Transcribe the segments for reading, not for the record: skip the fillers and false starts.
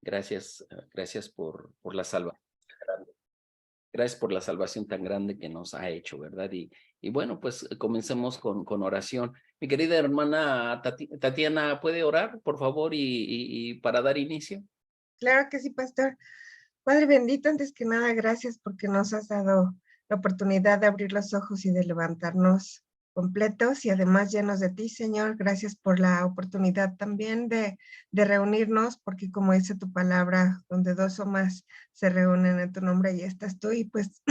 Gracias, gracias por la salvación. Gracias por la salvación tan grande que nos ha hecho, ¿verdad? Y bueno, pues comencemos con oración. Mi querida hermana Tatiana, ¿puede orar, por favor, y para dar inicio? Claro que sí, pastor. Padre bendito, antes que nada, gracias porque nos has dado la oportunidad de abrir los ojos y de levantarnos completos y además llenos de ti, Señor. Gracias por la oportunidad también de reunirnos, porque como dice tu palabra, donde dos o más se reúnen en tu nombre, ahí estás tú y pues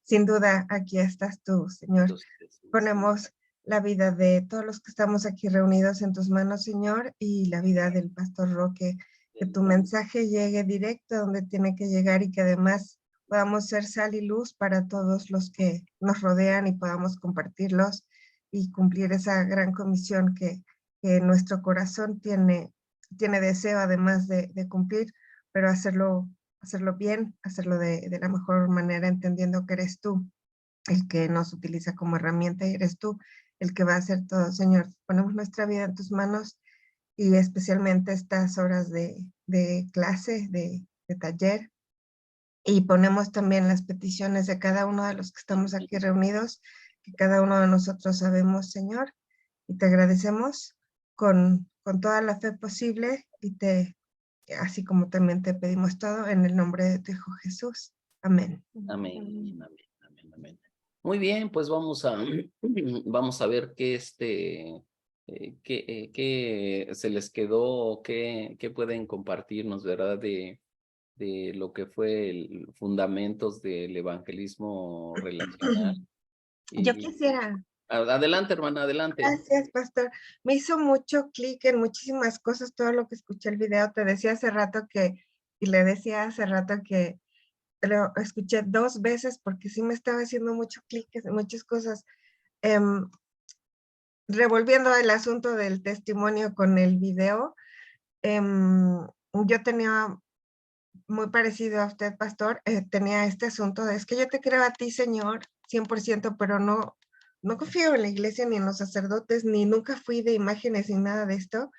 sin duda aquí estás tú, Señor. Entonces, Ponemos la vida de todos los que estamos aquí reunidos en tus manos, Señor, y la vida del pastor Roque, que tu mensaje llegue directo a donde tiene que llegar y que además podamos ser sal y luz para todos los que nos rodean y podamos compartirlos y cumplir esa gran comisión que nuestro corazón tiene deseo además de cumplir, pero hacerlo bien, hacerlo de la mejor manera, entendiendo que eres tú el que nos utiliza como herramienta y eres tú el que va a hacer todo, Señor. Ponemos nuestra vida en tus manos y especialmente estas horas de clase, de taller, y ponemos también las peticiones de cada uno de los que estamos aquí reunidos, que cada uno de nosotros sabemos, Señor, y te agradecemos con toda la fe posible y así como también te pedimos todo en el nombre de tu Hijo Jesús. Amén. amén, amén, amén, amén. Muy bien, pues vamos a, vamos a ver qué se les quedó, qué pueden compartirnos, ¿verdad? De lo que fue el fundamentos del evangelismo relacional. Yo Y quisiera. adelante, hermana, adelante. Gracias, pastor. Me hizo mucho clic en muchísimas cosas todo lo que escuché el video. Te decía hace rato y le decía hace rato que lo escuché 2 veces porque sí me estaba haciendo mucho clic en muchas cosas. Em, Revolviendo el asunto del testimonio con el video, yo tenía muy parecido a usted, pastor, tenía este asunto de, es que yo te creo a ti, Señor, 100%, pero no confío en la iglesia ni en los sacerdotes, ni nunca fui de imágenes ni nada de esto,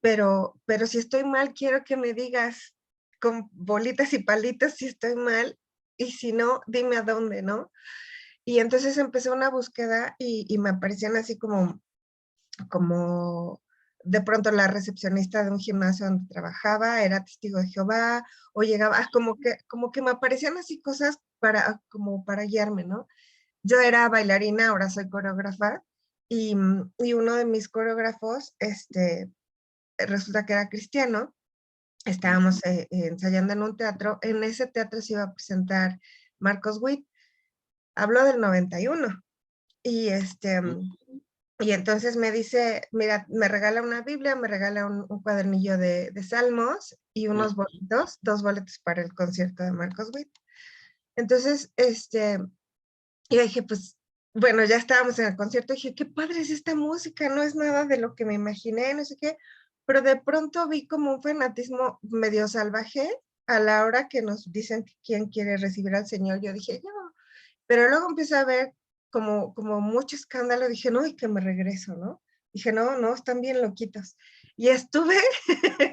pero si estoy mal, quiero que me digas con bolitas y palitos si estoy mal, y si no, dime a dónde, ¿no? Y entonces empecé una búsqueda y me aparecían así como de pronto la recepcionista de un gimnasio donde trabajaba era testigo de Jehová, o llegaba, como que me aparecían así cosas como para guiarme, ¿no? Yo era bailarina, ahora soy coreógrafa, y uno de mis coreógrafos, resulta que era cristiano, estábamos ensayando en un teatro, en ese teatro se iba a presentar Marcos Witt, habló del 91, y y entonces me dice, mira, me regala una Biblia, me regala un cuadernillo de salmos y unos boletos, 2 boletos para el concierto de Marcos Witt. Entonces, y dije, pues, bueno, ya estábamos en el concierto, y dije, qué padre es esta música, no es nada de lo que me imaginé, no sé qué, pero de pronto vi como un fanatismo medio salvaje a la hora que nos dicen que quién quiere recibir al Señor. Yo dije, no, pero luego empecé a ver como mucho escándalo, dije, no, y que me regreso, ¿no? Dije, no, no, están bien loquitos. Y estuve,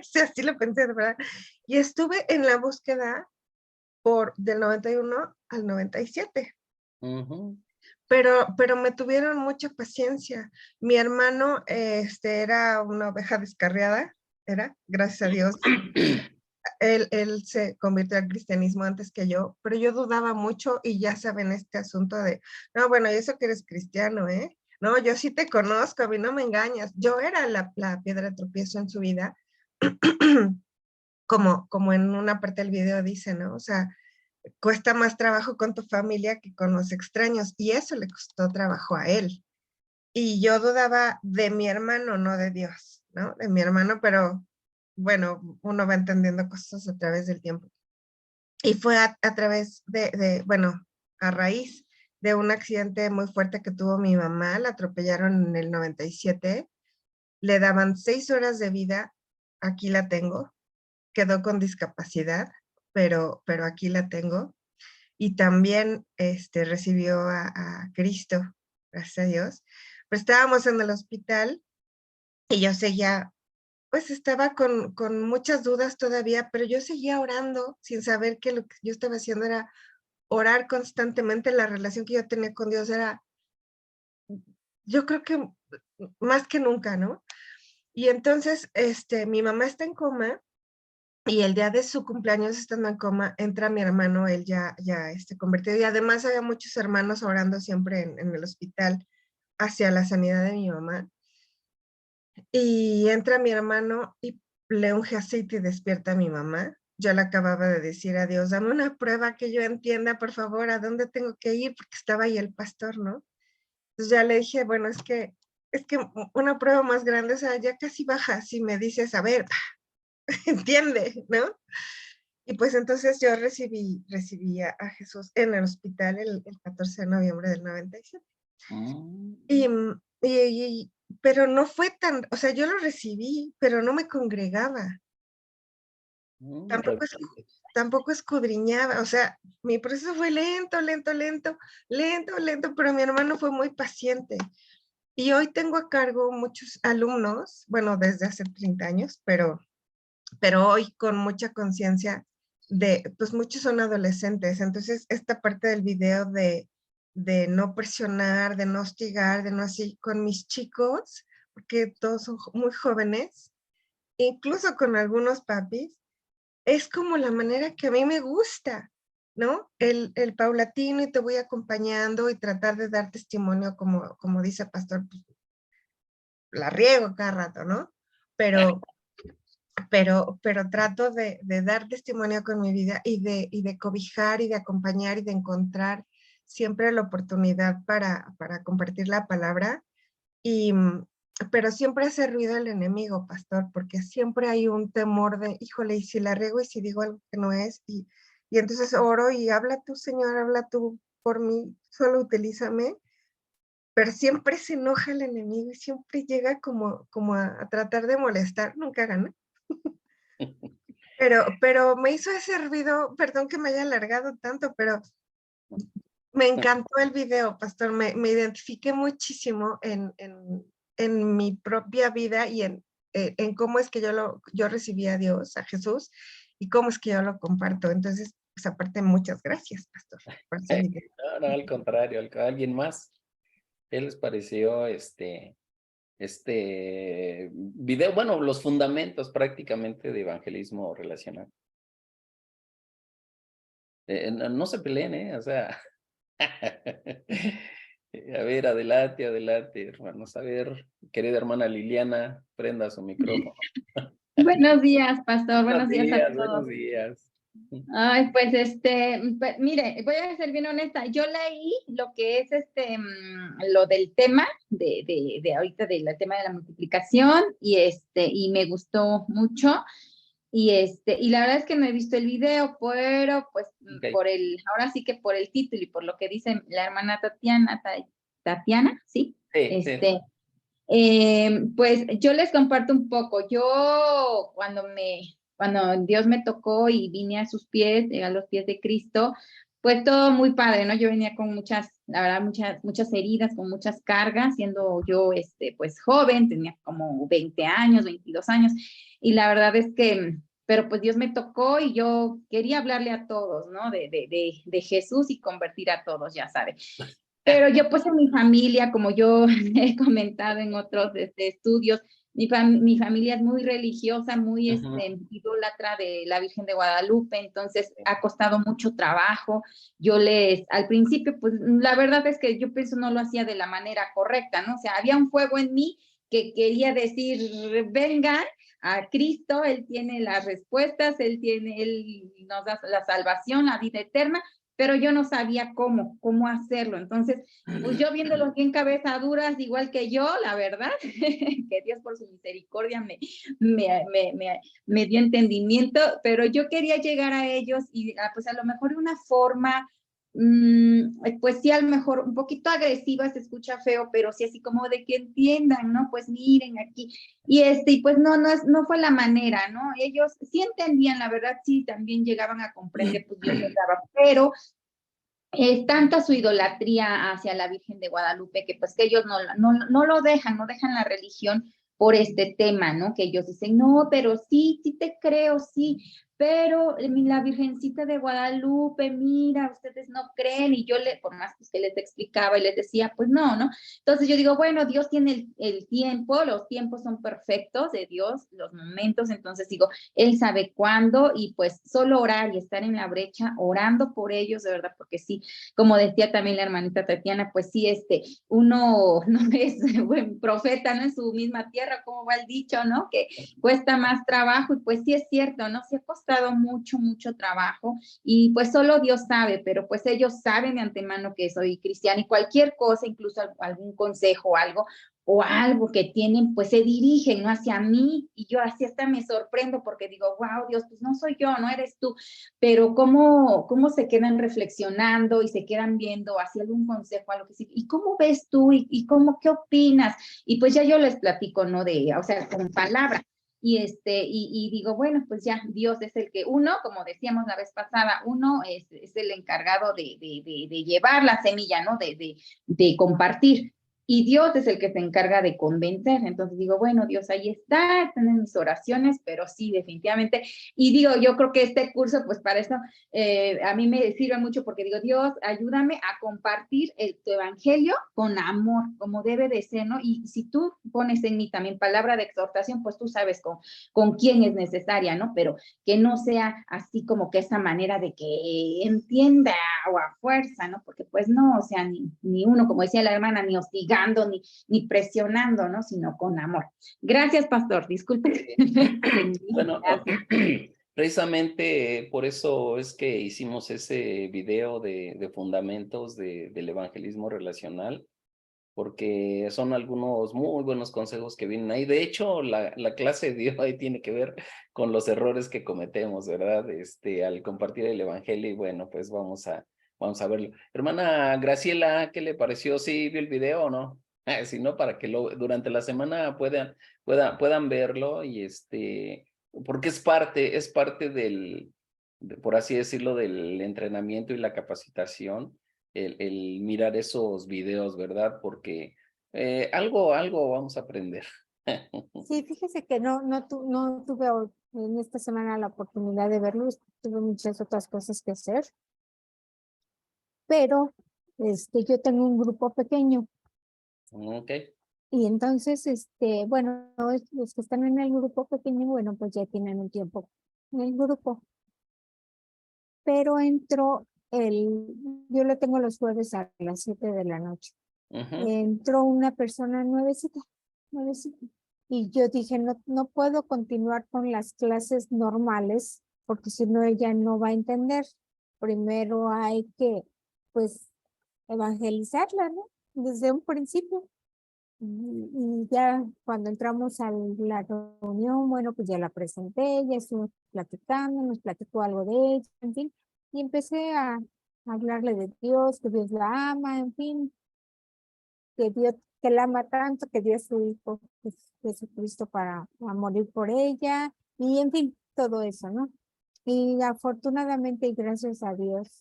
sí, así lo pensé, de verdad, y estuve en la búsqueda del 91 al 97, Ujú. pero me tuvieron mucha paciencia. Mi hermano, era una oveja descarriada, gracias a Dios, él se convirtió al cristianismo antes que yo, pero yo dudaba mucho y ya saben este asunto de, no, bueno, y eso que eres cristiano, ¿eh? No, yo sí te conozco, a mí no me engañas. Yo era la piedra de tropiezo en su vida, como en una parte del video dice, ¿no? O sea, cuesta más trabajo con tu familia que con los extraños, y eso le costó trabajo a él. Y yo dudaba de mi hermano, no de Dios, ¿no? De mi hermano, pero bueno, uno va entendiendo cosas a través del tiempo. Y fue a través bueno, a raíz de un accidente muy fuerte que tuvo mi mamá, la atropellaron en el 97, le daban 6 horas de vida, aquí la tengo, quedó con discapacidad, pero aquí la tengo. Y también recibió a Cristo, gracias a Dios. Pero estábamos en el hospital y yo seguía pues estaba con muchas dudas todavía, pero yo seguía orando sin saber que lo que yo estaba haciendo era orar constantemente. La relación que yo tenía con Dios era, yo creo que más que nunca, ¿no? Y entonces, mi mamá está en coma y el día de su cumpleaños, estando en coma, entra mi hermano, él ya convertido. Y además había muchos hermanos orando siempre en el hospital hacia la sanidad de mi mamá. Y entra mi hermano y le unge aceite y despierta a mi mamá. Yo le acababa de decir a Dios, dame una prueba que yo entienda, por favor, a dónde tengo que ir, porque estaba ahí el pastor, ¿no? Entonces ya le dije, bueno, es que una prueba más grande, o sea, ya casi baja, si me dices, a ver, entiende, ¿no? Y pues entonces yo recibí a Jesús en el hospital el 14 de noviembre del 97. Mm, Y, pero no fue tan, o sea, yo lo recibí, pero no me congregaba. de Tampoco, repente. tampoco escudriñaba, o sea, mi proceso fue lento, lento, lento, lento, lento, pero mi hermano fue muy paciente. Y hoy tengo a cargo muchos alumnos, bueno, desde hace 30 años, pero hoy con mucha conciencia pues muchos son adolescentes, entonces esta parte del video de no presionar, de no hostigar, de no así, con mis chicos, porque todos son muy jóvenes, incluso con algunos papis, es como la manera que a mí me gusta, ¿no? El paulatino y te voy acompañando y tratar de dar testimonio, como dice el pastor, pues, la riego cada rato, ¿no? Pero, pero trato de dar testimonio con mi vida y de cobijar y de acompañar y de encontrar siempre la oportunidad para compartir la palabra. Y, pero siempre hace ruido el enemigo, pastor, porque siempre hay un temor de, híjole, y si la riego y si digo algo que no es, y entonces oro y habla tú, Señor, habla tú por mí, solo utilízame, pero siempre se enoja el enemigo y siempre llega como a tratar de molestar, nunca gana. Pero me hizo ese ruido, perdón que me haya alargado tanto, pero me encantó el video, pastor, me identifiqué muchísimo en mi propia vida y en cómo es que yo recibí a Dios, a Jesús, y cómo es que yo lo comparto. Entonces, pues aparte, muchas gracias, pastor, por ese video. No, no, al contrario, alguien más. ¿Qué les pareció video? Bueno, los fundamentos prácticamente de evangelismo relacional. No se peleen, ¿eh? O sea, a ver, adelante, adelante, hermanos. A ver, querida hermana Liliana, prenda su micrófono. Buenos días, pastor. Buenos Buenos días a días, buenos todos. días. Ay, pues mire, voy a ser bien honesta. Yo leí lo que es lo del tema de ahorita del tema de la multiplicación y me gustó mucho. Y la verdad es que no he visto el video, pero pues Okay. ahora sí que por el título y por lo que dice la hermana Tatiana, ¿sí? Sí, sí. Pues yo les comparto un poco. Yo cuando Dios me tocó y vine a sus pies, a los pies de Cristo, pues todo muy padre, ¿no? Yo venía con la verdad, muchas heridas, con muchas cargas, siendo yo, pues joven, tenía como 20 años, 22 años, y la verdad es que, pero pues Dios me tocó y yo quería hablarle a todos, ¿no? De Jesús y convertir a todos, ya sabe. Pero yo pues en mi familia, como yo he comentado en otros estudios, mi familia es muy religiosa, muy idólatra de la Virgen de Guadalupe, entonces ha costado mucho trabajo. Al principio, pues la verdad es que yo pienso no lo hacía de la manera correcta, ¿no? O sea, había un fuego en mí que quería decir, vengan a Cristo, Él tiene las respuestas, Él nos da la salvación, la vida eterna, pero yo no sabía cómo hacerlo. Entonces, pues yo viéndolos bien cabezaduras, igual que yo, la verdad, que Dios por su misericordia me dio entendimiento, pero yo quería llegar a ellos y pues a lo mejor de una forma, pues sí, a lo mejor un poquito agresiva, se escucha feo, pero sí así como de que entiendan, ¿no? Pues miren aquí. Y pues no fue la manera, ¿no? Ellos sí entendían, la verdad, sí, también llegaban a comprender, pues Dios les daba, pero es tanta su idolatría hacia la Virgen de Guadalupe que pues que ellos no lo dejan, no dejan la religión por este tema, ¿no? Que ellos dicen, no, pero sí, sí te creo, sí, pero la Virgencita de Guadalupe, mira, ustedes no creen, y yo por más que les explicaba y les decía, pues no, ¿no? Entonces yo digo, bueno, Dios tiene el tiempo, los tiempos son perfectos de Dios, los momentos, entonces digo, Él sabe cuándo, y pues solo orar y estar en la brecha, orando por ellos, de verdad, porque sí, como decía también la hermanita Tatiana, pues sí, uno no es buen profeta, ¿no? En su misma tierra, como va el dicho, ¿no? Que cuesta más trabajo, y pues sí es cierto, ¿no? Sí ha costado mucho, mucho trabajo, y pues solo Dios sabe, pero pues ellos saben de antemano que soy cristiana, y cualquier cosa, incluso algún consejo o algo que tienen, pues se dirigen, ¿no? Hacia mí, y yo así hasta me sorprendo porque digo, wow, Dios, pues no soy yo, no eres tú, pero cómo se quedan reflexionando y se quedan viendo hacia algún consejo, algo que sí, y cómo ves tú, y qué opinas, y pues ya yo les platico, ¿no? O sea, con palabras. Y digo, bueno, pues ya, Dios es el que como decíamos la vez pasada, uno es el encargado de llevar la semilla, ¿no? De compartir. Y Dios es el que se encarga de convencer. Entonces digo, bueno, Dios, ahí están en mis oraciones, pero sí, definitivamente. Y digo, yo creo que este curso, pues para eso, a mí me sirve mucho, porque digo, Dios, ayúdame a compartir tu evangelio con amor, como debe de ser, ¿no? Y si tú pones en mí también palabra de exhortación, pues tú sabes con quién es necesaria, ¿no? Pero que no sea así como que esa manera de que entienda o a fuerza, ¿no? Porque pues no, o sea, ni uno, como decía la hermana, ni hostigando, ni presionando, ¿no? Sino con amor. Gracias, pastor, disculpe. Bueno, Gracias. precisamente por eso es que hicimos ese video de fundamentos del evangelismo relacional, porque son algunos muy buenos consejos que vienen ahí. De hecho, la clase de hoy tiene que ver con los errores que cometemos, ¿verdad? Al compartir el evangelio, y bueno, pues vamos a verlo. Hermana Graciela, ¿qué le pareció? ¿Sí vio el video o no? Si no, para que durante la semana puedan verlo, y porque es parte por así decirlo, del entrenamiento y la capacitación, el mirar esos videos, ¿verdad? Porque algo vamos a aprender. Sí, fíjese que no tuve en esta semana la oportunidad de verlo, tuve muchas otras cosas que hacer, pero yo tengo un grupo pequeño, Ok. y entonces, bueno, los que están en el grupo pequeño, bueno, pues ya tienen un tiempo en el grupo, pero yo lo tengo los jueves a las 7 de la noche. Entró una persona nuevecita, y yo dije, no puedo continuar con las clases normales, porque si no ella no va a entender. Primero hay que, pues, evangelizarla, ¿no? Desde un principio. Y ya cuando entramos a la reunión, bueno, pues ya la presenté, ya estuvimos platicando, nos platicó algo de ella, en fin, y empecé a hablarle de Dios, que Dios la ama, en fin, que la ama tanto, que dio a su Hijo Jesucristo para morir por ella, y en fin, todo eso, ¿no? Y afortunadamente y gracias a Dios,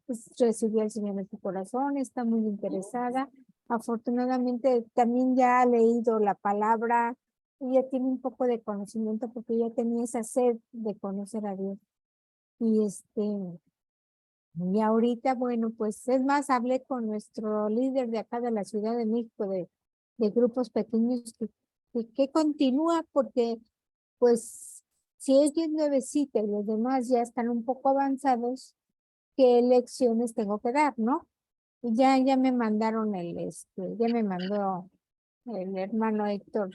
pues recibió al Señor en su corazón, está muy interesada. Afortunadamente también ya ha leído la palabra, y ya tiene un poco de conocimiento, porque ya tenía esa sed de conocer a Dios. Y ahorita, bueno, pues es más, hablé con nuestro líder de acá de la Ciudad de México, de grupos pequeños, que continúa, porque pues si ella es nuevecita y los demás ya están un poco avanzados, ¿qué lecciones tengo que dar, no? Y ya me mandaron ya me mandó el hermano Héctor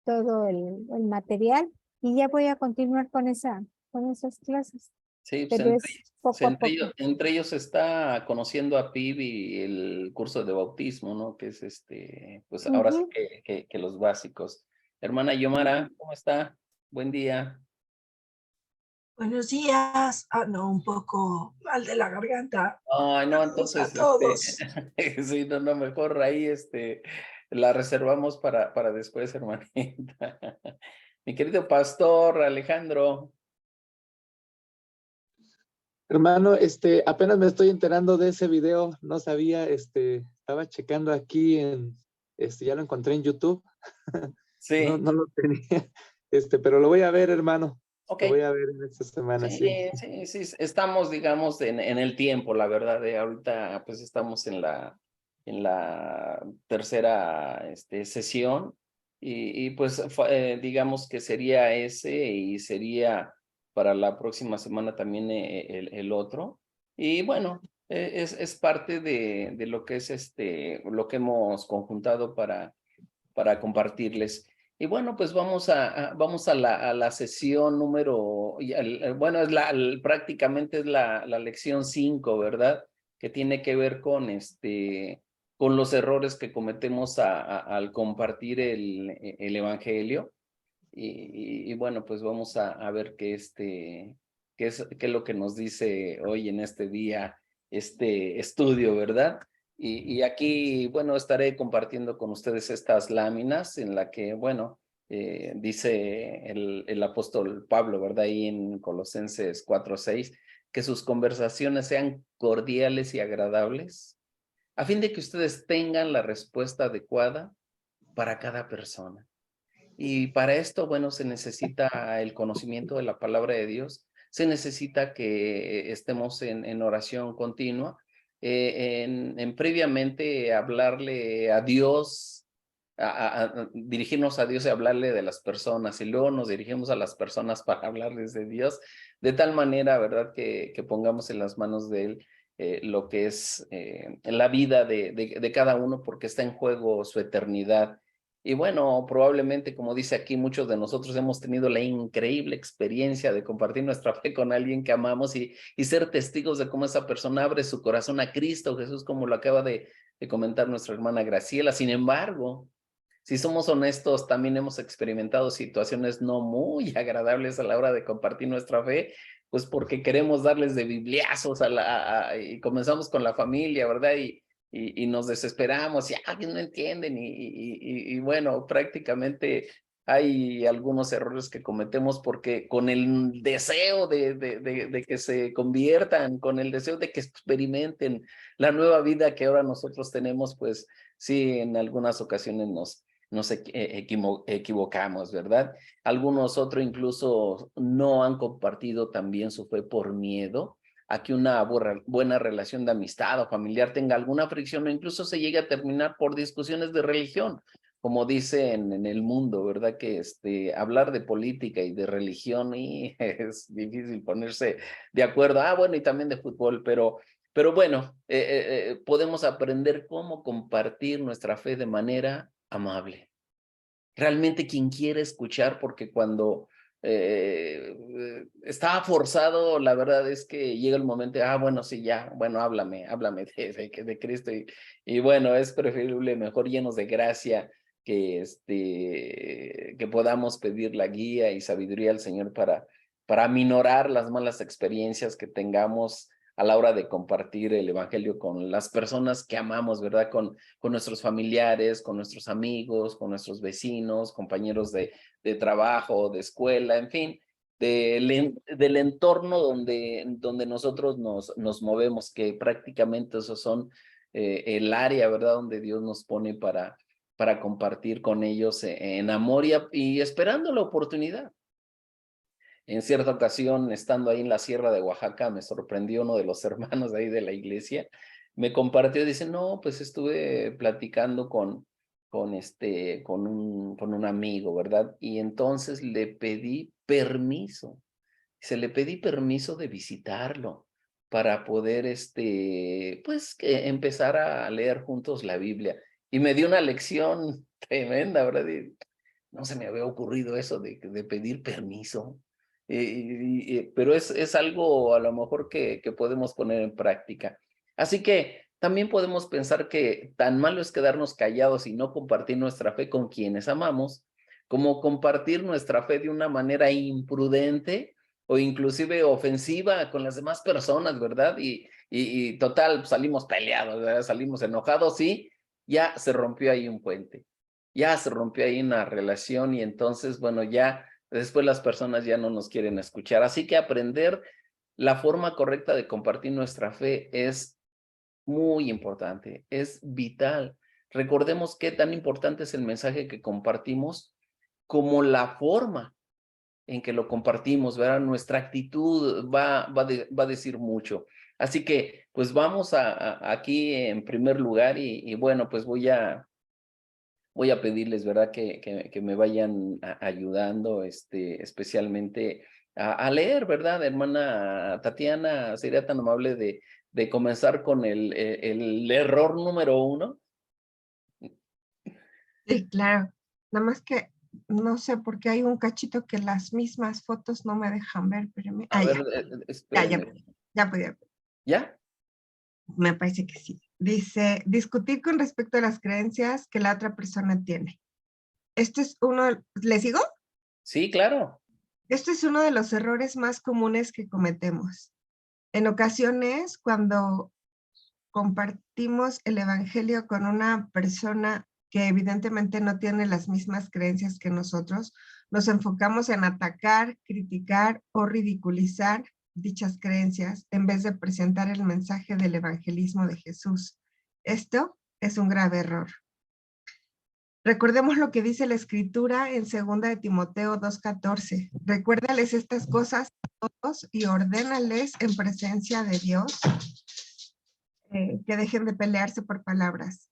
todo el material, y ya voy a continuar con esas clases. Sí, pues Pero es poco a poco. entre ellos está conociendo a PIB y el curso de bautismo, ¿no? Que es pues ahora sí que los básicos. Hermana Yomara, ¿cómo está? Buen día. Buenos días. No, un poco mal de la garganta. Ay, no, Saludos entonces, a todos. sí, no, mejor ahí, la reservamos para después, hermanita. Mi querido pastor Alejandro. Hermano, apenas me estoy enterando de ese video, no sabía, estaba checando aquí ya lo encontré en YouTube. Sí. No lo tenía, pero lo voy a ver, hermano. Ok. Lo voy a ver en esta semana, sí. Sí, estamos, digamos, en el tiempo, la verdad, ahorita pues estamos en la tercera sesión y pues digamos que sería ese y sería para la próxima semana también el otro. Y bueno, es parte de lo que es lo que hemos conjuntado para compartirles. Y bueno, pues vamos a la sesión número, bueno, es prácticamente es la lección 5, ¿verdad? Que tiene que ver con los errores que cometemos al compartir el evangelio. Y bueno, pues vamos a ver qué es lo que nos dice hoy en este día, este estudio, ¿verdad? Y aquí, bueno, estaré compartiendo con ustedes estas láminas en la que, bueno, dice el apóstol Pablo, ¿verdad? Ahí en Colosenses 4:6, que sus conversaciones sean cordiales y agradables, a fin de que ustedes tengan la respuesta adecuada para cada persona. Y para esto, bueno, se necesita el conocimiento de la palabra de Dios, se necesita que estemos en oración continua, en previamente hablarle a Dios, dirigirnos a Dios y hablarle de las personas, y luego nos dirigimos a las personas para hablarles de Dios, de tal manera, ¿verdad?, que pongamos en las manos de Él lo que es la vida de cada uno, porque está en juego su eternidad. Y bueno, probablemente, como dice aquí, muchos de nosotros hemos tenido la increíble experiencia de compartir nuestra fe con alguien que amamos y ser testigos de cómo esa persona abre su corazón a Cristo Jesús, como lo acaba de comentar nuestra hermana Graciela. Sin embargo, si somos honestos, también hemos experimentado situaciones no muy agradables a la hora de compartir nuestra fe, pues porque queremos darles de bibliazos y comenzamos con la familia, ¿verdad? Y nos desesperamos y alguien no entienden y bueno, prácticamente hay algunos errores que cometemos porque con el deseo de que se conviertan, con el deseo de que experimenten la nueva vida que ahora nosotros tenemos, pues sí, en algunas ocasiones nos equivocamos, ¿verdad? Algunos otros incluso no han compartido también su fe por miedo a que una buena relación de amistad o familiar tenga alguna fricción o incluso se llegue a terminar por discusiones de religión, como dicen en el mundo, ¿verdad? Que hablar de política y de religión y es difícil ponerse de acuerdo. Bueno, y también de fútbol, pero bueno, podemos aprender cómo compartir nuestra fe de manera amable. Realmente quien quiere escuchar, porque cuando estaba forzado, la verdad es que llega el momento, bueno, sí, ya, bueno, háblame de Cristo y bueno, es preferible mejor llenos de gracia que podamos pedir la guía y sabiduría al Señor para aminorar las malas experiencias que tengamos a la hora de compartir el evangelio con las personas que amamos, ¿verdad? Con nuestros familiares, con nuestros amigos, con nuestros vecinos, compañeros de trabajo, de escuela, en fin, del entorno donde nosotros nos movemos, que prácticamente esos son el área, ¿verdad? Donde Dios nos pone para compartir con ellos en amor y esperando la oportunidad. En cierta ocasión, estando ahí en la sierra de Oaxaca, me sorprendió uno de los hermanos de ahí de la iglesia, me compartió, dice, no, pues estuve platicando con un amigo, ¿verdad? Y entonces le pedí permiso, le pedí permiso de visitarlo para poder, pues, empezar a leer juntos la Biblia. Y me dio una lección tremenda, ¿verdad? Y no se me había ocurrido eso de pedir permiso. Pero es algo a lo mejor que podemos poner en práctica. Así que también podemos pensar que tan malo es quedarnos callados y no compartir nuestra fe con quienes amamos, como compartir nuestra fe de una manera imprudente o inclusive ofensiva con las demás personas, ¿verdad? Y total, salimos peleados, ¿verdad? Salimos enojados y ya se rompió ahí un puente. Ya se rompió ahí una relación y entonces, bueno, ya después las personas ya no nos quieren escuchar. Así que aprender la forma correcta de compartir nuestra fe es muy importante, es vital. Recordemos qué tan importante es el mensaje que compartimos como la forma en que lo compartimos, ¿verdad? Nuestra actitud va a decir mucho. Así que, pues vamos aquí en primer lugar y bueno, pues voy a pedirles, ¿verdad? Que me vayan ayudando, especialmente a leer, ¿verdad? Hermana Tatiana, sería tan amable de comenzar con el error número 1. Sí, claro. Nada más que no sé por qué hay un cachito que las mismas fotos no me dejan ver, pero A ver, ya, espérenme. ya podía. ¿Ya? Me parece que sí. Dice, discutir con respecto a las creencias que la otra persona tiene. Este es uno, ¿le sigo? Sí, claro. Este es uno de los errores más comunes que cometemos. En ocasiones, cuando compartimos el evangelio con una persona que evidentemente no tiene las mismas creencias que nosotros, nos enfocamos en atacar, criticar o ridiculizar dichas creencias en vez de presentar el mensaje del evangelismo de Jesús. Esto es un grave error. Recordemos lo que dice la Escritura en 2 de Timoteo 2:14. Recuérdales estas cosas a todos y ordénales en presencia de Dios que dejen de pelearse por palabras.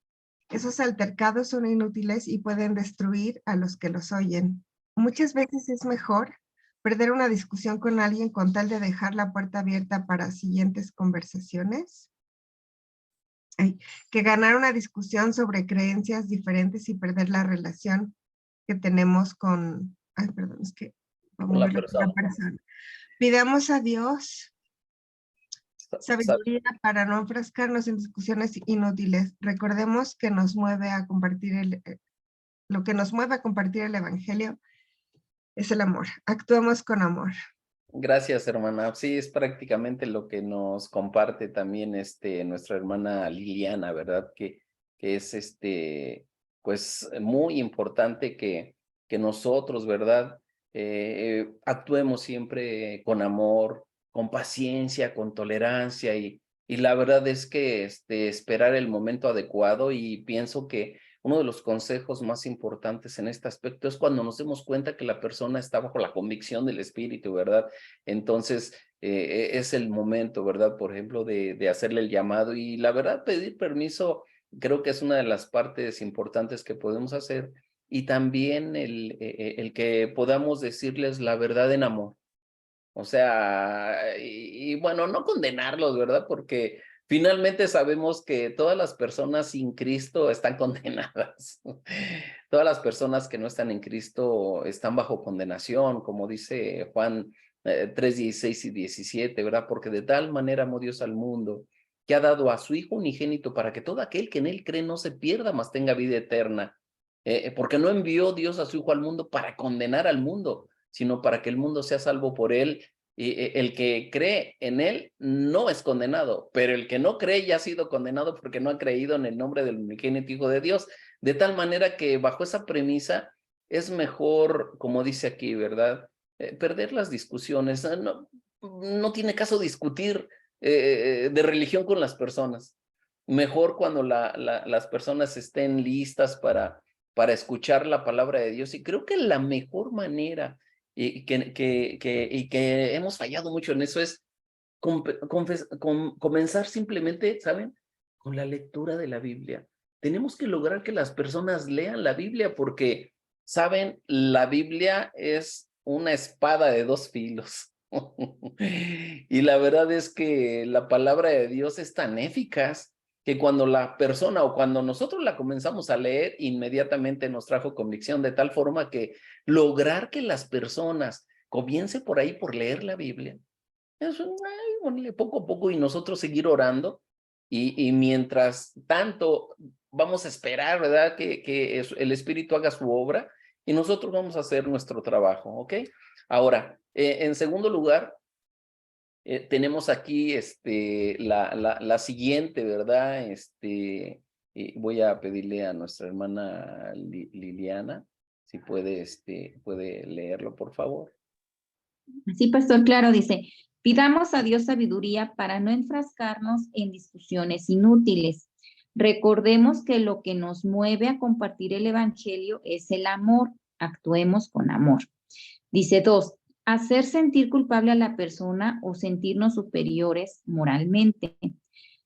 Esos altercados son inútiles y pueden destruir a los que los oyen. Muchas veces es mejor perder una discusión con alguien con tal de dejar la puerta abierta para siguientes conversaciones que ganar una discusión sobre creencias diferentes y perder la relación que tenemos con... Ay, perdón, es que Con la persona. Pidamos a Dios sabiduría para no enfrascarnos en discusiones inútiles. Recordemos que nos mueve a compartir lo que nos mueve a compartir el evangelio es el amor. Actuemos con amor. Gracias, hermana. Sí, es prácticamente lo que nos comparte también nuestra hermana Liliana, ¿verdad? Que es pues muy importante que nosotros, ¿verdad? Actuemos siempre con amor, con paciencia, con tolerancia y la verdad es que esperar el momento adecuado y pienso que uno de los consejos más importantes en este aspecto es cuando nos demos cuenta que la persona está bajo la convicción del Espíritu, ¿verdad? Entonces, es el momento, ¿verdad? Por ejemplo, de hacerle el llamado y la verdad, pedir permiso, creo que es una de las partes importantes que podemos hacer y también el que podamos decirles la verdad en amor. O sea, y bueno, no condenarlos, ¿verdad? Porque finalmente sabemos que todas las personas sin Cristo están condenadas. Todas las personas que no están en Cristo están bajo condenación, como dice Juan 3:16 y 17, ¿verdad? Porque de tal manera amó Dios al mundo, que ha dado a su Hijo unigénito para que todo aquel que en él cree no se pierda, mas tenga vida eterna. Porque no envió Dios a su Hijo al mundo para condenar al mundo, sino para que el mundo sea salvo por él. Y el que cree en él no es condenado, pero el que no cree ya ha sido condenado porque no ha creído en el nombre del unigénito Hijo de Dios. De tal manera que bajo esa premisa es mejor, como dice aquí, ¿verdad? Perder las discusiones. No tiene caso discutir de religión con las personas. Mejor cuando las personas estén listas para escuchar la palabra de Dios. Y creo que la mejor manera y que hemos fallado mucho en eso es comenzar simplemente, ¿saben? Con la lectura de la Biblia. Tenemos que lograr que las personas lean la Biblia porque, ¿saben? La Biblia es una espada de 2 filos. Y la verdad es que la palabra de Dios es tan eficaz que cuando la persona o cuando nosotros la comenzamos a leer, inmediatamente nos trajo convicción de tal forma que lograr que las personas comiencen por ahí por leer la Biblia, es poco a poco y nosotros seguir orando y mientras tanto vamos a esperar, ¿verdad? Que el Espíritu haga su obra y nosotros vamos a hacer nuestro trabajo, ¿ok? Ahora, en segundo lugar, tenemos aquí la siguiente, ¿verdad? Voy a pedirle a nuestra hermana Liliana si puede leerlo, por favor. Sí, pastor, claro, dice, pidamos a Dios sabiduría para no enfrascarnos en discusiones inútiles. Recordemos que lo que nos mueve a compartir el evangelio es el amor. Actuemos con amor. Dice 2, hacer sentir culpable a la persona o sentirnos superiores moralmente.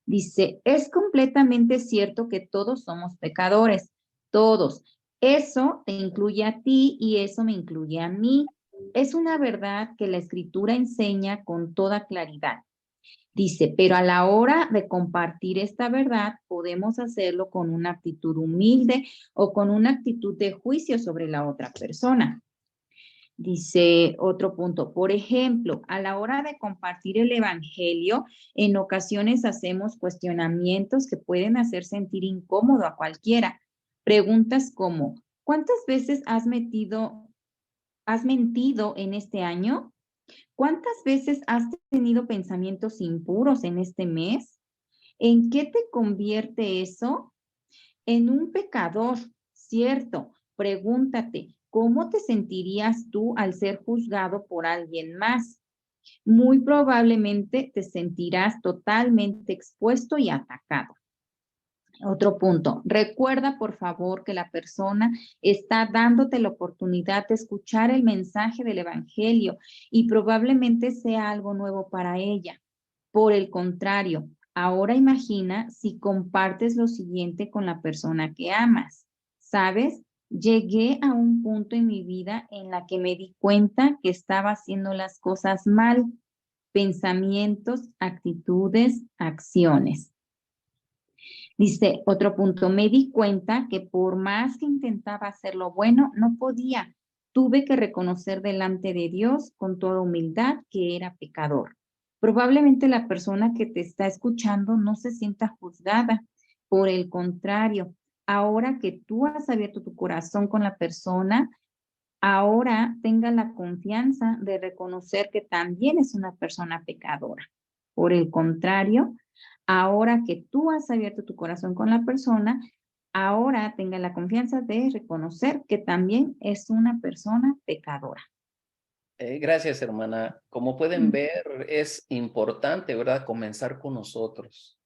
Dice, es completamente cierto que todos somos pecadores, todos. Eso te incluye a ti y eso me incluye a mí. Es una verdad que la Escritura enseña con toda claridad. Dice, pero a la hora de compartir esta verdad, podemos hacerlo con una actitud humilde o con una actitud de juicio sobre la otra persona. Dice otro punto, por ejemplo, a la hora de compartir el evangelio, en ocasiones hacemos cuestionamientos que pueden hacer sentir incómodo a cualquiera. Preguntas como, ¿cuántas veces has mentido en este año? ¿Cuántas veces has tenido pensamientos impuros en este mes? ¿En qué te convierte eso? En un pecador, cierto. Pregúntate, ¿cómo te sentirías tú al ser juzgado por alguien más? Muy probablemente te sentirás totalmente expuesto y atacado. Otro punto, recuerda por favor que la persona está dándote la oportunidad de escuchar el mensaje del evangelio y probablemente sea algo nuevo para ella. Por el contrario, ahora imagina si compartes lo siguiente con la persona que amas. ¿Sabes? Llegué a un punto en mi vida en la que me di cuenta que estaba haciendo las cosas mal. Pensamientos, actitudes, acciones. Dice otro punto, me di cuenta que por más que intentaba hacer lo bueno, no podía. Tuve que reconocer delante de Dios con toda humildad que era pecador. Probablemente la persona que te está escuchando no se sienta juzgada. Por el contrario, ahora que tú has abierto tu corazón con la persona, ahora tenga la confianza de reconocer que también es una persona pecadora. Por el contrario, ahora que tú has abierto tu corazón con la persona, ahora tenga la confianza de reconocer que también es una persona pecadora. Gracias, hermana. Como pueden ver, es importante, ¿verdad? Comenzar con nosotros.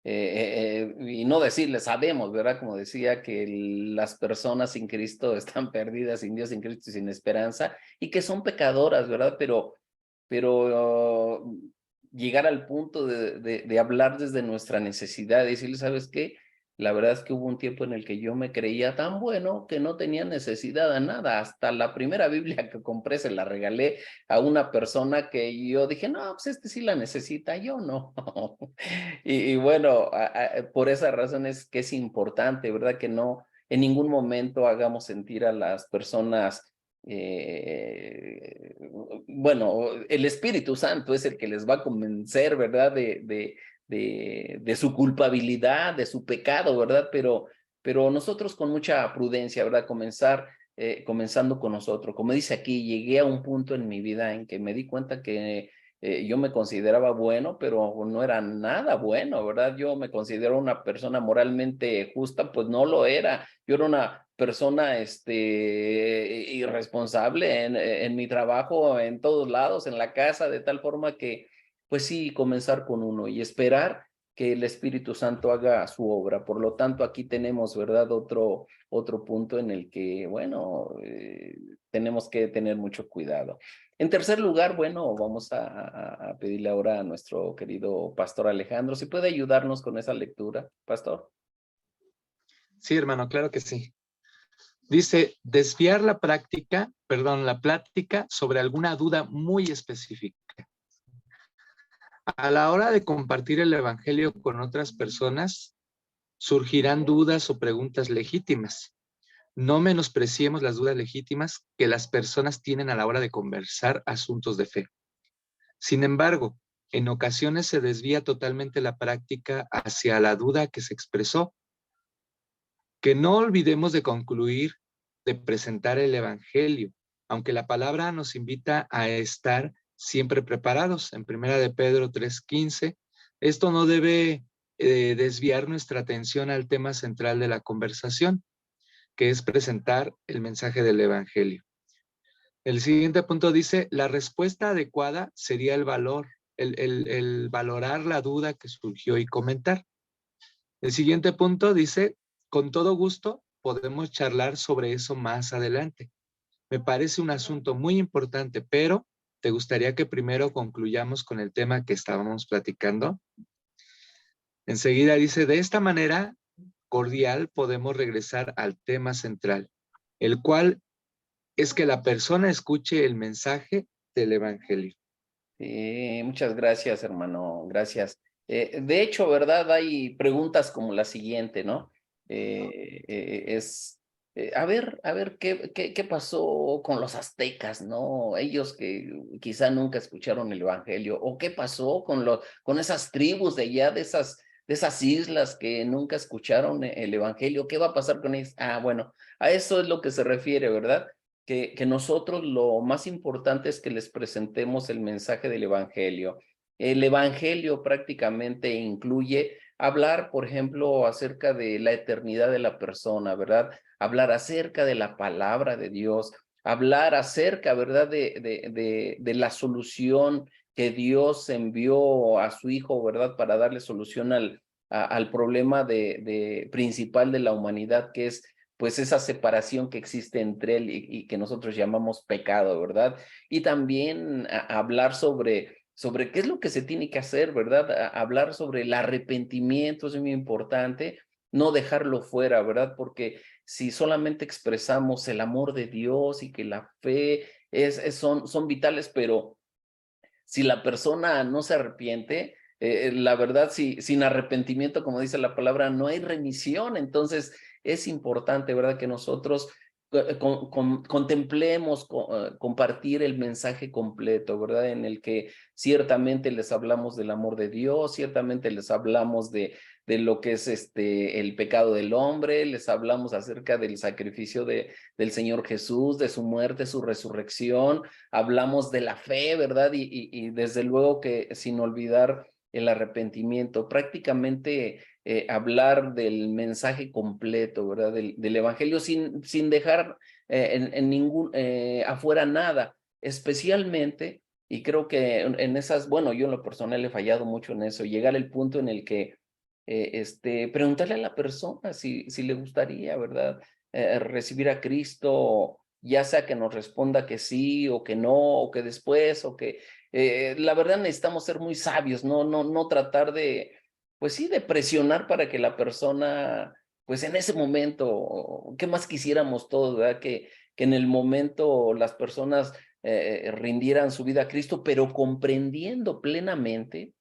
Y no decirle, sabemos, ¿verdad? Como decía, que las personas sin Cristo están perdidas, sin Dios, sin Cristo y sin esperanza, y que son pecadoras, ¿verdad? Pero llegar al punto de hablar desde nuestra necesidad, de decirle, ¿sabes qué? La verdad es que hubo un tiempo en el que yo me creía tan bueno que no tenía necesidad de nada. Hasta la primera Biblia que compré se la regalé a una persona que yo dije, no, pues este sí la necesita, yo no. Y bueno, por esa razón es que es importante, ¿verdad? Que no en ningún momento hagamos sentir a las personas, bueno, el Espíritu Santo es el que les va a convencer, ¿verdad? De su culpabilidad, de su pecado, ¿verdad? Pero nosotros con mucha prudencia, ¿verdad? Comenzando con nosotros. Como dice aquí, llegué a un punto en mi vida en que me di cuenta que yo me consideraba bueno, pero no era nada bueno, ¿verdad? Yo me considero una persona moralmente justa, pues no lo era. Yo era una persona irresponsable en mi trabajo, en todos lados, en la casa, de tal forma que, pues sí, comenzar con uno y esperar que el Espíritu Santo haga su obra. Por lo tanto, aquí tenemos, ¿verdad? Otro punto en el que, bueno, tenemos que tener mucho cuidado. En tercer lugar, bueno, vamos a pedirle ahora a nuestro querido pastor Alejandro, si puede ayudarnos con esa lectura, pastor. Sí, hermano, claro que sí. Dice, desviar la plática sobre alguna duda muy específica. A la hora de compartir el evangelio con otras personas, surgirán dudas o preguntas legítimas. No menospreciemos las dudas legítimas que las personas tienen a la hora de conversar asuntos de fe. Sin embargo, en ocasiones se desvía totalmente la práctica hacia la duda que se expresó. Que no olvidemos de concluir, de presentar el evangelio, aunque la palabra nos invita a estar siempre preparados. En 1 de Pedro 3:15, esto no debe desviar nuestra atención al tema central de la conversación, que es presentar el mensaje del evangelio. El siguiente punto dice, la respuesta adecuada sería el valorar la duda que surgió y comentar. El siguiente punto dice, con todo gusto podemos charlar sobre eso más adelante. Me parece un asunto muy importante, pero ¿te gustaría que primero concluyamos con el tema que estábamos platicando? Enseguida dice, de esta manera cordial podemos regresar al tema central, el cual es que la persona escuche el mensaje del Evangelio. Muchas gracias, hermano, gracias. De hecho, ¿verdad? Hay preguntas como la siguiente, ¿no? A ver, ¿qué pasó con los aztecas, ¿no? Ellos que quizá nunca escucharon el Evangelio, o qué pasó con esas tribus de allá, de esas islas que nunca escucharon el Evangelio, ¿qué va a pasar con ellos? Ah, bueno, a eso es lo que se refiere, ¿verdad? Que nosotros lo más importante es que les presentemos el mensaje del Evangelio. El Evangelio prácticamente incluye hablar, por ejemplo, acerca de la eternidad de la persona, ¿verdad? Hablar acerca de la palabra de Dios, hablar acerca, ¿verdad? De la solución que Dios envió a su Hijo, ¿verdad? Para darle solución al problema principal de la humanidad, que es pues esa separación que existe entre él y que nosotros llamamos pecado, ¿verdad? Y también hablar sobre qué es lo que se tiene que hacer, ¿verdad? Hablar sobre el arrepentimiento es muy importante, no dejarlo fuera, ¿verdad? Porque si solamente expresamos el amor de Dios y que la fe son vitales, pero si la persona no se arrepiente, la verdad, sin arrepentimiento, como dice la palabra, no hay remisión. Entonces, es importante, ¿verdad?, que nosotros contemplemos compartir el mensaje completo, ¿verdad? En el que ciertamente les hablamos del amor de Dios, ciertamente les hablamos de lo que es el pecado del hombre, les hablamos acerca del sacrificio del Señor Jesús, de su muerte, su resurrección, hablamos de la fe, ¿verdad? Y desde luego que sin olvidar el arrepentimiento, prácticamente hablar del mensaje completo, ¿verdad? Del Evangelio sin dejar afuera nada, especialmente, y creo que en esas, bueno, yo en lo personal he fallado mucho en eso, llegar al punto en el que preguntarle a la persona si le gustaría, ¿verdad? Recibir a Cristo, ya sea que nos responda que sí o que no, o que después, o que la verdad necesitamos ser muy sabios, no tratar pues sí, de presionar para que la persona, pues en ese momento, ¿qué más quisiéramos todos, verdad? Que en el momento las personas rindieran su vida a Cristo, pero comprendiendo plenamente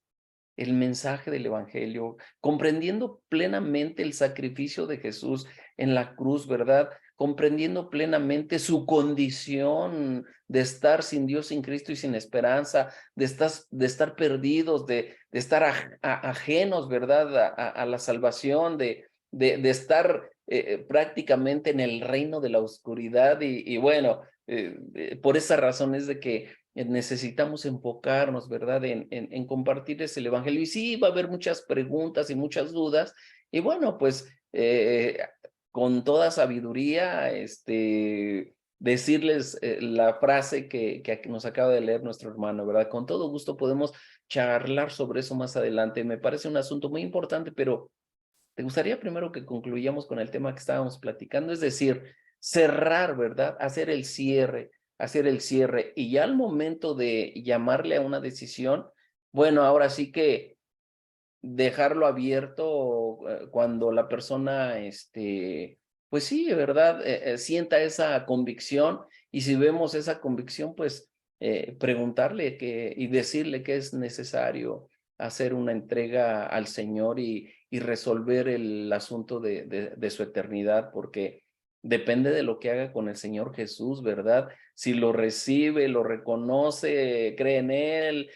el mensaje del Evangelio, comprendiendo plenamente el sacrificio de Jesús en la cruz, ¿verdad? Comprendiendo plenamente su condición de estar sin Dios, sin Cristo y sin esperanza, de estar perdidos, de estar ajenos, ¿verdad? A la salvación, de estar prácticamente en el reino de la oscuridad y bueno, por esa razón es de que necesitamos enfocarnos, ¿verdad? En compartir ese evangelio. Y sí, va a haber muchas preguntas y muchas dudas. Y bueno, pues con toda sabiduría, decirles la frase que nos acaba de leer nuestro hermano, ¿verdad? Con todo gusto podemos charlar sobre eso más adelante. Me parece un asunto muy importante, pero ¿te gustaría primero que concluyamos con el tema que estábamos platicando? Es decir, cerrar, ¿verdad? Hacer el cierre. Y ya al momento de llamarle a una decisión, bueno, ahora sí que dejarlo abierto cuando la persona, pues sí, ¿verdad? Sienta esa convicción y si vemos esa convicción, pues preguntarle y decirle que es necesario hacer una entrega al Señor y resolver el asunto de su eternidad, porque depende de lo que haga con el Señor Jesús, ¿verdad? Si lo recibe, lo reconoce, cree en Él,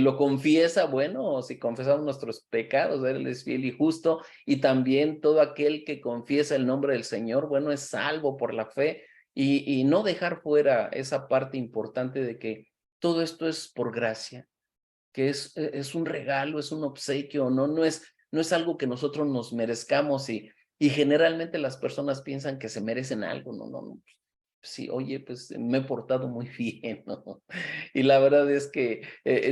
lo confiesa, bueno, si confesamos nuestros pecados, Él es fiel y justo, y también todo aquel que confiesa el nombre del Señor, bueno, es salvo por la fe, y no dejar fuera esa parte importante de que todo esto es por gracia, que es un regalo, es un obsequio, no es algo que nosotros nos merezcamos y generalmente las personas piensan que se merecen algo, no, sí, oye, pues me he portado muy bien, ¿no? Y la verdad es que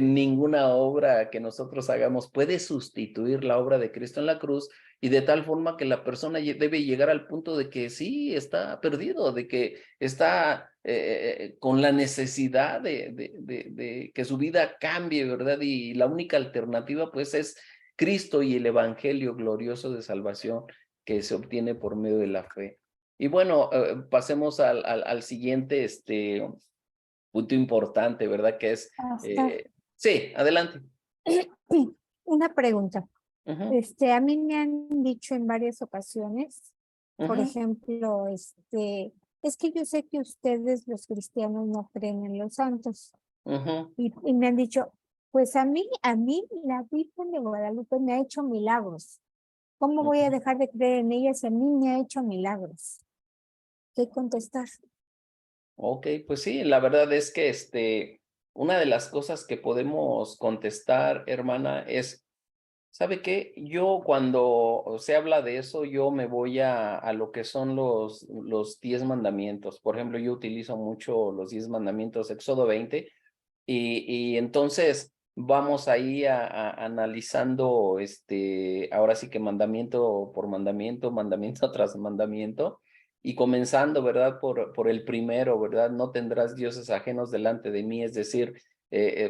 ninguna obra que nosotros hagamos puede sustituir la obra de Cristo en la cruz y de tal forma que la persona debe llegar al punto de que sí, está perdido, de que está con la necesidad de que su vida cambie, ¿verdad? Y la única alternativa pues es Cristo y el evangelio glorioso de salvación que se obtiene por medio de la fe. Y bueno, pasemos al siguiente punto importante, ¿verdad? Que es... sí, adelante. Una pregunta. Uh-huh. A mí me han dicho en varias ocasiones, por Uh-huh. ejemplo, es que yo sé que ustedes los cristianos no creen en los santos. Uh-huh. Y me han dicho, pues a mí la Virgen de Guadalupe me ha hecho milagros. ¿Cómo voy a dejar de creer en ella si a mí me ha hecho milagros? ¿Qué contestar? Ok, pues sí, la verdad es que una de las cosas que podemos contestar, hermana, es, ¿sabe qué? Yo cuando se habla de eso, yo me voy a lo que son los 10 mandamientos. Por ejemplo, yo utilizo mucho los 10 mandamientos, Éxodo 20, y entonces vamos ahí a analizando, ahora sí que mandamiento por mandamiento, mandamiento tras mandamiento, y comenzando, ¿verdad? Por el primero, ¿verdad? No tendrás dioses ajenos delante de mí, es decir,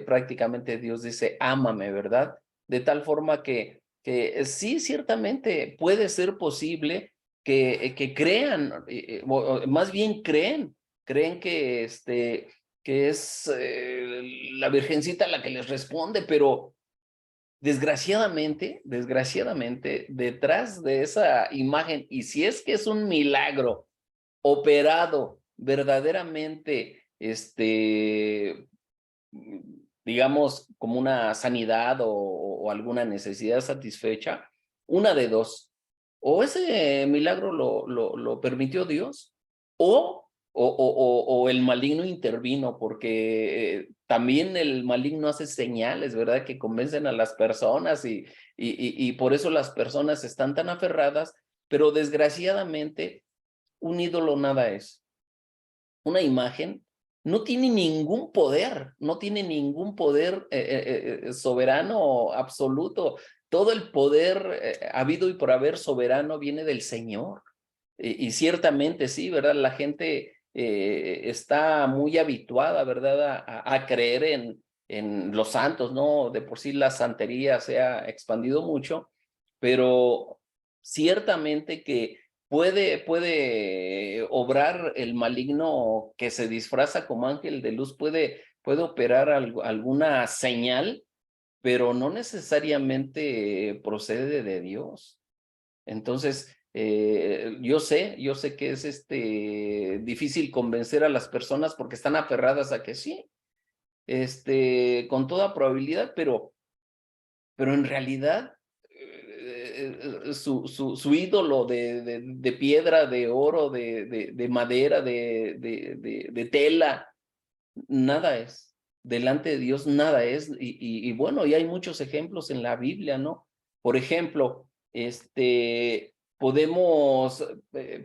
prácticamente Dios dice, ámame, ¿verdad? De tal forma que sí, ciertamente puede ser posible que crean, o más bien creen que es la Virgencita la que les responde, pero desgraciadamente, detrás de esa imagen, y si es que es un milagro operado verdaderamente, digamos, como una sanidad o alguna necesidad satisfecha, una de dos, o ese milagro lo permitió Dios, o el maligno intervino, porque también el maligno hace señales, ¿verdad? Que convencen a las personas y por eso las personas están tan aferradas, pero desgraciadamente un ídolo nada es. Una imagen no tiene ningún poder, no tiene ningún poder soberano absoluto. Todo el poder habido y por haber soberano viene del Señor. Y ciertamente sí, ¿verdad? La gente está muy habituada, ¿verdad? A creer en los santos, ¿no? De por sí la santería se ha expandido mucho, pero ciertamente que puede obrar el maligno que se disfraza como ángel de luz, puede operar alguna señal, pero no necesariamente procede de Dios. Entonces, yo sé que es difícil convencer a las personas porque están aferradas a que sí, con toda probabilidad, pero en realidad su ídolo de piedra, de oro, de madera, de tela, nada es. Delante de Dios nada es. Y bueno, y hay muchos ejemplos en la Biblia, ¿no? Por ejemplo, podemos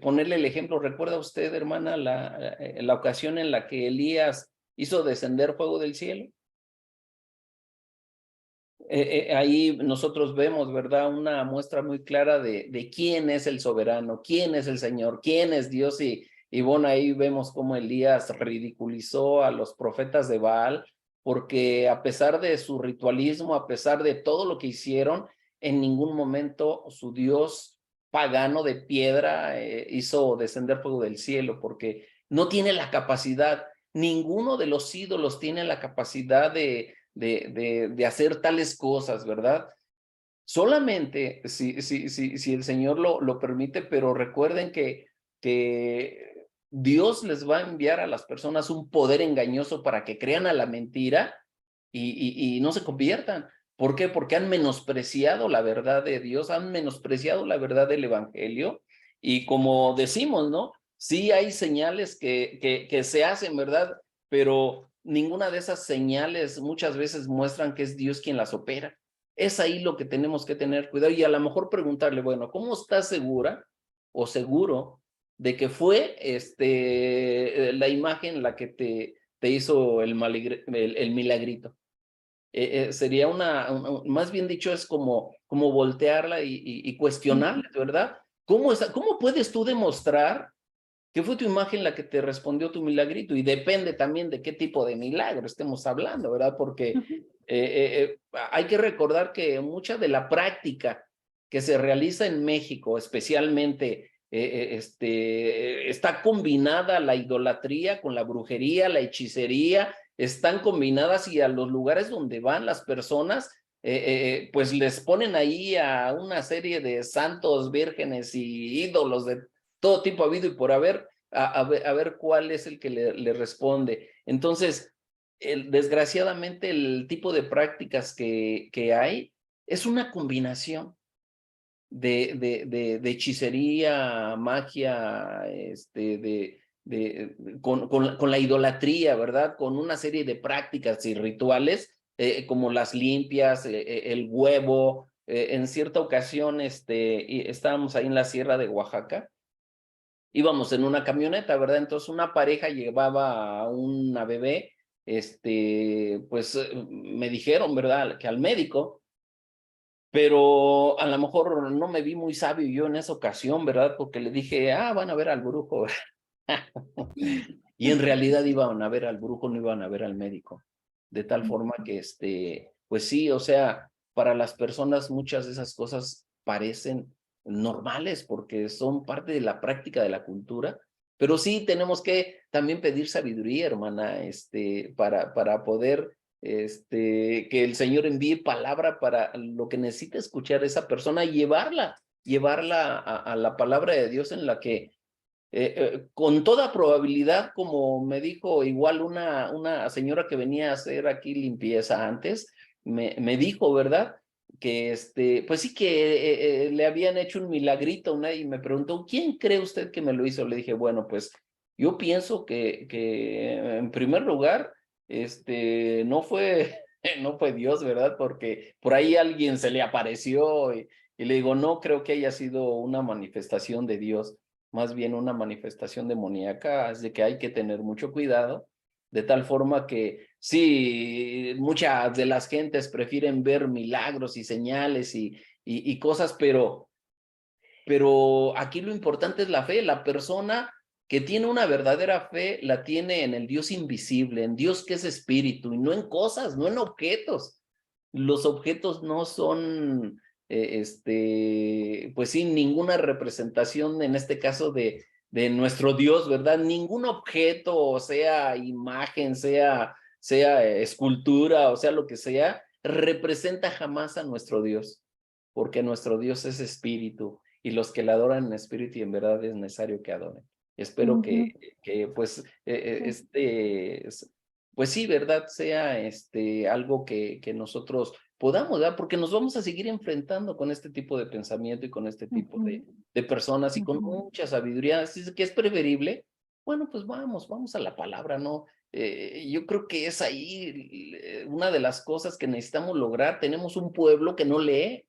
ponerle el ejemplo, ¿recuerda usted, hermana, la ocasión en la que Elías hizo descender fuego del cielo? Ahí nosotros vemos, ¿verdad? Una muestra muy clara de quién es el soberano, quién es el Señor, quién es Dios. Y bueno, ahí vemos cómo Elías ridiculizó a los profetas de Baal, porque a pesar de su ritualismo, a pesar de todo lo que hicieron, en ningún momento su Dios pagano de piedra hizo descender fuego del cielo, porque no tiene la capacidad, ninguno de los ídolos tiene la capacidad de hacer tales cosas, ¿verdad? Solamente si el Señor lo permite, pero recuerden que Dios les va a enviar a las personas un poder engañoso para que crean a la mentira y no se conviertan. ¿Por qué? Porque han menospreciado la verdad de Dios, han menospreciado la verdad del Evangelio, y como decimos, ¿no? Sí hay señales que se hacen, ¿verdad? Pero ninguna de esas señales muchas veces muestran que es Dios quien las opera. Es ahí lo que tenemos que tener cuidado, y a lo mejor preguntarle, bueno, ¿cómo estás segura o seguro de que fue la imagen la que te hizo el milagrito? Sería más bien dicho, es como voltearla y cuestionarla, ¿verdad? ¿Cómo puedes tú demostrar que fue tu imagen la que te respondió tu milagrito, y depende también de qué tipo de milagro estemos hablando, ¿verdad? Porque hay que recordar que mucha de la práctica que se realiza en México, especialmente, está combinada la idolatría con la brujería, la hechicería, están combinadas, y a los lugares donde van las personas, pues les ponen ahí a una serie de santos, vírgenes y ídolos de todo tipo habido y por haber, a ver cuál es el que le responde. Entonces, desgraciadamente, el tipo de prácticas que hay es una combinación de hechicería, magia, con la idolatría, ¿verdad? Con una serie de prácticas y rituales, como las limpias, el huevo. En cierta ocasión, estábamos ahí en la sierra de Oaxaca, íbamos en una camioneta, ¿verdad? Entonces una pareja llevaba a una bebé, pues me dijeron, ¿verdad? Que al médico, pero a lo mejor no me vi muy sabio yo en esa ocasión, ¿verdad? Porque le dije, van a ver al brujo. Y en realidad iban a ver al brujo, no iban a ver al médico. De tal forma que, pues sí, o sea, para las personas muchas de esas cosas parecen normales porque son parte de la práctica de la cultura, pero sí tenemos que también pedir sabiduría, hermana, para poder, que el Señor envíe palabra para lo que necesita escuchar esa persona y llevarla a la palabra de Dios, en la que con toda probabilidad, como me dijo igual una señora que venía a hacer aquí limpieza antes, me dijo, ¿verdad? Que pues sí que le habían hecho un milagrito, y me preguntó, ¿quién cree usted que me lo hizo? Le dije, bueno, pues yo pienso que en primer lugar, no fue, no fue Dios, ¿verdad? Porque por ahí alguien se le apareció, y le digo, no creo que haya sido una manifestación de Dios, más bien una manifestación demoníaca. Es de que hay que tener mucho cuidado, de tal forma que sí, muchas de las gentes prefieren ver milagros y señales y cosas, pero aquí lo importante es la fe. La persona que tiene una verdadera fe la tiene en el Dios invisible, en Dios que es espíritu, y no en cosas, no en objetos. Los objetos no son, pues sí, ninguna representación, en este caso, de nuestro Dios, ¿verdad? Ningún objeto, sea imagen, sea escultura, o sea lo que sea, representa jamás a nuestro Dios, porque nuestro Dios es espíritu, y los que le adoran en espíritu y en verdad es necesario que adoren. Espero que pues, pues sí, ¿verdad? Sea algo que nosotros podamos, ¿verdad? Porque nos vamos a seguir enfrentando con este tipo de pensamiento y con este tipo de personas, y con mucha sabiduría. Así es que es preferible, bueno, pues vamos a la palabra, ¿no? Yo creo que es ahí una de las cosas que necesitamos lograr. Tenemos un pueblo que no lee.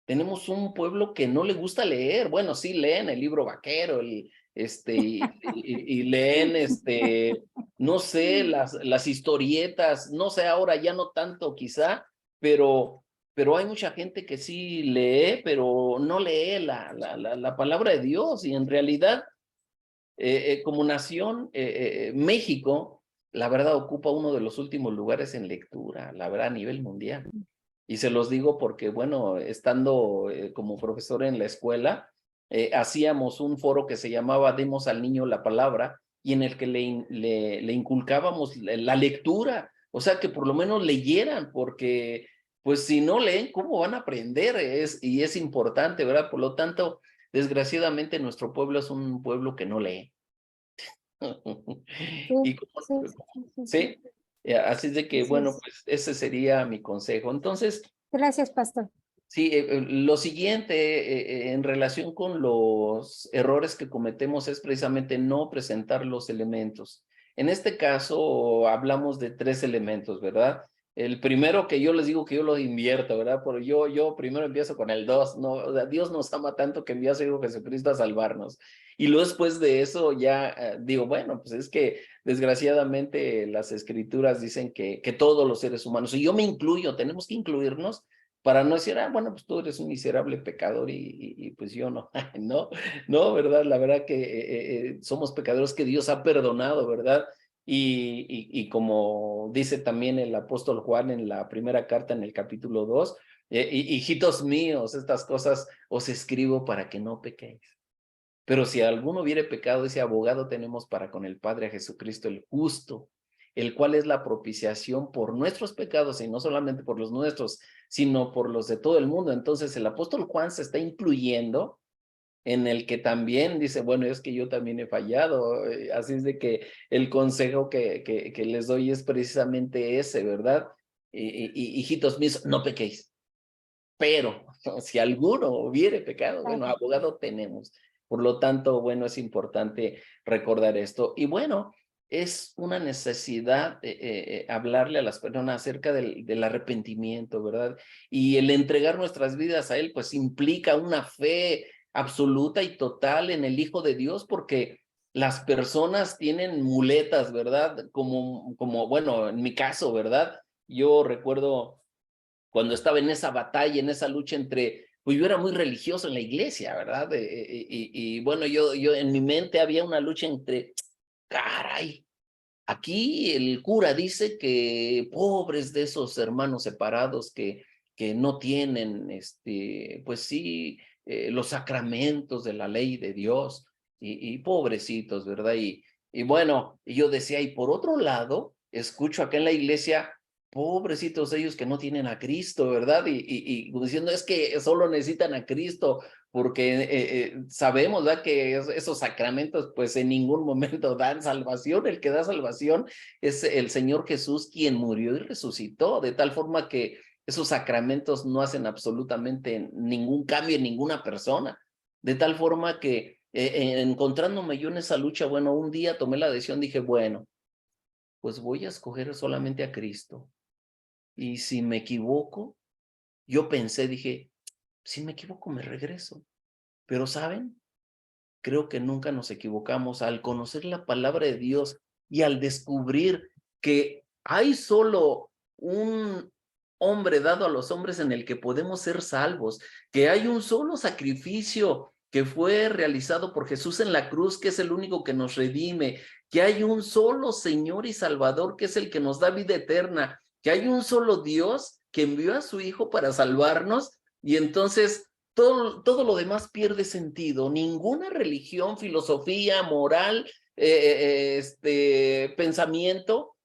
Tenemos un pueblo que no le gusta leer. Bueno, sí leen el libro vaquero, y leen, no sé, las historietas, no sé, ahora ya no tanto quizá, pero hay mucha gente que sí lee, pero no lee la palabra de Dios. Y en realidad, como nación, México, la verdad, ocupa uno de los últimos lugares en lectura, la verdad, a nivel mundial. Y se los digo porque, bueno, estando como profesor en la escuela, hacíamos un foro que se llamaba Demos al Niño la Palabra, y en el que le inculcábamos la lectura, o sea, que por lo menos leyeran, porque pues si no leen, ¿cómo van a aprender? Y es importante, ¿verdad? Por lo tanto, desgraciadamente nuestro pueblo es un pueblo que no lee. Y sí, así es de que, bueno, pues ese sería mi consejo. Entonces, gracias, pastor. sí, lo siguiente en relación con los errores que cometemos es precisamente no presentar los elementos. En este caso hablamos de 3 elementos, ¿verdad? El primero, que yo les digo que yo lo invierto, ¿verdad? Pero yo primero empiezo con el 2, ¿no? O sea, Dios nos ama tanto que envió a su Hijo Jesucristo a salvarnos. Y luego después de eso ya digo, bueno, pues es que desgraciadamente las escrituras dicen que todos los seres humanos, y yo me incluyo, tenemos que incluirnos, para no decir, bueno, pues tú eres un miserable pecador y pues yo no, no, ¿verdad? La verdad que somos pecadores que Dios ha perdonado, ¿verdad? Y como dice también el apóstol Juan en la primera carta en el capítulo 2, hijitos míos, estas cosas os escribo para que no pequéis. Pero si alguno hubiere pecado, ese abogado tenemos para con el Padre, a Jesucristo el justo, el cual es la propiciación por nuestros pecados, y no solamente por los nuestros, sino por los de todo el mundo. Entonces el apóstol Juan se está incluyendo en el que también dice, bueno, es que yo también he fallado. Así es de que el consejo que les doy es precisamente ese, ¿verdad? Hijitos míos, no pequéis. Pero si alguno hubiere pecado, bueno, abogado tenemos. Por lo tanto, bueno, es importante recordar esto. Y bueno, es una necesidad hablarle a las personas acerca del arrepentimiento, ¿verdad? Y el entregar nuestras vidas a Él, pues implica una fe absoluta y total en el Hijo de Dios, porque las personas tienen muletas, ¿verdad? Como bueno, en mi caso, ¿verdad? Yo recuerdo cuando estaba en esa batalla, en esa lucha entre, pues yo era muy religioso en la iglesia, ¿verdad? Y bueno, yo en mi mente había una lucha entre, caray, aquí el cura dice que pobres de esos hermanos separados que no tienen, pues sí, los sacramentos de la ley de Dios, y pobrecitos, ¿verdad? Y bueno, yo decía, y por otro lado, escucho acá en la iglesia, pobrecitos ellos que no tienen a Cristo, ¿verdad? Y diciendo, es que solo necesitan a Cristo, porque sabemos, ¿verdad? Que esos sacramentos pues en ningún momento dan salvación. El que da salvación es el Señor Jesús, quien murió y resucitó, de tal forma que esos sacramentos no hacen absolutamente ningún cambio en ninguna persona, de tal forma que encontrándome yo en esa lucha, bueno, un día tomé la decisión, dije, bueno, pues voy a escoger solamente a Cristo, y si me equivoco, yo pensé, dije, si me equivoco me regreso, pero ¿saben? Creo que nunca nos equivocamos al conocer la palabra de Dios y al descubrir que hay solo un hombre dado a los hombres en el que podemos ser salvos, que hay un solo sacrificio que fue realizado por Jesús en la cruz, que es el único que nos redime, que hay un solo Señor y Salvador, que es el que nos da vida eterna, que hay un solo Dios que envió a su Hijo para salvarnos, y entonces todo lo demás pierde sentido. Ninguna religión, filosofía, moral, pensamiento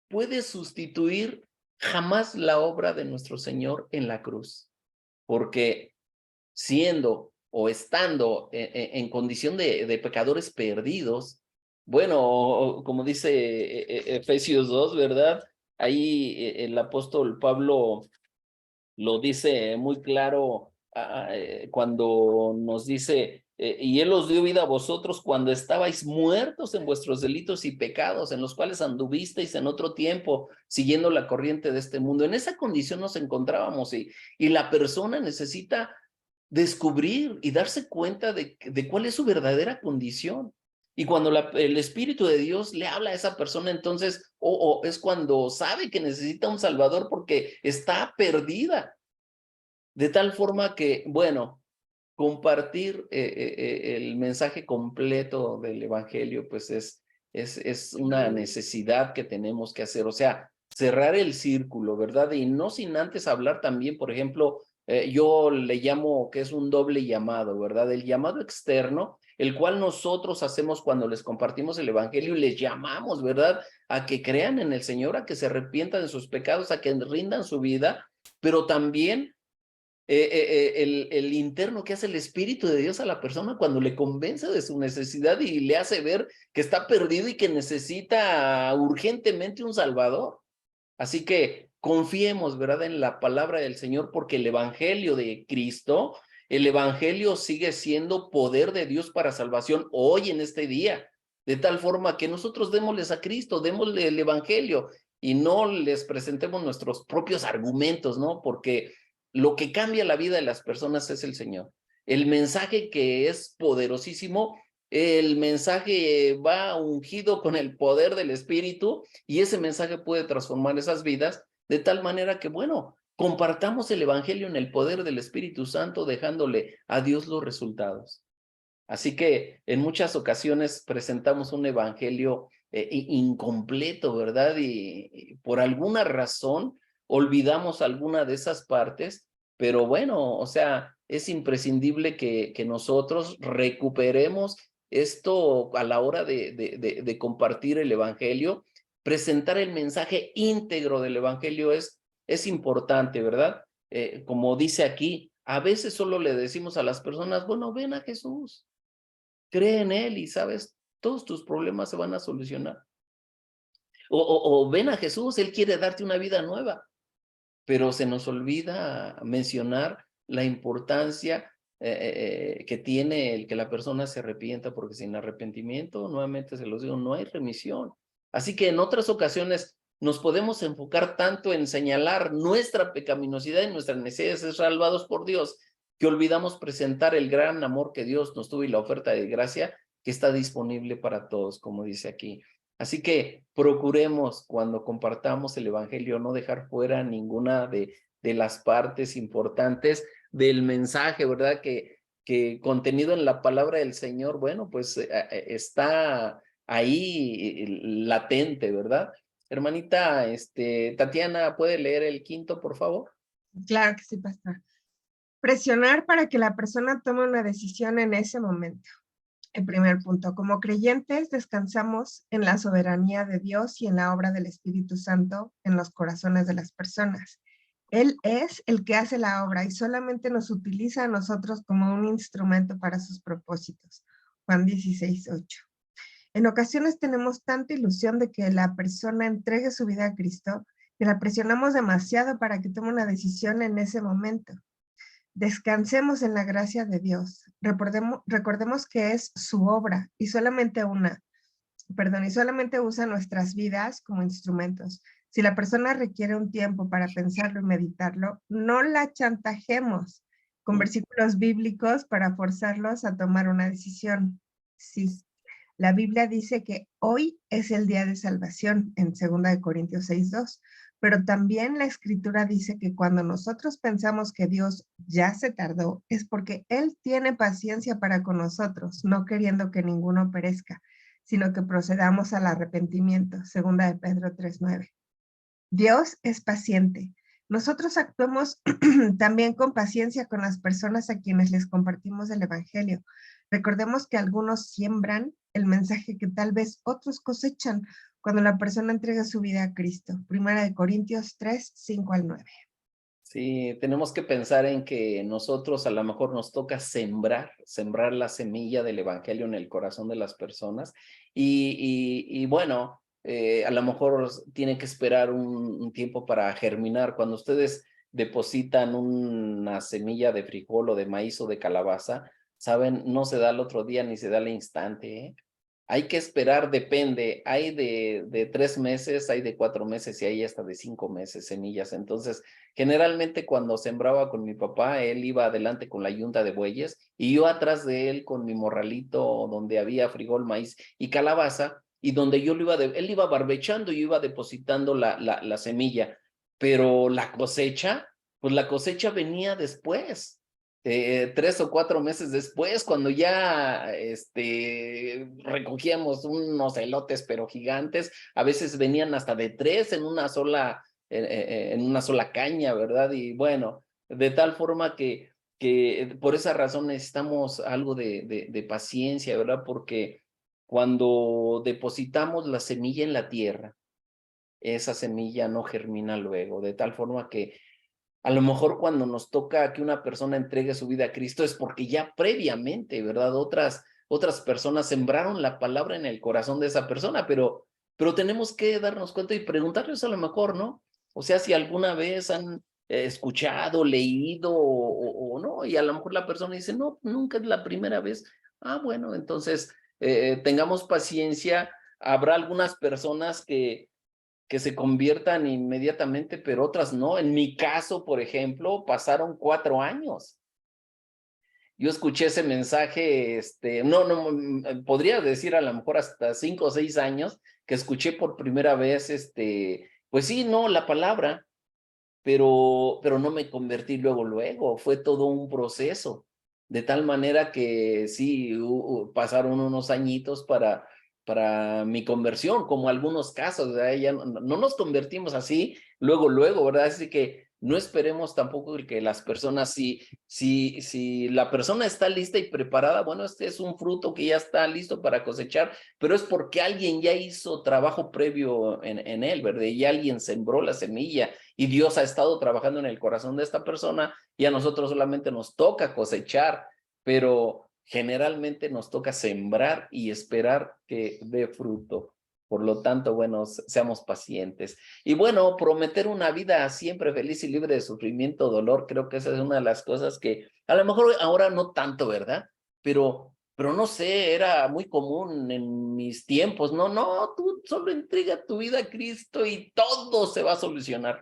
puede sustituir jamás la obra de nuestro Señor en la cruz, porque siendo o estando en condición de pecadores perdidos, bueno, como dice Efesios 2, ¿verdad? Ahí el apóstol Pablo lo dice muy claro cuando nos dice, y Él os dio vida a vosotros cuando estabais muertos en vuestros delitos y pecados, en los cuales anduvisteis en otro tiempo, siguiendo la corriente de este mundo. En esa condición nos encontrábamos, y la persona necesita descubrir y darse cuenta de cuál es su verdadera condición. Y cuando el Espíritu de Dios le habla a esa persona, entonces es cuando sabe que necesita un Salvador, porque está perdida. De tal forma que, bueno, compartir el mensaje completo del Evangelio, pues es una necesidad que tenemos que hacer. O sea, cerrar el círculo, ¿verdad? Y no sin antes hablar también, por ejemplo, yo le llamo que es un doble llamado, ¿verdad? El llamado externo, el cual nosotros hacemos cuando les compartimos el Evangelio y les llamamos, ¿verdad? A que crean en el Señor, a que se arrepientan de sus pecados, a que rindan su vida, pero también el interno que hace el Espíritu de Dios a la persona cuando le convence de su necesidad y le hace ver que está perdido y que necesita urgentemente un Salvador. Así que confiemos, ¿verdad?, en la palabra del Señor, porque el Evangelio de Cristo, el Evangelio sigue siendo poder de Dios para salvación hoy en este día, de tal forma que nosotros démosles a Cristo, démosle el Evangelio y no les presentemos nuestros propios argumentos, ¿no? Porque lo que cambia la vida de las personas es el Señor. El mensaje que es poderosísimo, el mensaje va ungido con el poder del Espíritu, y ese mensaje puede transformar esas vidas de tal manera que, bueno, Compartamos el evangelio en el poder del Espíritu Santo, dejándole a Dios los resultados. Así que en muchas ocasiones presentamos un evangelio incompleto, ¿verdad? Y por alguna razón olvidamos alguna de esas partes, pero bueno, o sea, es imprescindible que nosotros recuperemos esto a la hora de compartir el evangelio. Presentar el mensaje íntegro del evangelio es importante, ¿verdad? Como dice aquí, a veces solo le decimos a las personas, bueno, ven a Jesús, cree en Él y sabes, todos tus problemas se van a solucionar. O ven a Jesús, Él quiere darte una vida nueva, pero se nos olvida mencionar la importancia que tiene el que la persona se arrepienta, porque sin arrepentimiento, nuevamente se los digo, no hay remisión. Así que en otras ocasiones nos podemos enfocar tanto en señalar nuestra pecaminosidad y nuestra necesidad de ser salvados por Dios, que olvidamos presentar el gran amor que Dios nos tuvo y la oferta de gracia que está disponible para todos, como dice aquí. Así que procuremos cuando compartamos el evangelio no dejar fuera ninguna de las partes importantes del mensaje, ¿verdad? Que contenido en la palabra del Señor, bueno, pues está ahí latente, ¿verdad? Hermanita, Tatiana, ¿puede leer el 5º, por favor? Claro que sí, pastor. Presionar para que la persona tome una decisión en ese momento. El primer punto, como creyentes descansamos en la soberanía de Dios y en la obra del Espíritu Santo en los corazones de las personas. Él es el que hace la obra y solamente nos utiliza a nosotros como un instrumento para sus propósitos. Juan 16:8. En ocasiones tenemos tanta ilusión de que la persona entregue su vida a Cristo que la presionamos demasiado para que tome una decisión en ese momento. Descansemos en la gracia de Dios. Recordemos que es su obra y solamente usa nuestras vidas como instrumentos. Si la persona requiere un tiempo para pensarlo y meditarlo, no la chantajemos con versículos bíblicos para forzarlos a tomar una decisión. Sí, la Biblia dice que hoy es el día de salvación en 2 Corintios 6:2. Pero también la Escritura dice que cuando nosotros pensamos que Dios ya se tardó, es porque Él tiene paciencia para con nosotros, no queriendo que ninguno perezca, sino que procedamos al arrepentimiento. 2 Pedro 3:9. Dios es paciente. Nosotros actuamos también con paciencia con las personas a quienes les compartimos el Evangelio. Recordemos que algunos siembran el mensaje que tal vez otros cosechan cuando la persona entrega su vida a Cristo. 1 Corintios 3:5-9. Sí, tenemos que pensar en que nosotros a lo mejor nos toca sembrar la semilla del evangelio en el corazón de las personas y bueno, a lo mejor tiene que esperar un tiempo para germinar. Cuando ustedes depositan una semilla de frijol o de maíz o de calabaza, saben, no se da al otro día ni se da al instante, ¿eh? Hay que esperar, depende, hay de 3 meses, hay de 4 meses y hay hasta de 5 meses semillas. Entonces, generalmente cuando sembraba con mi papá, él iba adelante con la yunta de bueyes y yo atrás de él con mi morralito donde había frijol, maíz y calabaza, y donde yo él iba barbechando y yo iba depositando la semilla, pero la cosecha, pues la cosecha venía después. 3 o 4 meses después, cuando ya recogíamos unos elotes pero gigantes, a veces venían hasta de 3 en una sola caña, ¿verdad? Y bueno, de tal forma que por esa razón necesitamos algo de paciencia, ¿verdad? Porque cuando depositamos la semilla en la tierra, esa semilla no germina luego, de tal forma que a lo mejor cuando nos toca que una persona entregue su vida a Cristo es porque ya previamente, ¿verdad? Otras personas sembraron la palabra en el corazón de esa persona, pero tenemos que darnos cuenta y preguntarles a lo mejor, ¿no? O sea, si alguna vez han escuchado, leído o no, y a lo mejor la persona dice, no, nunca es la primera vez. Ah, bueno, entonces tengamos paciencia. Habrá algunas personas que se conviertan inmediatamente, pero otras no. En mi caso, por ejemplo, pasaron 4 años. Yo escuché ese mensaje, podría decir a lo mejor hasta 5 o 6 años que escuché por primera vez, pues sí, no, la palabra, pero no me convertí luego, fue todo un proceso, de tal manera que sí, pasaron unos añitos para mi conversión, como algunos casos, ¿verdad? Ya no nos convertimos así luego, ¿verdad? Así que no esperemos tampoco que las personas, si la persona está lista y preparada, bueno, este es un fruto que ya está listo para cosechar, pero es porque alguien ya hizo trabajo previo en él, ¿verdad? Y alguien sembró la semilla y Dios ha estado trabajando en el corazón de esta persona y a nosotros solamente nos toca cosechar, pero generalmente nos toca sembrar y esperar que dé fruto. Por lo tanto, bueno, seamos pacientes. Y bueno, prometer una vida siempre feliz y libre de sufrimiento, dolor, creo que esa es una de las cosas que a lo mejor ahora no tanto, ¿verdad? Pero no sé, era muy común en mis tiempos. No, tú solo entrega tu vida a Cristo y todo se va a solucionar.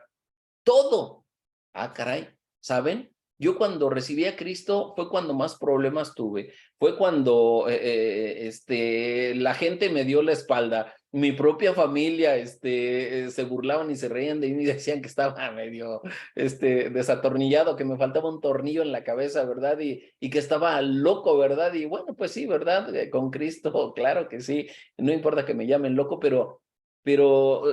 Todo. Ah, caray, ¿saben? Yo cuando recibí a Cristo fue cuando más problemas tuve, fue cuando la gente me dio la espalda, mi propia familia se burlaban y se reían de mí y decían que estaba medio desatornillado, que me faltaba un tornillo en la cabeza, ¿verdad? Y que estaba loco, ¿verdad? Y bueno, pues sí, ¿verdad? Con Cristo, claro que sí, no importa que me llamen loco, pero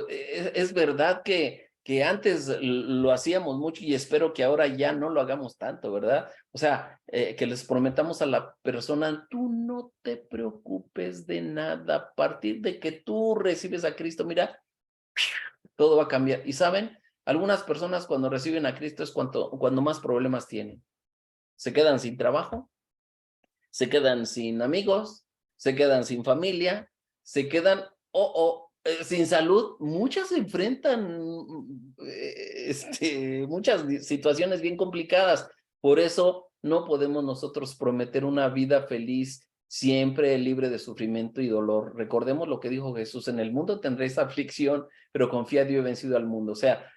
es verdad que antes lo hacíamos mucho y espero que ahora ya no lo hagamos tanto, ¿verdad? O sea, que les prometamos a la persona, tú no te preocupes de nada, a partir de que tú recibes a Cristo, mira, todo va a cambiar. Y saben, algunas personas cuando reciben a Cristo es cuando más problemas tienen. Se quedan sin trabajo, se quedan sin amigos, se quedan sin familia, se quedan sin salud. Muchas se enfrentan muchas situaciones bien complicadas. Por eso no podemos nosotros prometer una vida feliz, siempre libre de sufrimiento y dolor. Recordemos lo que dijo Jesús: en el mundo tendréis aflicción, pero confiad, yo he vencido al mundo. O sea,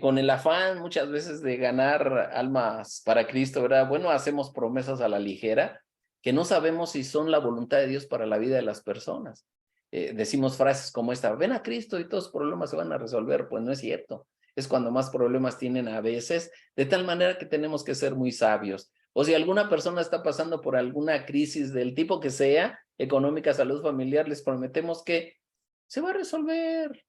con el afán muchas veces de ganar almas para Cristo, ¿verdad? Bueno, hacemos promesas a la ligera que no sabemos si son la voluntad de Dios para la vida de las personas. Decimos frases como esta: ven a Cristo y todos los problemas se van a resolver. Pues no es cierto. Es cuando más problemas tienen a veces, de tal manera que tenemos que ser muy sabios. O si alguna persona está pasando por alguna crisis del tipo que sea, económica, salud, familiar, les prometemos que se va a resolver.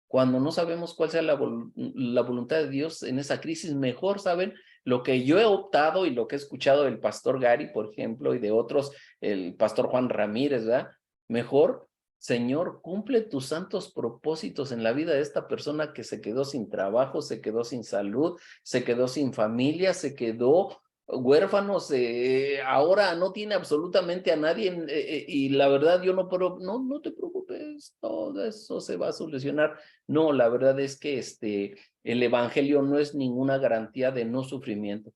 Cuando no sabemos cuál sea la voluntad de Dios en esa crisis, mejor, ¿saben? Lo que yo he optado y lo que he escuchado del pastor Gary, por ejemplo, y de otros, el pastor Juan Ramírez, ¿verdad? Mejor, Señor, cumple tus santos propósitos en la vida de esta persona que se quedó sin trabajo, se quedó sin salud, se quedó sin familia, se quedó huérfanos, ahora no tiene absolutamente a nadie, y la verdad yo no puedo, no te preocupes, todo eso se va a solucionar. No, la verdad es que el evangelio no es ninguna garantía de no sufrimiento.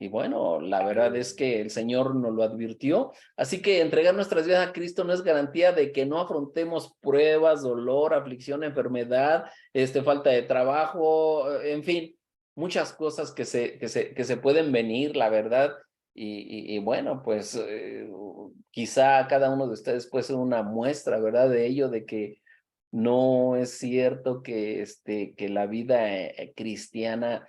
Y bueno, la verdad es que el Señor nos lo advirtió, así que entregar nuestras vidas a Cristo no es garantía de que no afrontemos pruebas, dolor, aflicción, enfermedad, falta de trabajo, en fin, muchas cosas que se pueden venir, la verdad. Y bueno, pues quizá cada uno de ustedes puede ser una muestra, ¿verdad? De ello, de que no es cierto que la vida cristiana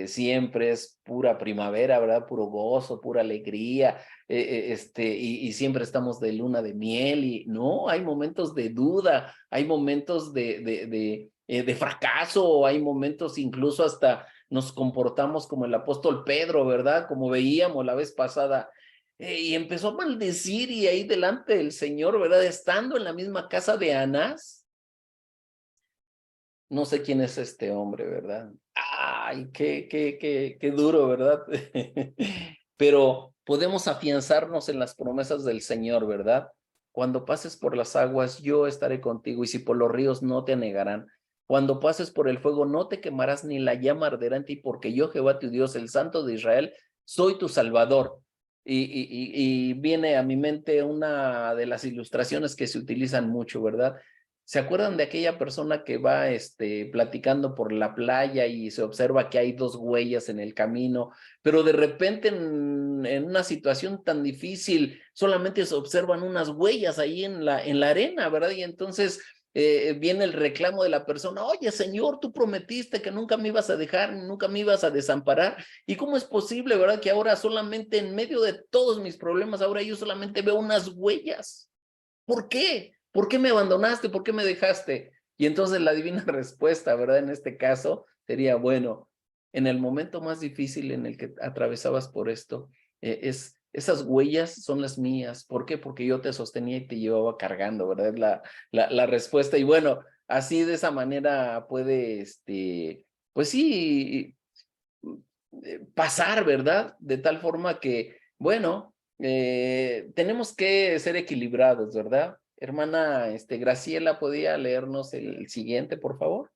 siempre es pura primavera, ¿verdad? Puro gozo, pura alegría, y siempre estamos de luna de miel. Y no, hay momentos de duda, hay momentos de fracaso, hay momentos incluso hasta nos comportamos como el apóstol Pedro, ¿verdad? Como veíamos la vez pasada, y empezó a maldecir, y ahí delante del Señor, ¿verdad? Estando en la misma casa de Anás. No sé quién es este hombre, ¿verdad? Ay, qué duro, ¿verdad? Pero podemos afianzarnos en las promesas del Señor, ¿verdad? Cuando pases por las aguas, yo estaré contigo, y si por los ríos, no te anegarán. Cuando pases por el fuego, no te quemarás, ni la llama arderá en ti, porque yo, Jehová tu Dios, el Santo de Israel, soy tu Salvador. Y viene a mi mente una de las ilustraciones que se utilizan mucho, ¿verdad? ¿Se acuerdan de aquella persona que va platicando por la playa y se observa que hay dos huellas en el camino, pero de repente en una situación tan difícil solamente se observan unas huellas ahí en la arena, ¿verdad? Y entonces viene el reclamo de la persona, oye, Señor, tú prometiste que nunca me ibas a dejar, nunca me ibas a desamparar. ¿Y cómo es posible, verdad, que ahora solamente en medio de todos mis problemas, ahora yo solamente veo unas huellas? ¿Por qué? ¿Por qué me abandonaste? ¿Por qué me dejaste? Y entonces la divina respuesta, ¿verdad? En este caso sería, bueno, en el momento más difícil en el que atravesabas por esto, esas huellas son las mías. ¿Por qué? Porque yo te sostenía y te llevaba cargando, ¿verdad? Es la respuesta. Y bueno, así de esa manera puede, pues sí, pasar, ¿verdad? De tal forma que, bueno, tenemos que ser equilibrados, ¿verdad? Hermana, Graciela, ¿podía leernos el siguiente, por favor?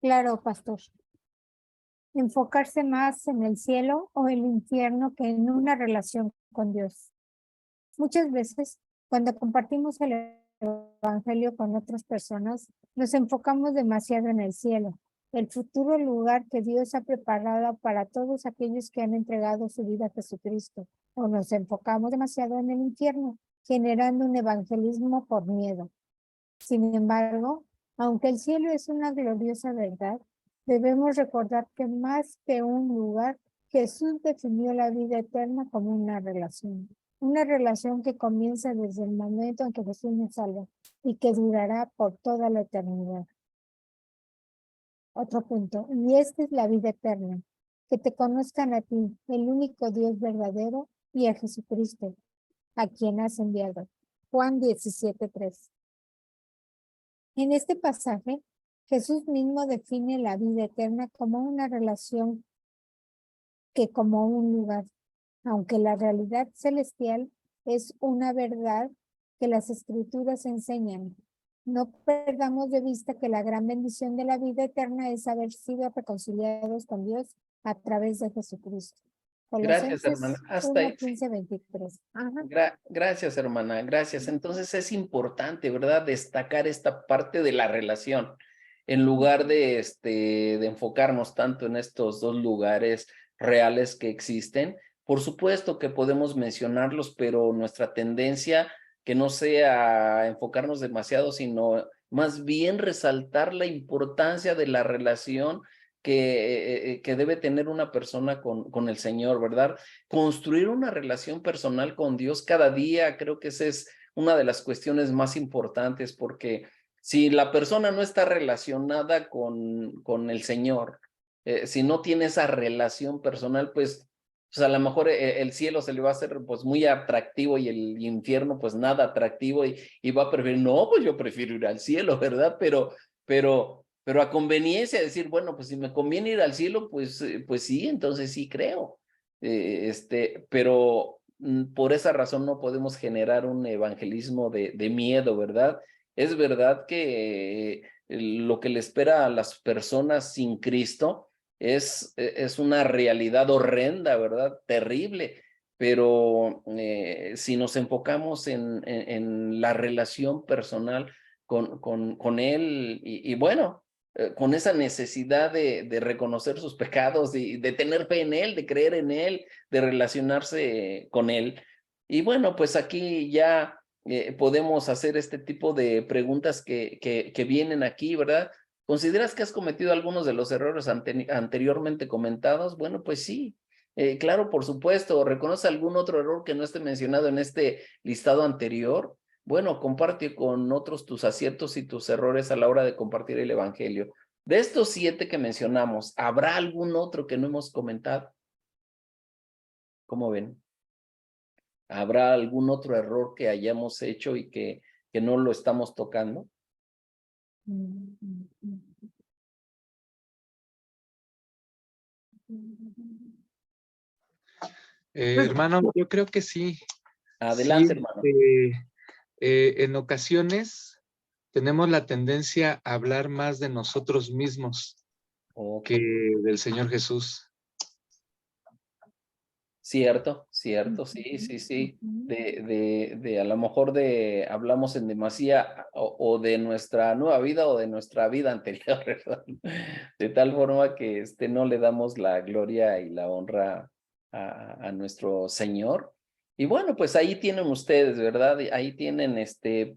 Claro, pastor. Enfocarse más en el cielo o el infierno que en una relación con Dios. Muchas veces, cuando compartimos el evangelio con otras personas, nos enfocamos demasiado en el cielo, el futuro lugar que Dios ha preparado para todos aquellos que han entregado su vida a Jesucristo, o nos enfocamos demasiado en el infierno, generando un evangelismo por miedo. Sin embargo, aunque el cielo es una gloriosa verdad, debemos recordar que más que un lugar, Jesús definió la vida eterna como una relación que comienza desde el momento en que Jesús nos salva y que durará por toda la eternidad. Otro punto, y esta es la vida eterna, que te conozcan a ti, el único Dios verdadero, y a Jesucristo, a quien has enviado. Juan 17:3. En este pasaje, Jesús mismo define la vida eterna como una relación que como un lugar, aunque la realidad celestial es una verdad que las escrituras enseñan. No perdamos de vista que la gran bendición de la vida eterna es haber sido reconciliados con Dios a través de Jesucristo. Gracias, hermana. Hasta ahí. 1:15-23. Gracias, hermana. Gracias. Entonces es importante, ¿verdad? Destacar esta parte de la relación en lugar de enfocarnos tanto en estos dos lugares reales que existen. Por supuesto que podemos mencionarlos, pero nuestra tendencia que no sea enfocarnos demasiado, sino más bien resaltar la importancia de la relación que debe tener una persona con el Señor, ¿verdad? Construir una relación personal con Dios cada día, creo que esa es una de las cuestiones más importantes, porque si la persona no está relacionada con el Señor, si no tiene esa relación personal, pues a lo mejor el cielo se le va a hacer pues muy atractivo y el infierno pues nada atractivo y va a preferir, no, pues yo prefiero ir al cielo, ¿verdad? Pero a conveniencia decir, bueno, pues si me conviene ir al cielo, pues sí, entonces sí creo. Pero por esa razón no podemos generar un evangelismo de miedo, ¿verdad? Es verdad que lo que le espera a las personas sin Cristo es una realidad horrenda, ¿verdad? Terrible, pero si nos enfocamos en la relación personal con Él y bueno, con esa necesidad de reconocer sus pecados y de tener fe en Él, de creer en Él, de relacionarse con Él. Y bueno, pues aquí ya podemos hacer este tipo de preguntas que vienen aquí, ¿verdad? ¿Consideras que has cometido algunos de los errores anteriormente comentados? Bueno, pues sí, claro, por supuesto. ¿Reconoce algún otro error que no esté mencionado en este listado anterior? Bueno, comparte con otros tus aciertos y tus errores a la hora de compartir el evangelio. De estos 7 que mencionamos, ¿habrá algún otro que no hemos comentado? ¿Cómo ven? ¿Habrá algún otro error que hayamos hecho y que no lo estamos tocando? Hermano, yo creo que sí. Adelante, Sí, hermano. En ocasiones tenemos la tendencia a hablar más de nosotros mismos que del Señor Jesús. Cierto, sí. A lo mejor hablamos en demasía o de nuestra nueva vida o de nuestra vida anterior, ¿verdad? De tal forma que no le damos la gloria y la honra a nuestro Señor. Y bueno, pues ahí tienen ustedes, ¿verdad? Ahí tienen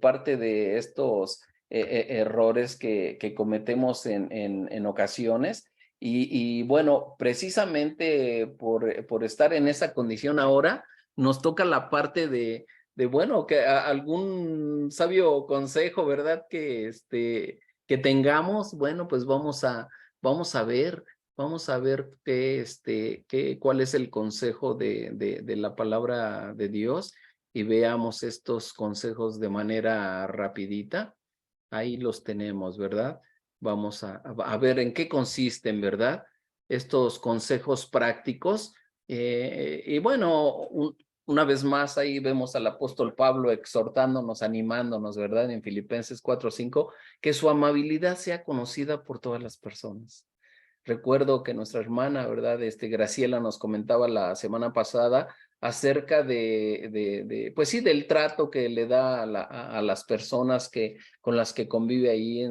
parte de estos errores que cometemos en ocasiones. Y bueno, precisamente por estar en esa condición ahora, nos toca la parte de bueno, que algún sabio consejo, ¿verdad? Que tengamos, bueno, pues vamos a ver cuál es el consejo de la palabra de Dios y veamos estos consejos de manera rapidita. Ahí los tenemos, ¿verdad? Vamos a ver en qué consisten, ¿verdad? Estos consejos prácticos. Y bueno, una vez más ahí vemos al apóstol Pablo exhortándonos, animándonos, ¿verdad? En Filipenses 4:5, que su amabilidad sea conocida por todas las personas. Recuerdo que nuestra hermana, ¿verdad? Graciela nos comentaba la semana pasada acerca pues sí, del trato que le da a las personas con las que convive ahí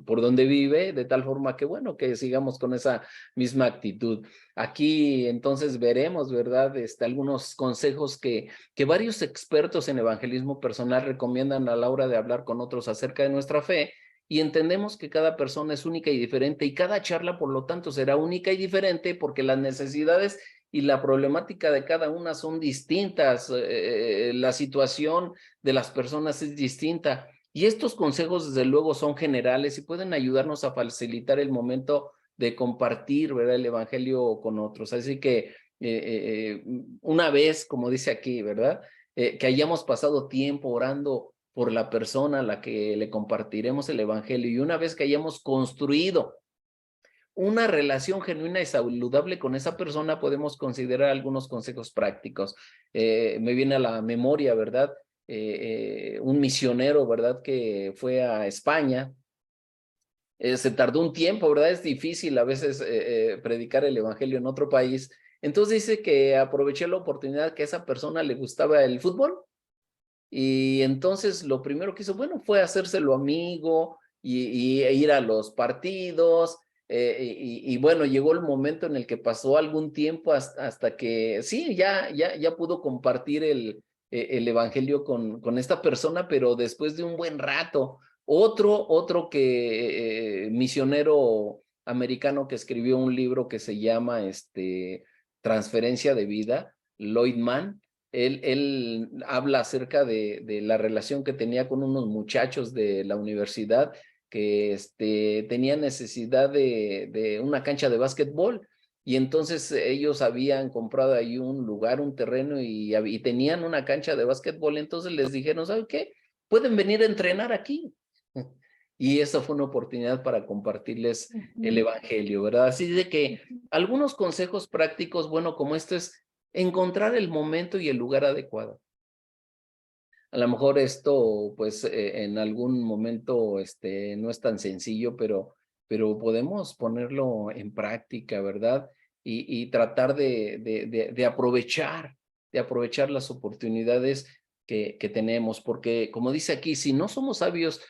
por donde vive, de tal forma que, bueno, que sigamos con esa misma actitud. Aquí entonces veremos, ¿verdad? Algunos consejos que varios expertos en evangelismo personal recomiendan a la hora de hablar con otros acerca de nuestra fe. Y entendemos que cada persona es única y diferente y cada charla, por lo tanto, será única y diferente porque las necesidades y la problemática de cada una son distintas. La situación de las personas es distinta. Y estos consejos, desde luego, son generales y pueden ayudarnos a facilitar el momento de compartir, ¿verdad?, el evangelio con otros. Así que una vez, como dice aquí, ¿verdad?, que hayamos pasado tiempo orando por la persona a la que le compartiremos el evangelio, y una vez que hayamos construido una relación genuina y saludable con esa persona, podemos considerar algunos consejos prácticos. Me viene a la memoria, ¿verdad? Un misionero, ¿verdad?, que fue a España. Se tardó un tiempo, ¿verdad? Es difícil a veces predicar el evangelio en otro país. Entonces dice que aproveché la oportunidad que a esa persona le gustaba el fútbol. Y entonces lo primero que hizo, bueno, fue hacérselo amigo y ir a los partidos. Y bueno, llegó el momento en el que pasó algún tiempo hasta que sí, ya pudo compartir el evangelio con esta persona, pero después de un buen rato. Otro misionero americano que escribió un libro que se llama Transferencia de Vida, Lloyd Mann. Él habla acerca de la relación que tenía con unos muchachos de la universidad que tenían necesidad de una cancha de básquetbol, y entonces ellos habían comprado ahí un lugar, un terreno, y tenían una cancha de básquetbol. Entonces les dijeron, ¿saben qué? Pueden venir a entrenar aquí. Y esa fue una oportunidad para compartirles el evangelio, ¿verdad? Así de que algunos consejos prácticos, bueno, como esto es encontrar el momento y el lugar adecuado. A lo mejor esto, pues, en algún momento no es tan sencillo, pero podemos ponerlo en práctica, ¿verdad? Y tratar de aprovechar las oportunidades que tenemos, porque como dice aquí, si no somos sabios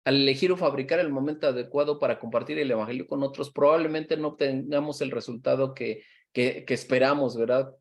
al elegir o fabricar el momento adecuado para compartir el evangelio con otros, probablemente no obtengamos el resultado que esperamos, ¿verdad?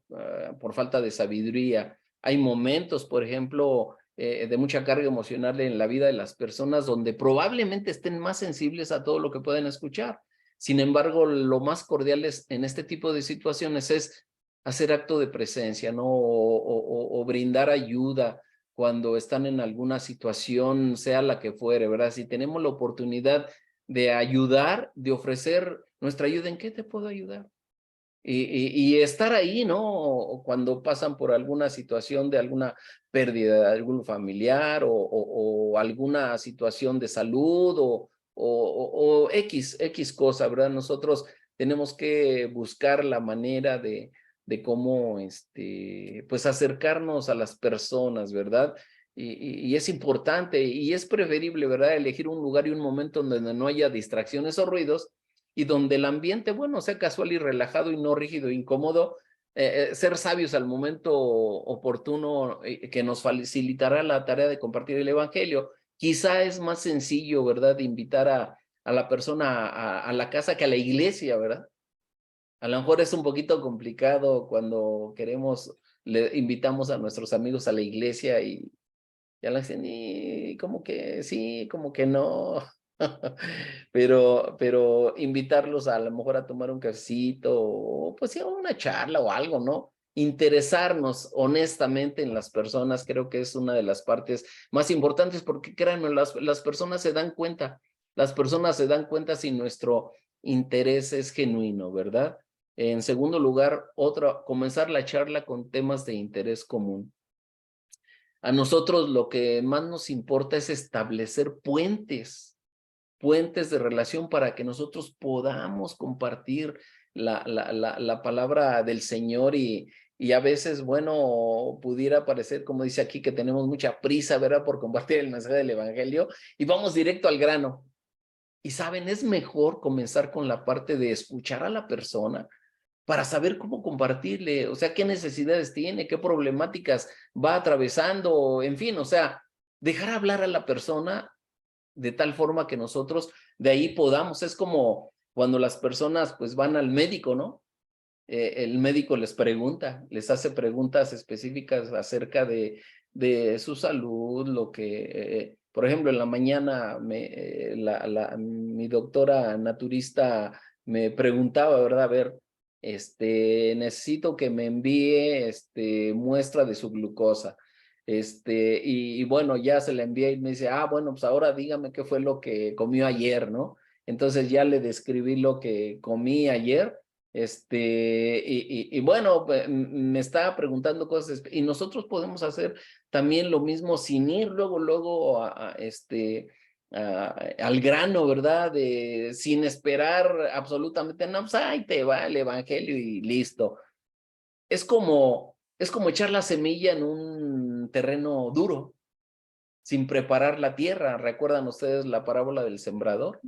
Por falta de sabiduría. Hay momentos, por ejemplo, de mucha carga emocional en la vida de las personas donde probablemente estén más sensibles a todo lo que pueden escuchar. Sin embargo, lo más cordial en este tipo de situaciones es hacer acto de presencia, ¿no? O brindar ayuda cuando están en alguna situación, sea la que fuere, ¿verdad? Si tenemos la oportunidad de ayudar, de ofrecer nuestra ayuda, ¿en qué te puedo ayudar? Y estar ahí, ¿no? O cuando pasan por alguna situación de alguna pérdida de algún familiar o alguna situación de salud o X cosa, ¿verdad? Nosotros tenemos que buscar la manera de cómo, pues acercarnos a las personas, ¿verdad? Y es importante y es preferible, ¿verdad? Elegir un lugar y un momento donde no haya distracciones o ruidos, y donde el ambiente, bueno, sea casual y relajado y no rígido e incómodo. Ser sabios al momento oportuno que nos facilitará la tarea de compartir el evangelio. Quizá es más sencillo, ¿verdad?, de invitar a la persona a la casa que a la iglesia, ¿verdad? A lo mejor es un poquito complicado cuando le invitamos a nuestros amigos a la iglesia Ya la hacen y como que sí, como que no. Pero invitarlos a lo mejor a tomar un cafecito o pues sí, a una charla o algo, ¿no? Interesarnos honestamente en las personas creo que es una de las partes más importantes porque créanme, las personas se dan cuenta, las personas se dan cuenta si nuestro interés es genuino, ¿verdad? En segundo lugar, comenzar la charla con temas de interés común. A nosotros lo que más nos importa es establecer puentes de relación para que nosotros podamos compartir la palabra del Señor y a veces, bueno, pudiera parecer, como dice aquí, que tenemos mucha prisa, ¿verdad?, por compartir el mensaje del Evangelio y vamos directo al grano. Y saben, es mejor comenzar con la parte de escuchar a la persona para saber cómo compartirle, o sea, qué necesidades tiene, qué problemáticas va atravesando, en fin, o sea, dejar hablar a la persona de tal forma que nosotros de ahí podamos, es como cuando las personas pues van al médico, ¿no? El médico les pregunta, les hace preguntas específicas acerca de su salud, lo que, por ejemplo, en la mañana mi doctora naturista me preguntaba, ¿verdad? A ver, necesito que me envíe muestra de su glucosa. Y bueno, ya se la envié y me dice, bueno, pues ahora dígame qué fue lo que comió ayer, ¿no? Entonces ya le describí lo que comí ayer. Y bueno, me estaba preguntando cosas y nosotros podemos hacer también lo mismo sin ir luego al grano, ¿verdad? Sin esperar absolutamente nada, pues ahí te va el evangelio y listo. Es como echar la semilla en un terreno duro, sin preparar la tierra. ¿Recuerdan ustedes la parábola del sembrador?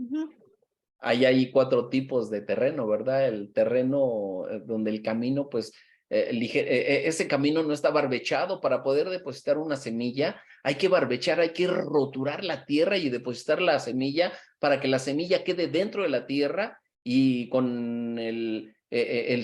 Ahí hay 4 tipos de terreno, ¿verdad? El terreno donde el camino, pues, ese camino no está barbechado. Para poder depositar una semilla, hay que barbechar, hay que roturar la tierra y depositar la semilla para que la semilla quede dentro de la tierra y con el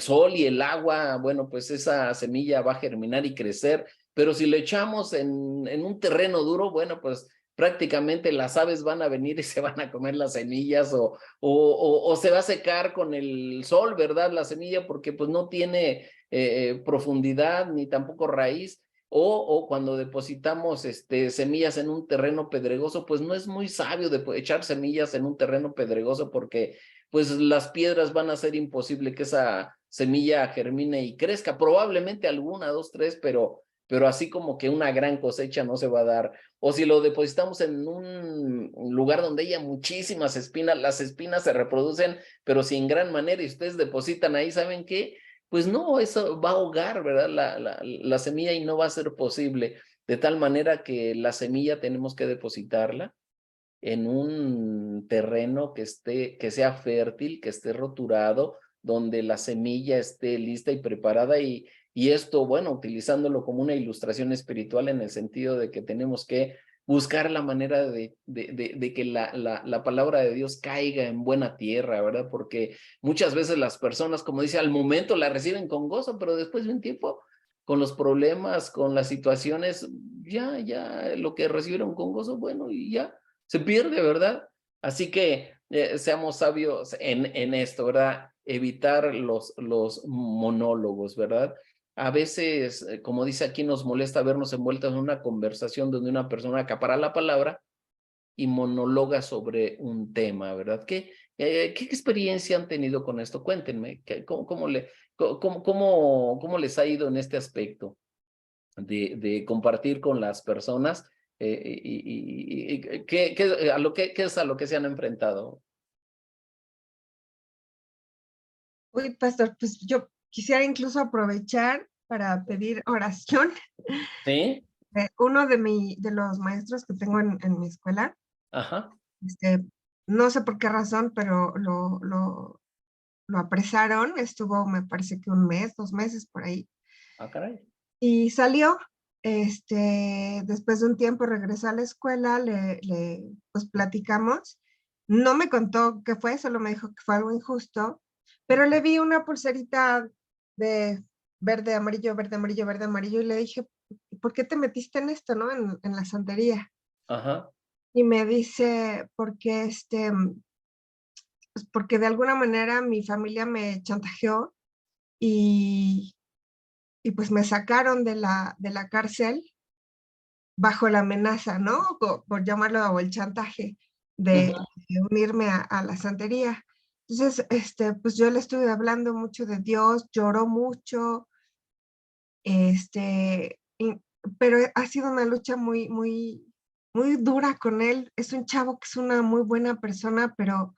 sol y el agua, bueno, pues esa semilla va a germinar y crecer. Pero si lo echamos en un terreno duro, bueno, pues prácticamente las aves van a venir y se van a comer las semillas o se va a secar con el sol, ¿verdad? La semilla porque pues no tiene profundidad ni tampoco raíz. O cuando depositamos semillas en un terreno pedregoso, pues no es muy sabio echar semillas en un terreno pedregoso porque pues las piedras van a hacer imposible que esa semilla germine y crezca. Probablemente alguna, 2, 3, pero así como que una gran cosecha no se va a dar. O si lo depositamos en un lugar donde haya muchísimas espinas, las espinas se reproducen, pero si en gran manera y ustedes depositan ahí, ¿saben qué? Pues no, eso va a ahogar, ¿verdad? La semilla y no va a ser posible. De tal manera que la semilla tenemos que depositarla en un terreno que sea fértil, que esté roturado, donde la semilla esté lista y preparada y esto, bueno, utilizándolo como una ilustración espiritual en el sentido de que tenemos que buscar la manera de que la palabra de Dios caiga en buena tierra, ¿verdad? Porque muchas veces las personas, como dice, al momento la reciben con gozo, pero después de un tiempo, con los problemas, con las situaciones, ya lo que recibieron con gozo, bueno, y ya se pierde, ¿verdad? Así que seamos sabios en esto, ¿verdad? Evitar los monólogos, ¿verdad? A veces, como dice aquí, nos molesta vernos envueltos en una conversación donde una persona acapara la palabra y monologa sobre un tema, ¿verdad? ¿Qué experiencia han tenido con esto? Cuéntenme, ¿cómo les ha ido en este aspecto de compartir con las personas? ¿Qué es a lo que se han enfrentado? Uy, pastor, pues yo quisiera incluso aprovechar para pedir oración. ¿Sí? Uno de los maestros que tengo en mi escuela, Ajá. No sé por qué razón, pero lo apresaron, estuvo, me parece que 1 mes, 2 meses por ahí. Ah, caray. Y salió, después de un tiempo regresó a la escuela, pues platicamos. No me contó qué fue, solo me dijo que fue algo injusto, pero le vi una pulserita de verde, amarillo, verde, amarillo, verde, amarillo, y le dije, ¿por qué te metiste en esto, no? En la santería. Ajá. Y me dice, porque pues porque de alguna manera mi familia me chantajeó y pues me sacaron de la cárcel bajo la amenaza, ¿no? Por llamarlo, o el chantaje de unirme a la santería. Entonces, pues yo le estuve hablando mucho de Dios, lloró mucho, pero ha sido una lucha muy, muy, muy dura con él. Es un chavo que es una muy buena persona, pero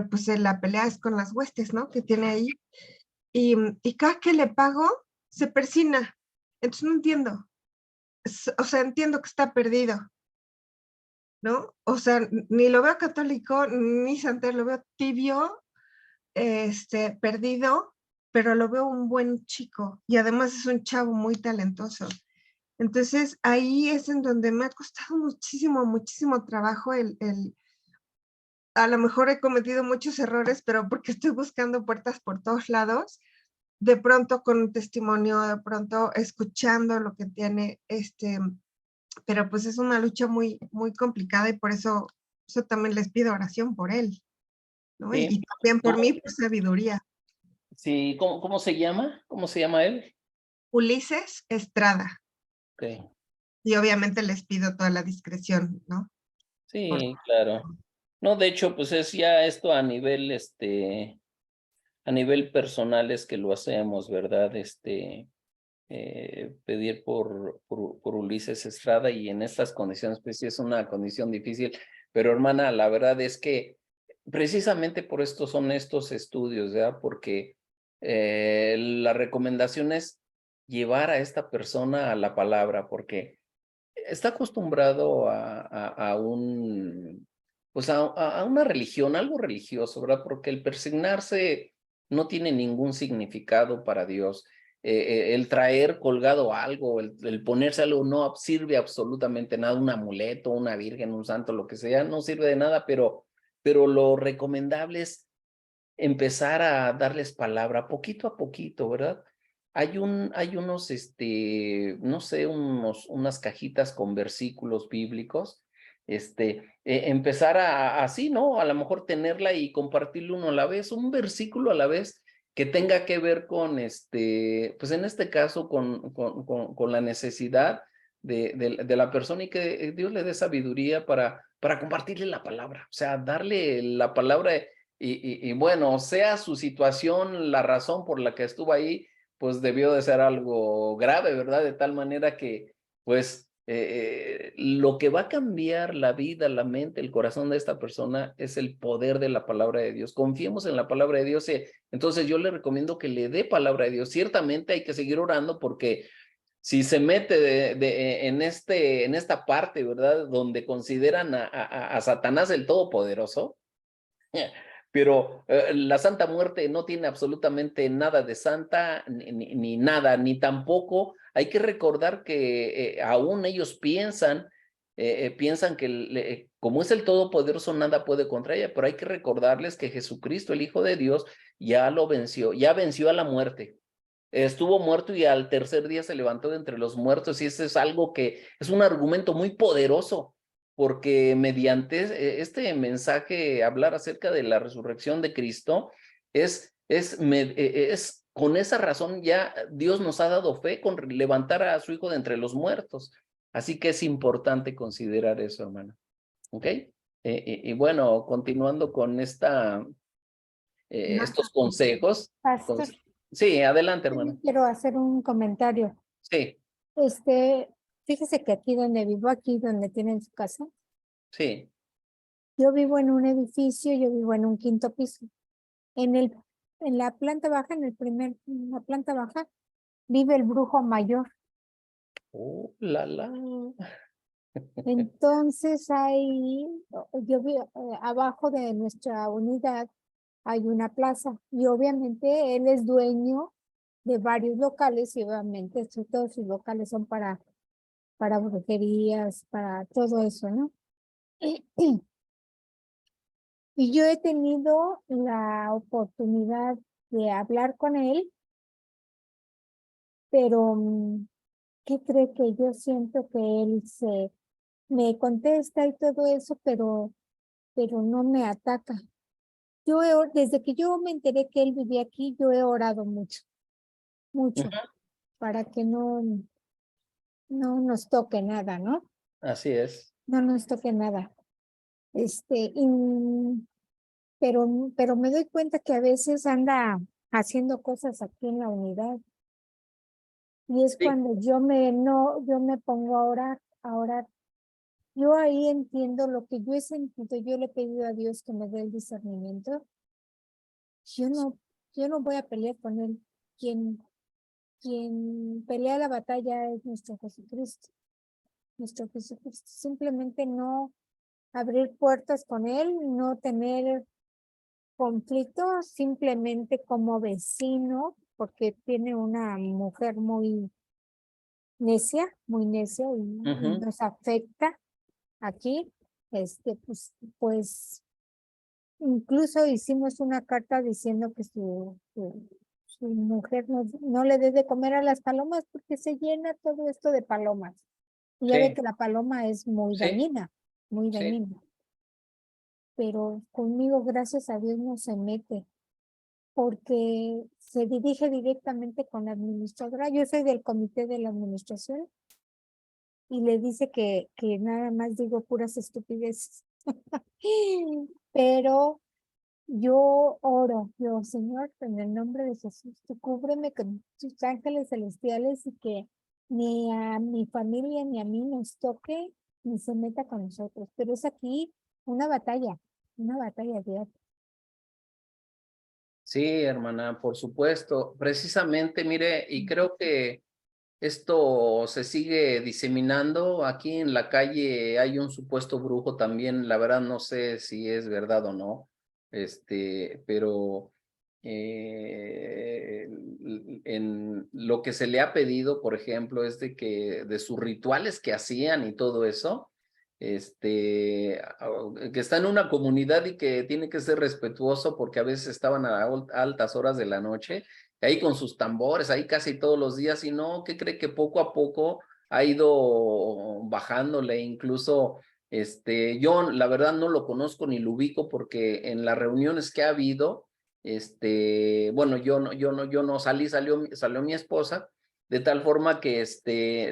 pues la pelea es con las huestes, ¿no? Que tiene ahí. Y cada que le pago, se persina. Entonces no entiendo. O sea, entiendo que está perdido, ¿no? O sea, ni lo veo católico, ni santero, lo veo tibio, perdido, pero lo veo un buen chico y además es un chavo muy talentoso. Entonces ahí es en donde me ha costado muchísimo, muchísimo trabajo a lo mejor he cometido muchos errores, pero porque estoy buscando puertas por todos lados, de pronto con un testimonio, de pronto escuchando lo que tiene, pero pues es una lucha muy, muy complicada y por eso también les pido oración por él, ¿no? Sí. Y también por mí, por sabiduría. Sí, ¿cómo se llama? ¿Cómo se llama él? Ulises Estrada. Okay. Y obviamente les pido toda la discreción, ¿no? Sí, claro. No, de hecho, pues es ya esto a nivel, a nivel personal es que lo hacemos, ¿verdad? Pedir por Ulises Estrada y en estas condiciones, pues sí es una condición difícil, pero hermana, la verdad es que precisamente por esto son estos estudios, ¿verdad? Porque la recomendación es llevar a esta persona a la palabra, porque está acostumbrado a pues a una religión, algo religioso, ¿verdad? Porque el persignarse no tiene ningún significado para Dios. El traer colgado algo, el ponerse algo no sirve absolutamente nada, un amuleto, una virgen, un santo, lo que sea, no sirve de nada, pero lo recomendable es empezar a darles palabra poquito a poquito, ¿verdad? Hay unos, no sé, unas cajitas con versículos bíblicos, empezar así, ¿no? A lo mejor tenerla y compartirlo uno a la vez, un versículo a la vez que tenga que ver con, pues en este caso, con la necesidad de la persona y que Dios le dé sabiduría para compartirle la palabra, o sea, darle la palabra. Y bueno, sea su situación, la razón por la que estuvo ahí, pues debió de ser algo grave, ¿verdad? De tal manera que, pues, lo que va a cambiar la vida, la mente, el corazón de esta persona es el poder de la palabra de Dios. Confiemos en la palabra de Dios. Entonces yo le recomiendo que le dé palabra de Dios. Ciertamente hay que seguir orando porque si se mete en esta parte, ¿verdad? Donde consideran a Satanás el Todopoderoso, pero la Santa Muerte no tiene absolutamente nada de santa, ni nada, ni tampoco. Hay que recordar que aún ellos piensan que como es el Todopoderoso, nada puede contra ella, pero hay que recordarles que Jesucristo, el Hijo de Dios, ya lo venció, ya venció a la muerte. Estuvo muerto y al tercer día se levantó de entre los muertos, y ese es algo que es un argumento muy poderoso, porque mediante este mensaje, hablar acerca de la resurrección de Cristo, es con esa razón ya Dios nos ha dado fe con levantar a su Hijo de entre los muertos. Así que es importante considerar eso, hermano. ¿Ok? Y bueno, continuando con estos consejos. Pastor, Sí, adelante, hermano. quiero hacer un comentario. Sí, Fíjese que aquí donde vivo, aquí donde tienen su casa, sí. yo vivo en un edificio, yo vivo en un quinto piso. En la planta baja, en la planta baja, vive el brujo mayor. Oh, la. Entonces abajo de nuestra unidad hay una plaza y obviamente él es dueño de varios locales y obviamente todos sus locales son para brujerías, para todo eso, ¿no? Y yo he tenido la oportunidad de hablar con él, pero ¿qué cree que yo siento que él me contesta y todo eso, pero no me ataca? Desde que yo me enteré que él vivía aquí, yo he orado mucho, mucho, para que no nos toque nada, ¿no? Así es. No nos toque nada. Pero me doy cuenta que a veces anda haciendo cosas aquí en la unidad. Y es Sí. cuando yo me pongo a orar. Yo ahí entiendo lo que yo he sentido. Yo le he pedido a Dios que me dé el discernimiento. Yo no voy a pelear con él. Quien pelea la batalla es nuestro Jesucristo. Nuestro Jesucristo. Simplemente no abrir puertas con él, no tener conflictos, simplemente como vecino, porque tiene una mujer muy necia y nos afecta aquí. Pues incluso hicimos una carta diciendo que su mujer no le dé de comer a las palomas porque se llena todo esto de palomas. Y ya ve Sí, que la paloma es muy sí, muy sí. dañina. Pero conmigo, gracias a Dios, no se mete, porque se dirige directamente con la administradora. Yo soy del comité de la administración y le dice que nada más digo puras estupideces. Pero yo oro, Señor, en el nombre de Jesús, tú cúbreme con tus ángeles celestiales y que ni a mi familia ni a mí nos toque ni se meta con nosotros. Pero es aquí una batalla diaria. Sí, hermana, por supuesto. Precisamente, mire, y creo que esto se sigue diseminando. Aquí en la calle hay un supuesto brujo también. La verdad no sé si es verdad o no, pero en lo que se le ha pedido, por ejemplo, es de que de sus rituales que hacían y todo eso, que está en una comunidad y que tiene que ser respetuoso porque a veces estaban a altas horas de la noche ahí con sus tambores, ahí casi todos los días, y no, ¿qué cree que poco a poco ha ido bajándole? Incluso, yo la verdad no lo conozco ni lo ubico porque en las reuniones que ha habido, bueno, yo no salí, salió mi esposa, de tal forma que,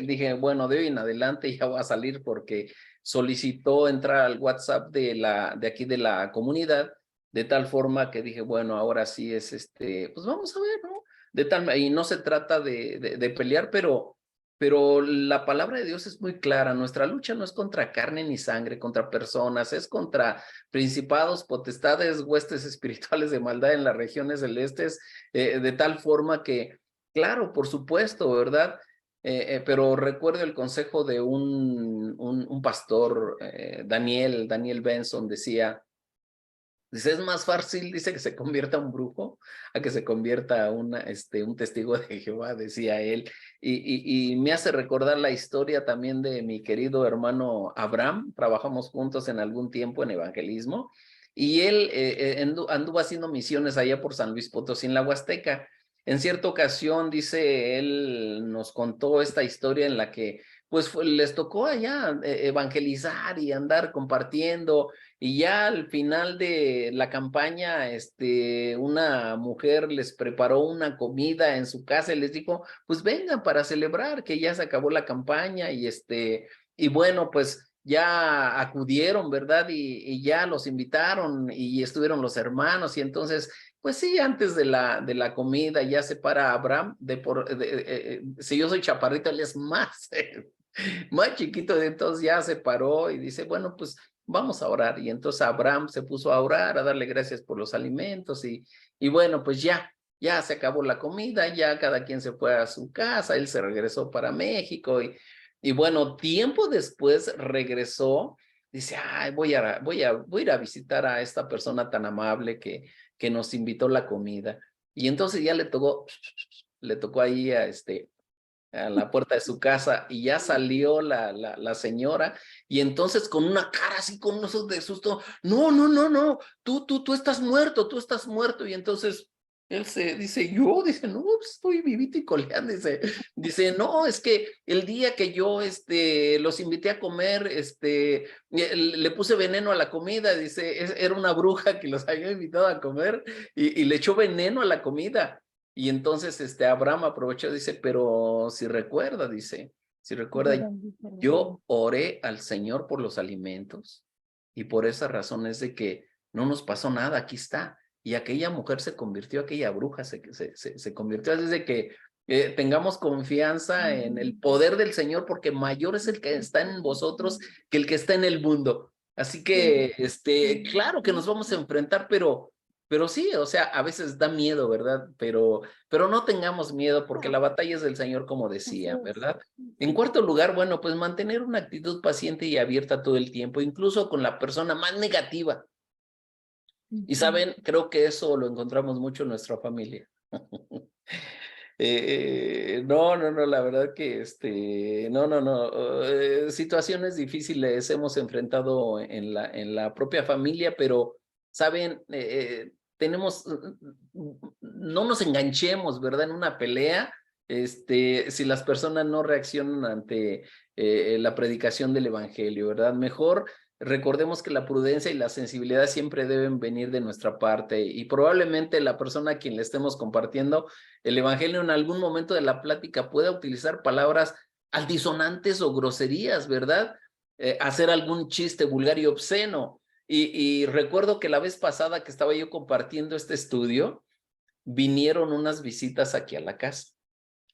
dije, bueno, de hoy en adelante ya voy a salir porque solicitó entrar al WhatsApp de aquí de la comunidad, de tal forma que dije, bueno, ahora sí es pues vamos a ver, ¿no? Y no se trata de pelear, pero la palabra de Dios es muy clara. Nuestra lucha no es contra carne ni sangre, contra personas, es contra principados, potestades, huestes espirituales de maldad en las regiones celestes, de tal forma que, claro, por supuesto, ¿verdad? Pero recuerdo el consejo de un pastor, Daniel Benson, decía, dice, es más fácil, dice, que se convierta un brujo a que se convierta un testigo de Jehová, decía él. Y me hace recordar la historia también de mi querido hermano Abraham. Trabajamos juntos en algún tiempo en evangelismo y él anduvo haciendo misiones allá por San Luis Potosí, en la Huasteca. En cierta ocasión, dice, él nos contó esta historia en la que pues les tocó allá evangelizar y andar compartiendo, y ya al final de la campaña, una mujer les preparó una comida en su casa y les dijo, pues vengan para celebrar que ya se acabó la campaña, y bueno, pues ya acudieron, ¿verdad? Y ya los invitaron y estuvieron los hermanos, y entonces, pues sí, antes de la comida ya se para Abraham, si yo soy chaparrito, él es más, más chiquito, entonces ya se paró y dice, bueno, pues vamos a orar. Y entonces Abraham se puso a orar, a darle gracias por los alimentos, y bueno, pues ya se acabó la comida, ya cada quien se fue a su casa, él se regresó para México, y bueno, tiempo después regresó, dice, ay, voy a ir a visitar a esta persona tan amable que nos invitó la comida. Y entonces ya le tocó ahí a la puerta de su casa, y ya salió la señora, y entonces con una cara así, con unos de susto, no, tú estás muerto, y entonces Él dice, no, pues estoy vivito y coleando, dice, no, es que el día que yo, los invité a comer, le puse veneno a la comida, dice, era una bruja que los había invitado a comer y le echó veneno a la comida. Y entonces, Abraham aprovechó, dice, pero si recuerda, yo oré al Señor por los alimentos y por esa razón es de que no nos pasó nada, aquí está. Y aquella mujer se convirtió, aquella bruja se convirtió. Así de que tengamos confianza en el poder del Señor, porque mayor es el que está en vosotros que el que está en el mundo. Así que, claro que nos vamos a enfrentar, pero sí, o sea, a veces da miedo, ¿verdad? Pero no tengamos miedo, porque la batalla es del Señor, como decía, ¿verdad? En cuarto lugar, bueno, pues mantener una actitud paciente y abierta todo el tiempo, incluso con la persona más negativa. Y saben, creo que eso lo encontramos mucho en nuestra familia. No, la verdad que situaciones difíciles hemos enfrentado en la propia familia, pero saben, no nos enganchemos, ¿verdad? En una pelea, si las personas no reaccionan ante la predicación del evangelio, ¿verdad? Mejor recordemos que la prudencia y la sensibilidad siempre deben venir de nuestra parte, y probablemente la persona a quien le estemos compartiendo el evangelio en algún momento de la plática pueda utilizar palabras altisonantes o groserías, ¿verdad? Hacer algún chiste vulgar y obsceno. Y recuerdo que la vez pasada que estaba yo compartiendo este estudio, vinieron unas visitas aquí a la casa.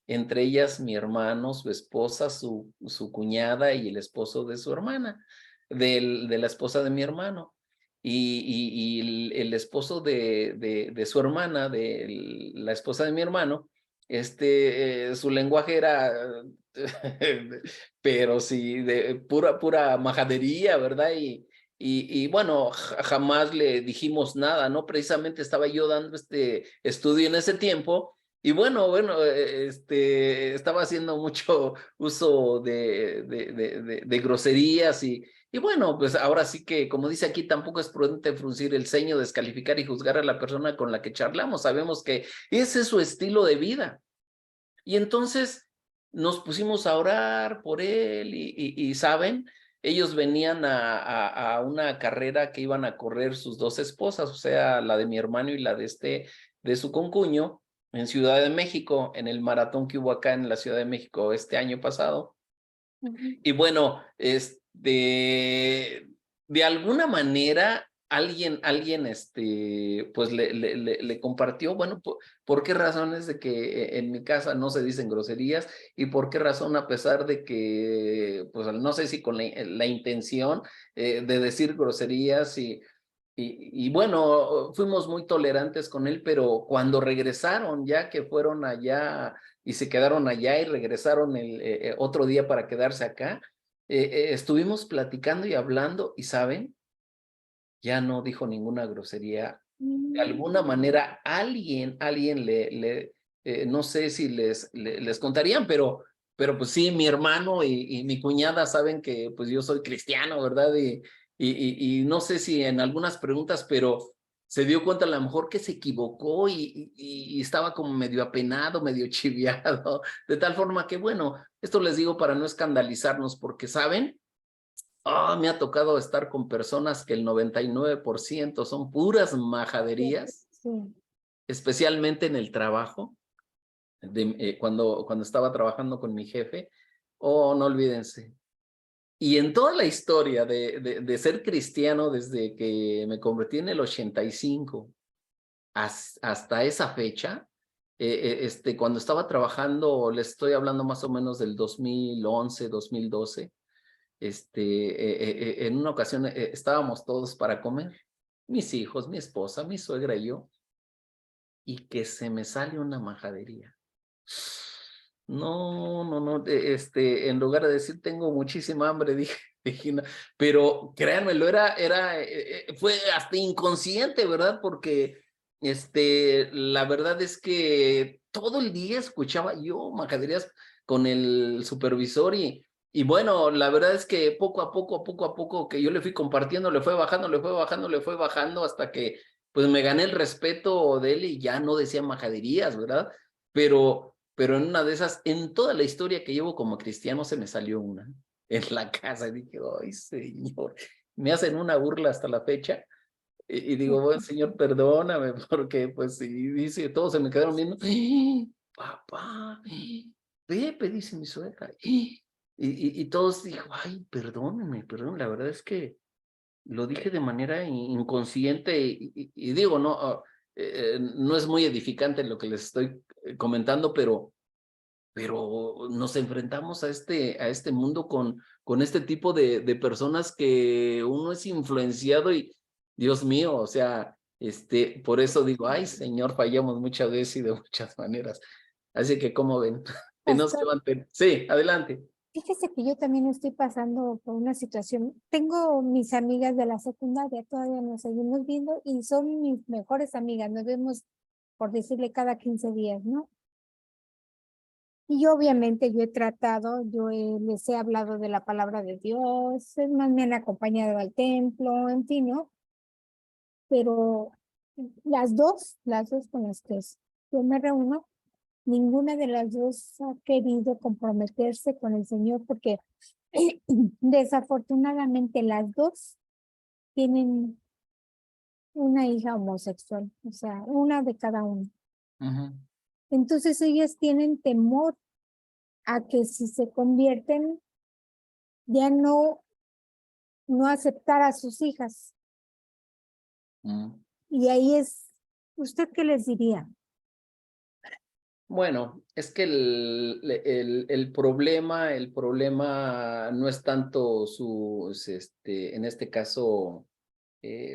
Entre ellas mi hermano, su esposa, su cuñada y el esposo de su hermana. De la esposa de mi hermano y el esposo de su hermana, de la esposa de mi hermano, su lenguaje era, pero sí, de pura majadería, ¿verdad? Y bueno, jamás le dijimos nada, ¿no? Precisamente estaba yo dando este estudio en ese tiempo. Y bueno, estaba haciendo mucho uso de groserías y bueno, pues ahora sí que, como dice aquí, tampoco es prudente fruncir el ceño, descalificar y juzgar a la persona con la que charlamos. Sabemos que ese es su estilo de vida. Y entonces nos pusimos a orar por él y ¿saben? Ellos venían a una carrera que iban a correr sus dos esposas, o sea, la de mi hermano y la de su concuño, en Ciudad de México, en el maratón que hubo acá en la Ciudad de México este año pasado. Y bueno, de alguna manera alguien pues le compartió, bueno, ¿por qué razones de que en mi casa no se dicen groserías? ¿Y por qué razón, a pesar de que, pues no sé si con la intención de decir groserías y bueno, fuimos muy tolerantes con él, pero cuando regresaron, ya que fueron allá y se quedaron allá y regresaron el otro día para quedarse acá, estuvimos platicando y hablando y, ¿saben? Ya no dijo ninguna grosería. De alguna manera alguien no sé si les contarían, pero pues sí, mi hermano y mi cuñada saben que pues yo soy cristiano, ¿verdad? Y no sé si en algunas preguntas, pero se dio cuenta a lo mejor que se equivocó y estaba como medio apenado, medio chiviado, de tal forma que, bueno, esto les digo para no escandalizarnos, porque, ¿saben? Me ha tocado estar con personas que el 99% son puras majaderías, Sí. especialmente en el trabajo, cuando estaba trabajando con mi jefe. No olvídense. Y en toda la historia de ser cristiano, desde que me convertí en el 85 hasta esa fecha, cuando estaba trabajando, les estoy hablando más o menos del 2011, 2012, en una ocasión estábamos todos para comer, mis hijos, mi esposa, mi suegra y yo, y que se me sale una majadería. No, en lugar de decir tengo muchísima hambre, dije no, pero créanmelo, fue hasta inconsciente, ¿verdad? Porque la verdad es que todo el día escuchaba yo majaderías con el supervisor y bueno, la verdad es que poco a poco que yo le fui compartiendo, le fue bajando hasta que pues me gané el respeto de él y ya no decía majaderías, ¿verdad? Pero en una de esas, en toda la historia que llevo como cristiano, se me salió una en la casa y dije, ay, Señor, me hacen una burla hasta la fecha. Y digo, bueno, Señor, perdóname, porque pues sí, dice, todos se me quedaron viendo. Papá, Pepe, dice mi suegra. Y todos dijo, ay, perdónenme, la verdad es que lo dije de manera inconsciente y digo, no, no es muy edificante lo que les estoy comentando, pero nos enfrentamos a este mundo con este tipo de personas que uno es influenciado y, Dios mío, o sea, por eso digo, ay, Señor, fallamos muchas veces y de muchas maneras. Así que, ¿cómo ven? Tenemos que Pastor, mantener. Sí, adelante. fíjese que yo también estoy pasando por una situación. Tengo mis amigas de la secundaria, todavía nos seguimos viendo y son mis mejores amigas. Nos vemos, por decirle, cada 15 días, ¿no? Y obviamente yo he tratado, les he hablado de la palabra de Dios, es más, me han acompañado al templo, en fin, ¿no? Pero las dos con las que yo me reúno, ninguna de las dos ha querido comprometerse con el Señor porque desafortunadamente las dos tienen una hija homosexual, o sea, una de cada uno. Entonces ellas tienen temor a que si se convierten, ya no aceptar a sus hijas. Y ahí ¿usted qué les diría? Bueno, es que el problema no es tanto en este caso,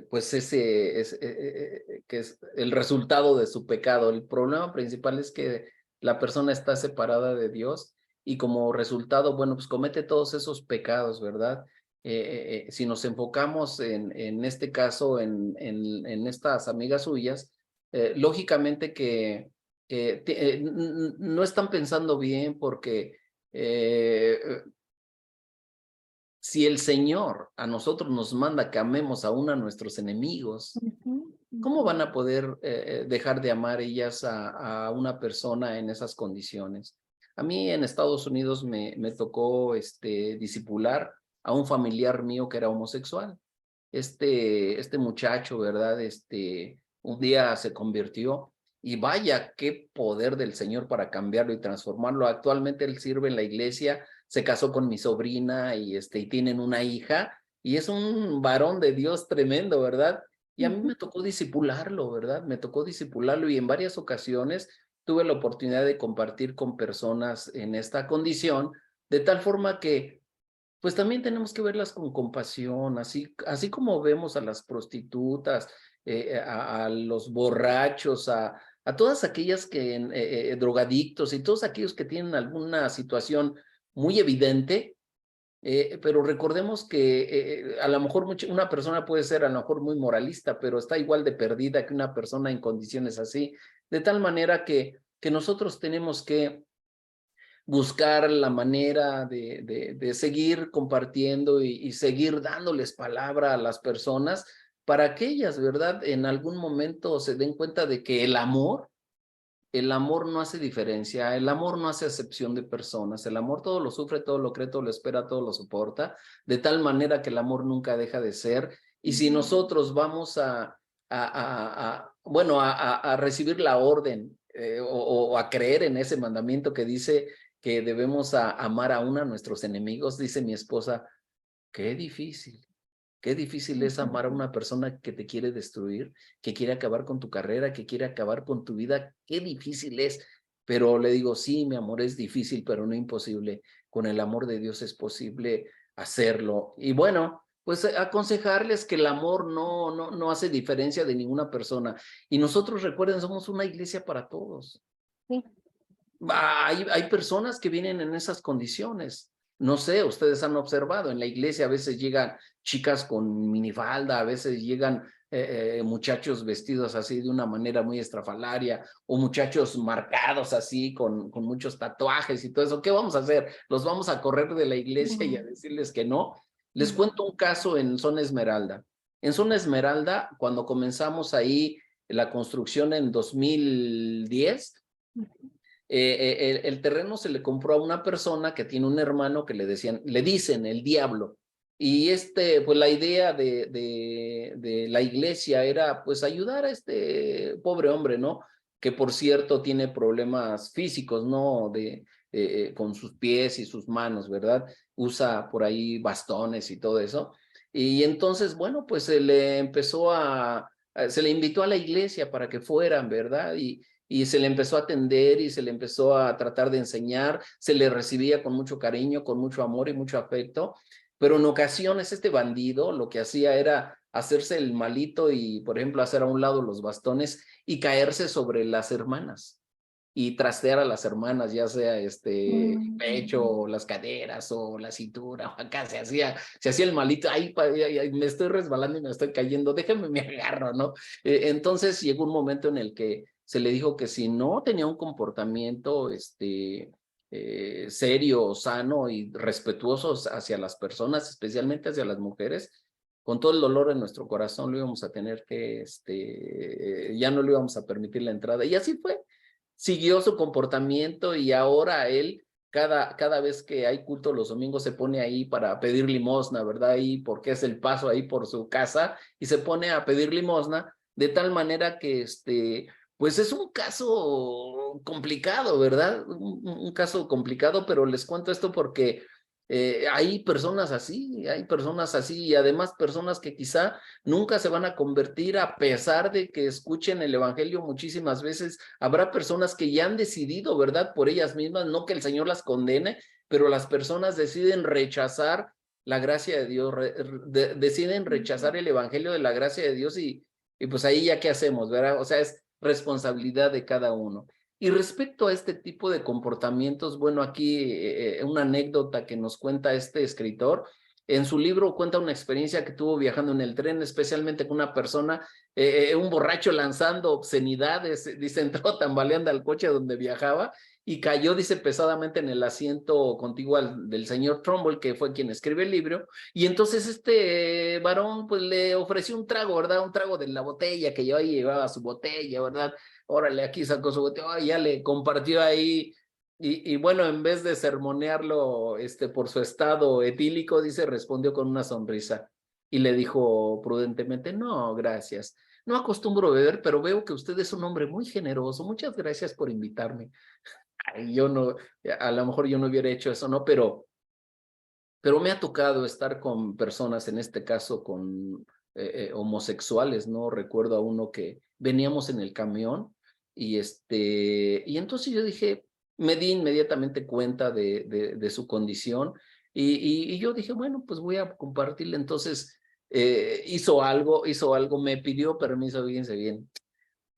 pues que es el resultado de su pecado. El problema principal es que la persona está separada de Dios y como resultado, bueno, pues comete todos esos pecados, ¿verdad? Si nos enfocamos en este caso, en estas amigas suyas, lógicamente que no están pensando bien porque si el Señor a nosotros nos manda que amemos aún a nuestros enemigos, ¿cómo van a poder dejar de amar ellas a una persona en esas condiciones? A mí en Estados Unidos me tocó discipular a un familiar mío que era homosexual. Este muchacho, ¿verdad? Un día se convirtió y vaya qué poder del Señor para cambiarlo y transformarlo. Actualmente él sirve en la iglesia, se casó con mi sobrina y tienen una hija y es un varón de Dios tremendo, ¿verdad? Y a mí me tocó discipularlo, ¿verdad? Me tocó discipularlo y en varias ocasiones tuve la oportunidad de compartir con personas en esta condición, de tal forma que pues también tenemos que verlas con compasión, así como vemos a las prostitutas, a los borrachos, a todas aquellas que drogadictos y todos aquellos que tienen alguna situación muy evidente, pero recordemos que a lo mejor una persona puede ser a lo mejor muy moralista, pero está igual de perdida que una persona en condiciones así, de tal manera que nosotros tenemos que buscar la manera de seguir compartiendo y seguir dándoles palabra a las personas para que ellas, ¿verdad? En algún momento se den cuenta de que el amor no hace diferencia, el amor no hace acepción de personas, el amor todo lo sufre, todo lo cree, todo lo espera, todo lo soporta, de tal manera que el amor nunca deja de ser. Y si nosotros vamos a recibir la orden o a creer en ese mandamiento que dice que debemos amar aún a nuestros enemigos, dice mi esposa, qué difícil es amar a una persona que te quiere destruir, que quiere acabar con tu carrera, que quiere acabar con tu vida, qué difícil es. Pero le digo, sí, mi amor, es difícil, pero no imposible. Con el amor de Dios es posible hacerlo. Y bueno, pues aconsejarles que el amor no hace diferencia de ninguna persona. Y nosotros, recuerden, somos una iglesia para todos. Sí. Hay personas que vienen en esas condiciones. No sé, ustedes han observado, en la iglesia a veces llegan chicas con minifalda, a veces llegan muchachos vestidos así de una manera muy estrafalaria, o muchachos marcados así con muchos tatuajes y todo eso. ¿Qué vamos a hacer? ¿Los vamos a correr de la iglesia y a decirles que no? Les cuento un caso en Zona Esmeralda. En Zona Esmeralda, cuando comenzamos ahí la construcción en 2010, el terreno se le compró a una persona que tiene un hermano que le dicen el diablo. Y pues la idea de la iglesia era pues ayudar a este pobre hombre, ¿no? Que por cierto tiene problemas físicos, ¿no? Con sus pies y sus manos, ¿verdad? Usa por ahí bastones y todo eso. Y entonces, bueno, pues se le invitó a la iglesia para que fueran, ¿verdad? Y se le empezó a atender y se le empezó a tratar de enseñar, se le recibía con mucho cariño, con mucho amor y mucho afecto, pero en ocasiones este bandido lo que hacía era hacerse el malito y, por ejemplo, hacer a un lado los bastones y caerse sobre las hermanas y trastear a las hermanas, ya sea el pecho, o las caderas, o la cintura, o acá se hacía el malito, ay, me estoy resbalando y me estoy cayendo, déjenme me agarro, ¿no? Entonces llegó un momento en el que se le dijo que si no tenía un comportamiento serio, sano y respetuoso hacia las personas, especialmente hacia las mujeres, con todo el dolor en nuestro corazón lo íbamos a tener que, ya no le íbamos a permitir la entrada. Y así fue. Siguió su comportamiento y ahora él, cada vez que hay culto los domingos, se pone ahí para pedir limosna, ¿verdad? Ahí porque es el paso ahí por su casa y se pone a pedir limosna de tal manera que pues es un caso complicado, ¿verdad? Un caso complicado, pero les cuento esto porque hay personas así y además personas que quizá nunca se van a convertir a pesar de que escuchen el evangelio muchísimas veces. Habrá personas que ya han decidido, ¿verdad? Por ellas mismas, no que el Señor las condene, pero las personas deciden rechazar la gracia de Dios, deciden rechazar el evangelio de la gracia de Dios y pues ahí ya qué hacemos, ¿verdad? O sea, es responsabilidad de cada uno. Y respecto a este tipo de comportamientos, bueno, aquí una anécdota que nos cuenta este escritor. En su libro cuenta una experiencia que tuvo viajando en el tren, especialmente con una persona, un borracho lanzando obscenidades, dice, entró tambaleando al coche donde viajaba y cayó, dice, pesadamente en el asiento contiguo del señor Trumbull, que fue quien escribe el libro, y entonces este varón pues le ofreció un trago, ¿verdad? Un trago de la botella que yo ahí llevaba su botella, ¿verdad? Órale, aquí sacó su botella, ya le compartió ahí, y bueno, en vez de sermonearlo por su estado etílico, dice, respondió con una sonrisa y le dijo prudentemente, no, gracias, no acostumbro beber, pero veo que usted es un hombre muy generoso, muchas gracias por invitarme. Ay, yo no, a lo mejor yo no hubiera hecho eso, ¿no? Pero me ha tocado estar con personas, en este caso con homosexuales, ¿no? Recuerdo a uno que veníamos en el camión y entonces yo dije, me di inmediatamente cuenta de su condición y yo dije, bueno, pues voy a compartirle. Entonces hizo algo, me pidió permiso, fíjense bien.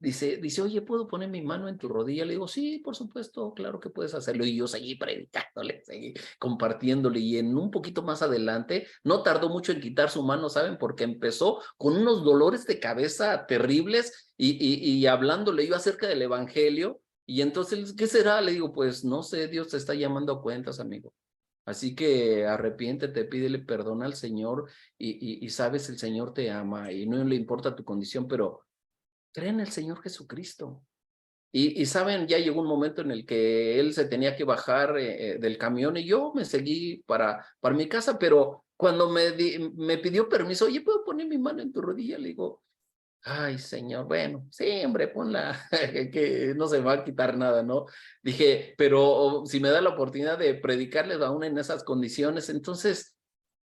Dice, oye, ¿puedo poner mi mano en tu rodilla? Le digo, sí, por supuesto, claro que puedes hacerlo. Y yo seguí predicándole, seguí compartiéndole. Y en un poquito más adelante, no tardó mucho en quitar su mano, ¿saben? Porque empezó con unos dolores de cabeza terribles y hablándole yo acerca del evangelio. Y entonces, ¿qué será? Le digo, pues no sé, Dios te está llamando a cuentas, amigo. Así que arrepiéntete, pídele perdón al Señor y sabes, el Señor te ama y no le importa tu condición, pero cree en el Señor Jesucristo. Y saben, ya llegó un momento en el que él se tenía que bajar del camión y yo me seguí para mi casa, pero cuando me pidió permiso, oye, ¿puedo poner mi mano en tu rodilla? Le digo, ay, Señor, bueno, sí, hombre, ponla, que no se va a quitar nada, ¿no? Dije, pero si me da la oportunidad de predicarles aún en esas condiciones, entonces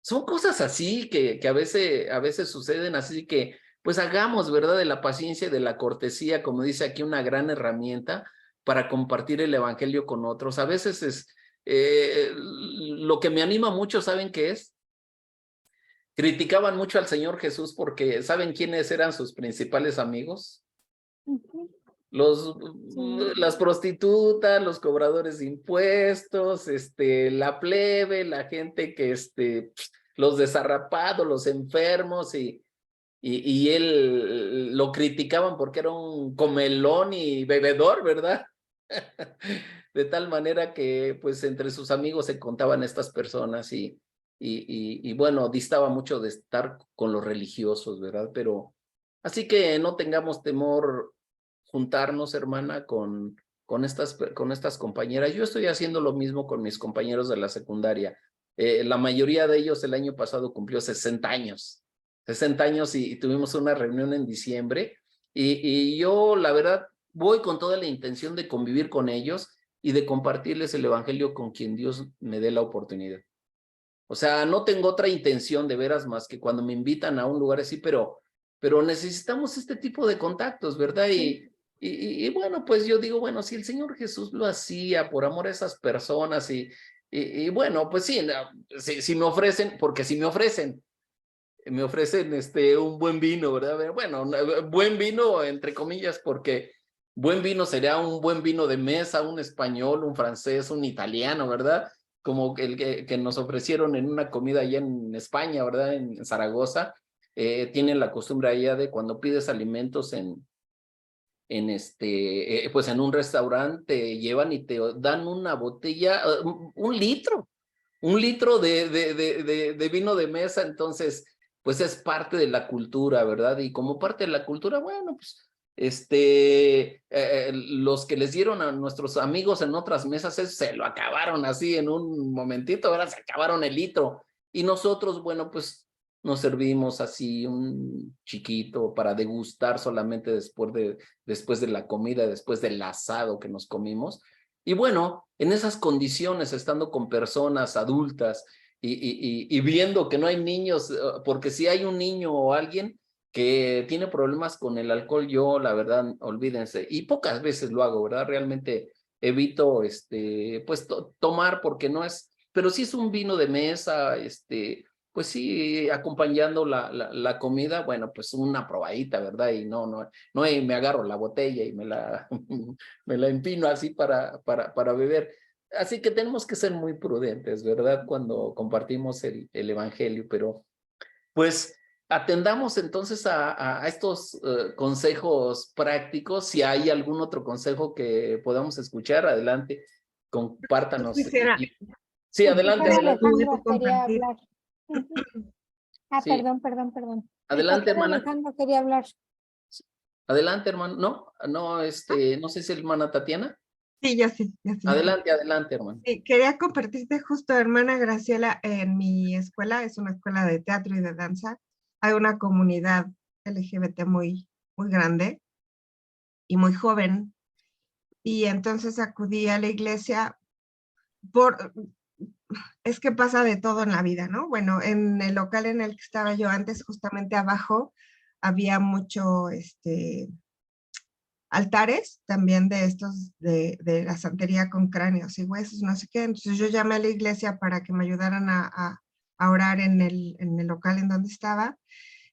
son cosas así que a veces suceden, así que pues hagamos, ¿verdad? De la paciencia y de la cortesía, como dice aquí, una gran herramienta para compartir el evangelio con otros. A veces es lo que me anima mucho, ¿saben qué es? Criticaban mucho al Señor Jesús porque ¿saben quiénes eran sus principales amigos? Las prostitutas, los cobradores de impuestos, la plebe, la gente que, los desarrapados, los enfermos, y él lo criticaban porque era un comelón y bebedor, ¿verdad? De tal manera que, pues, entre sus amigos se contaban estas personas y y bueno, distaba mucho de estar con los religiosos, ¿verdad? Pero así que no tengamos temor juntarnos, hermana, con estas compañeras. Yo estoy haciendo lo mismo con mis compañeros de la secundaria. La mayoría de ellos el año pasado cumplió 60 años. 60 años y tuvimos una reunión en diciembre y yo, la verdad, voy con toda la intención de convivir con ellos y de compartirles el evangelio con quien Dios me dé la oportunidad. O sea, no tengo otra intención de veras más que cuando me invitan a un lugar así, pero necesitamos este tipo de contactos, ¿verdad? Y bueno, pues yo digo, bueno, si el Señor Jesús lo hacía por amor a esas personas y bueno, pues sí, si me ofrecen, porque si me ofrecen un buen vino, ¿verdad? Bueno, buen vino entre comillas, porque buen vino sería un buen vino de mesa, un español, un francés, un italiano, ¿verdad? Como el que nos ofrecieron en una comida allá en España, ¿verdad? En Zaragoza. Tienen la costumbre allá de cuando pides alimentos pues en un restaurante, llevan y te dan una botella, un litro de vino de mesa. Entonces, pues es parte de la cultura, ¿verdad? Y como parte de la cultura, bueno, pues los que les dieron a nuestros amigos en otras mesas se lo acabaron así en un momentito, ¿verdad? Se acabaron el litro. Y nosotros, bueno, pues nos servimos así un chiquito para degustar solamente después de la comida, después del asado que nos comimos. Y bueno, en esas condiciones, estando con personas adultas y viendo que no hay niños, porque si hay un niño o alguien que tiene problemas con el alcohol, yo la verdad, olvídense, y pocas veces lo hago, ¿verdad? Realmente evito, pues tomar porque no es, pero si es un vino de mesa, pues sí, acompañando la comida, bueno, pues una probadita, ¿verdad? Y no me agarro la botella y me la empino así para beber. Así que tenemos que ser muy prudentes, ¿verdad? Cuando compartimos el evangelio, pero pues atendamos entonces a estos consejos prácticos. Si hay algún otro consejo que podamos escuchar, adelante, compártanos. Sí, adelante, Pastor adelante. Alejandro quería hablar. Sí, Perdón. El adelante, pastor hermana. Alejandro quería hablar. Adelante, hermano. No, no sé si es hermana Tatiana. Sí, ya sí, ya sí. Adelante, hermano. Sí, quería compartirte justo, hermana Graciela, en mi escuela, es una escuela de teatro y de danza, hay una comunidad LGBT muy grande y muy joven, y entonces acudí a la iglesia es que pasa de todo en la vida, ¿no? Bueno, en el local en el que estaba yo antes, justamente abajo, había mucho, altares también de estos, de la santería con cráneos y huesos, no sé qué. Entonces yo llamé a la iglesia para que me ayudaran a orar en el local en donde estaba.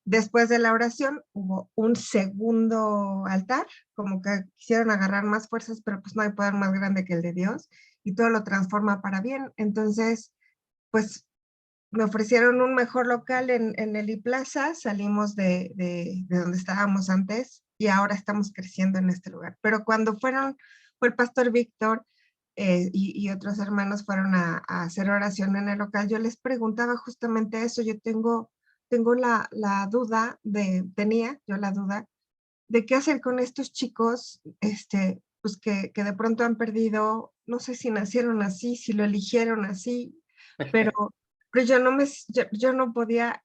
Después de la oración hubo un segundo altar, como que quisieron agarrar más fuerzas, pero pues no hay poder más grande que el de Dios y todo lo transforma para bien. Entonces, pues me ofrecieron un mejor local en el iPlaza, salimos de donde estábamos antes y ahora estamos creciendo en este lugar. Pero cuando fue el pastor Víctor y otros hermanos fueron a hacer oración en el local, yo les preguntaba justamente eso. Yo tengo la duda tenía yo la duda de qué hacer con estos chicos, pues que de pronto han perdido, no sé si nacieron así, si lo eligieron así, pero yo no podía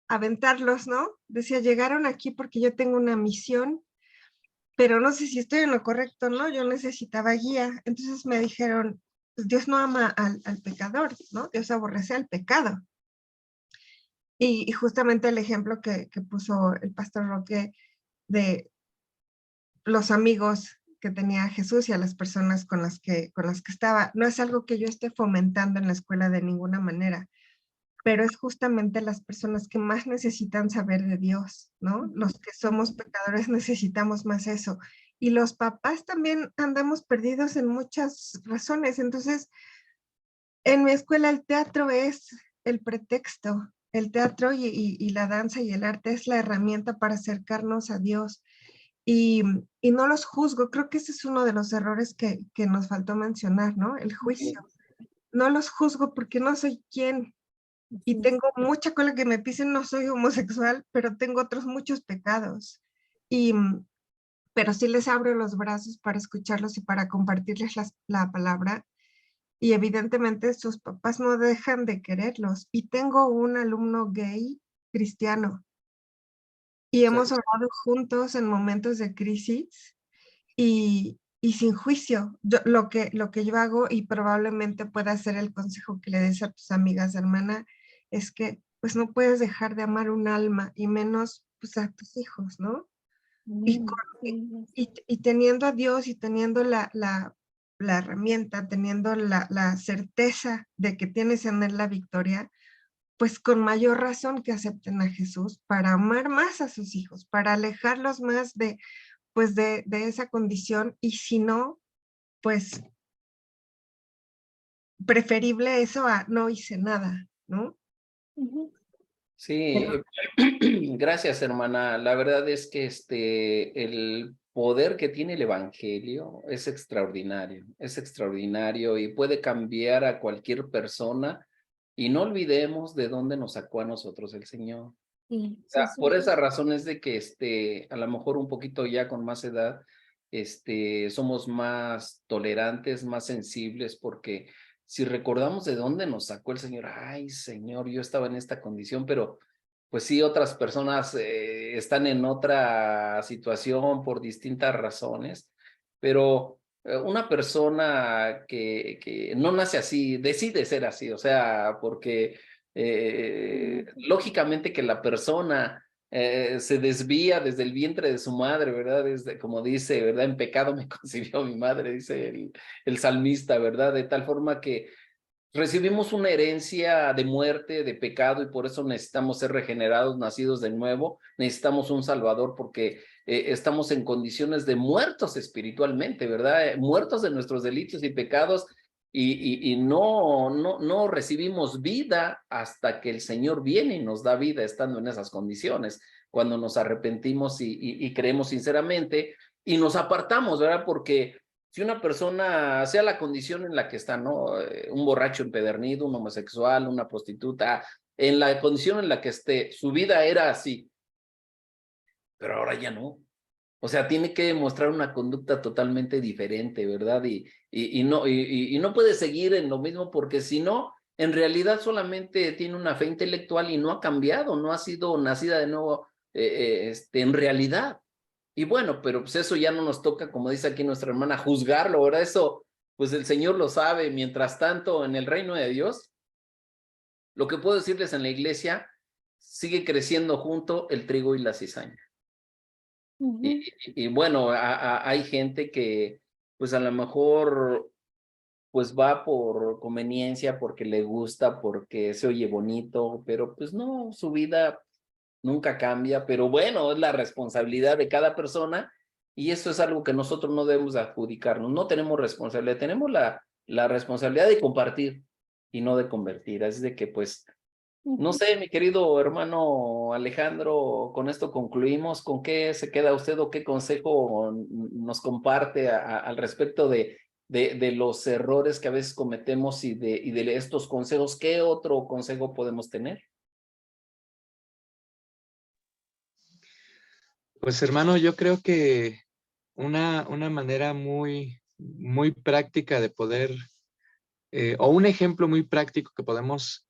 aventarlos, ¿no? Decía, llegaron aquí porque yo tengo una misión, pero no sé si estoy en lo correcto, ¿no? Yo necesitaba guía. Entonces me dijeron, pues Dios no ama al pecador, ¿no? Dios aborrece al pecado. Y justamente el ejemplo que puso el pastor Roque de los amigos que tenía Jesús y a las personas con las que estaba, no es algo que yo esté fomentando en la escuela de ninguna manera, pero es justamente las personas que más necesitan saber de Dios, ¿no? Los que somos pecadores necesitamos más eso. Y los papás también andamos perdidos en muchas razones. Entonces, en mi escuela el teatro es el pretexto. El teatro y la danza y el arte es la herramienta para acercarnos a Dios. Y no los juzgo. Creo que ese es uno de los errores que nos faltó mencionar, ¿no? El juicio. No los juzgo porque no soy quien. y tengo mucha cola que me pisen, no soy homosexual, pero tengo otros muchos pecados. Y, pero sí les abro los brazos para escucharlos y para compartirles la palabra. Y evidentemente sus papás no dejan de quererlos. Y tengo un alumno gay cristiano. Y hemos orado juntos en momentos de crisis y sin juicio. Lo que yo hago, y probablemente pueda ser el consejo que le des a tus amigas, hermana, es que pues no puedes dejar de amar un alma y menos pues a tus hijos, ¿no? Y teniendo a Dios y teniendo la herramienta, teniendo la certeza de que tienes en él la victoria, pues con mayor razón que acepten a Jesús para amar más a sus hijos, para alejarlos más de esa condición, y si no, pues preferible eso a no hice nada, ¿no? Sí, gracias, hermana. La verdad es que el poder que tiene el evangelio es extraordinario y puede cambiar a cualquier persona, y no olvidemos de dónde nos sacó a nosotros el Señor. Sí, O sea, sí, por sí. esa razón es de que a lo mejor un poquito ya con más edad, somos más tolerantes, más sensibles, porque si recordamos de dónde nos sacó el Señor, ay, Señor, yo estaba en esta condición, pero pues sí, otras personas están en otra situación por distintas razones, pero una persona que no nace así, decide ser así, o sea, porque lógicamente que la persona se desvía desde el vientre de su madre, ¿verdad? Desde, como dice, ¿verdad? En pecado me concibió mi madre, dice el salmista, ¿verdad? De tal forma que recibimos una herencia de muerte, de pecado, y por eso necesitamos ser regenerados, nacidos de nuevo. Necesitamos un Salvador porque estamos en condiciones de muertos espiritualmente, ¿verdad? Muertos de nuestros delitos y pecados, y no recibimos vida hasta que el Señor viene y nos da vida estando en esas condiciones, cuando nos arrepentimos y creemos sinceramente y nos apartamos, ¿verdad? Porque si una persona, sea la condición en la que está, ¿no? Un borracho empedernido, un homosexual, una prostituta, en la condición en la que esté, su vida era así, pero ahora ya no. O sea, tiene que demostrar una conducta totalmente diferente, ¿verdad? Y no puede seguir en lo mismo, porque si no, en realidad solamente tiene una fe intelectual y no ha cambiado, no ha sido nacida de nuevo en realidad. Y bueno, pero pues eso ya no nos toca, como dice aquí nuestra hermana, juzgarlo, ¿verdad? Eso, pues el Señor lo sabe. Mientras tanto, en el reino de Dios, lo que puedo decirles en la iglesia, sigue creciendo junto el trigo y la cizaña. Y bueno, hay gente que, pues a lo mejor, pues va por conveniencia, porque le gusta, porque se oye bonito, pero pues no, su vida nunca cambia, pero bueno, es la responsabilidad de cada persona, y eso es algo que nosotros no debemos adjudicarnos. No tenemos responsabilidad, tenemos la responsabilidad de compartir y no de convertir. Así de que pues, no sé, mi querido hermano Alejandro, con esto concluimos. ¿Con qué se queda usted o qué consejo nos comparte al respecto de los errores que a veces cometemos y de estos consejos? ¿Qué otro consejo podemos tener? Pues hermano, yo creo que una manera muy práctica de poder, o un ejemplo muy práctico que podemos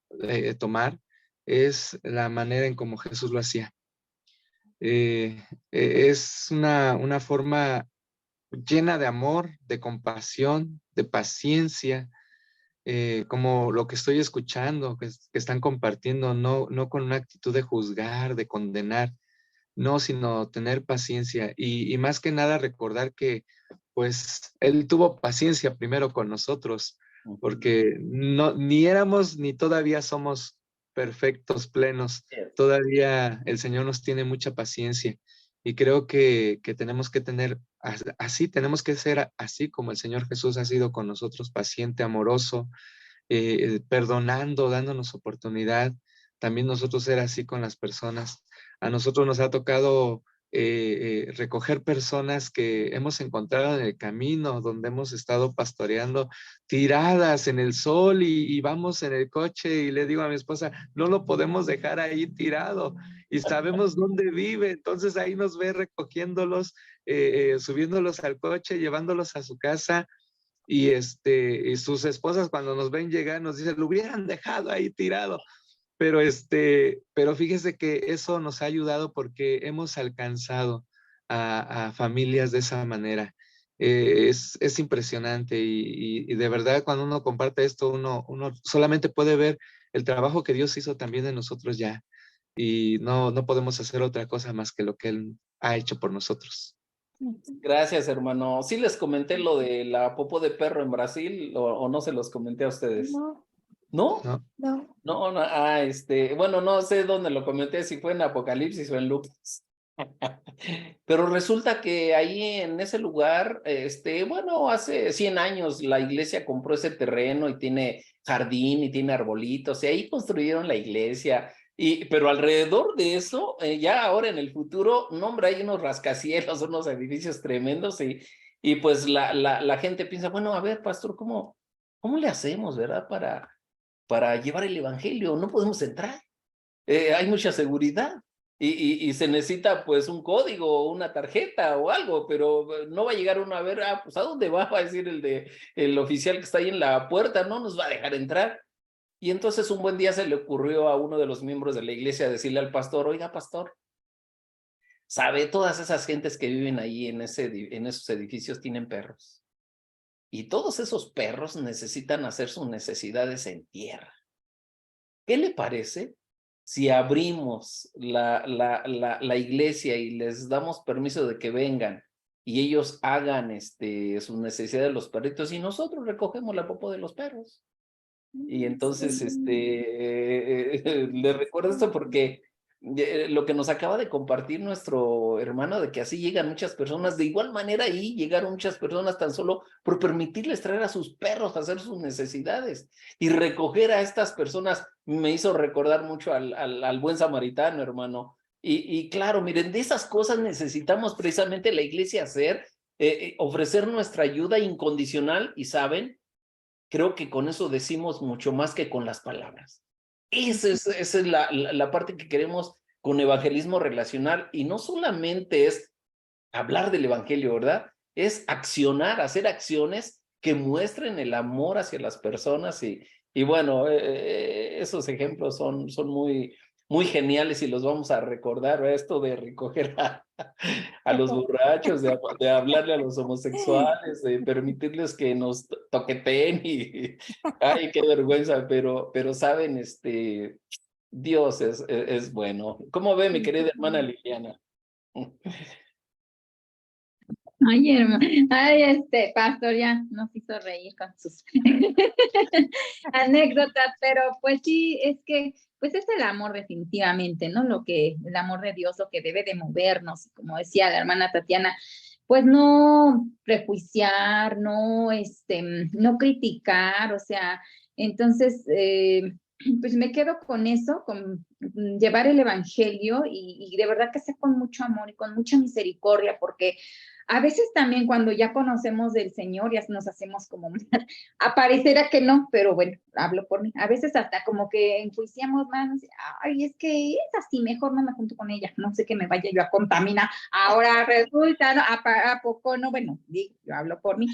tomar, es la manera en cómo Jesús lo hacía. Es una forma llena de amor, de compasión, de paciencia, como lo que estoy escuchando, que están compartiendo, no con una actitud de juzgar, de condenar, no, sino tener paciencia y más que nada recordar que pues Él tuvo paciencia primero con nosotros, porque ni éramos ni todavía somos perfectos, plenos. Todavía el Señor nos tiene mucha paciencia, y creo que tenemos que tener así, tenemos que ser así como el Señor Jesús ha sido con nosotros, paciente, amoroso, perdonando, dándonos oportunidad. También nosotros ser así con las personas. A nosotros nos ha tocado recoger personas que hemos encontrado en el camino, donde hemos estado pastoreando, tiradas en el sol y vamos en el coche y le digo a mi esposa, no lo podemos dejar ahí tirado y sabemos dónde vive, entonces ahí nos ve recogiéndolos, subiéndolos al coche, llevándolos a su casa. Y sus esposas cuando nos ven llegar nos dicen, lo hubieran dejado ahí tirado. Pero fíjese que eso nos ha ayudado porque hemos alcanzado a familias de esa manera. Es impresionante y de verdad cuando uno comparte esto, uno solamente puede ver el trabajo que Dios hizo también en nosotros ya. Y no podemos hacer otra cosa más que lo que Él ha hecho por nosotros. Gracias, hermano. ¿Sí les comenté lo de la popó de perro en Brasil o no se los comenté a ustedes? No, ¿No? no. No, no, bueno, no sé dónde lo comenté, si fue en Apocalipsis o en Lucas. Pero resulta que ahí en ese lugar, bueno, hace 100 años la iglesia compró ese terreno y tiene jardín y tiene arbolitos y ahí construyeron la iglesia. Pero alrededor de eso, ya ahora en el futuro, no, hombre, hay unos rascacielos, unos edificios tremendos y pues la gente piensa, bueno, a ver, pastor, ¿cómo le hacemos, verdad, para llevar el evangelio? No podemos entrar. Hay mucha seguridad y se necesita pues un código o una tarjeta o algo, pero no va a llegar uno a ver, pues ¿a dónde va? Va a decir el oficial que está ahí en la puerta, no nos va a dejar entrar. Y entonces un buen día se le ocurrió a uno de los miembros de la iglesia decirle al pastor, oiga, pastor, ¿sabe? Todas esas gentes que viven ahí en esos edificios tienen perros. Y todos esos perros necesitan hacer sus necesidades en tierra. ¿Qué le parece si abrimos la iglesia y les damos permiso de que vengan y ellos hagan sus necesidades de los perritos y nosotros recogemos la popó de los perros? Y entonces, le recuerdo esto porque lo que nos acaba de compartir nuestro hermano, de que así llegan muchas personas, de igual manera ahí llegaron muchas personas tan solo por permitirles traer a sus perros a hacer sus necesidades y recoger a estas personas. Me hizo recordar mucho al buen samaritano, hermano. Y claro, miren, de esas cosas necesitamos precisamente la iglesia hacer, ofrecer nuestra ayuda incondicional y, ¿saben? Creo que con eso decimos mucho más que con las palabras. Esa es la parte que queremos con evangelismo relacional, y no solamente es hablar del evangelio, ¿verdad? Es accionar, hacer acciones que muestren el amor hacia las personas y bueno, esos ejemplos son muy, muy geniales y los vamos a recordar, ¿verdad? Esto de recoger a los borrachos, de hablarle a los homosexuales, de permitirles que nos toqueteen y ay, qué vergüenza, pero saben, Dios es bueno. ¿Cómo ve mi querida hermana Liliana? Ay, pastor ya nos hizo reír con sus anécdotas, pero pues sí, es que, pues es el amor definitivamente, ¿no? El amor de Dios, lo que debe de movernos, como decía la hermana Tatiana, pues no prejuiciar, no criticar, o sea, entonces, pues me quedo con eso, con llevar el evangelio y de verdad que sea con mucho amor y con mucha misericordia, porque a veces también cuando ya conocemos del Señor ya nos hacemos como, aparecerá que no, pero bueno, hablo por mí. A veces hasta como que enjuiciamos más, ay, es que es así, mejor no me junto con ella, no sé que me vaya yo a contaminar. Ahora resulta, ¿no? ¿A poco no? Bueno, yo hablo por mí.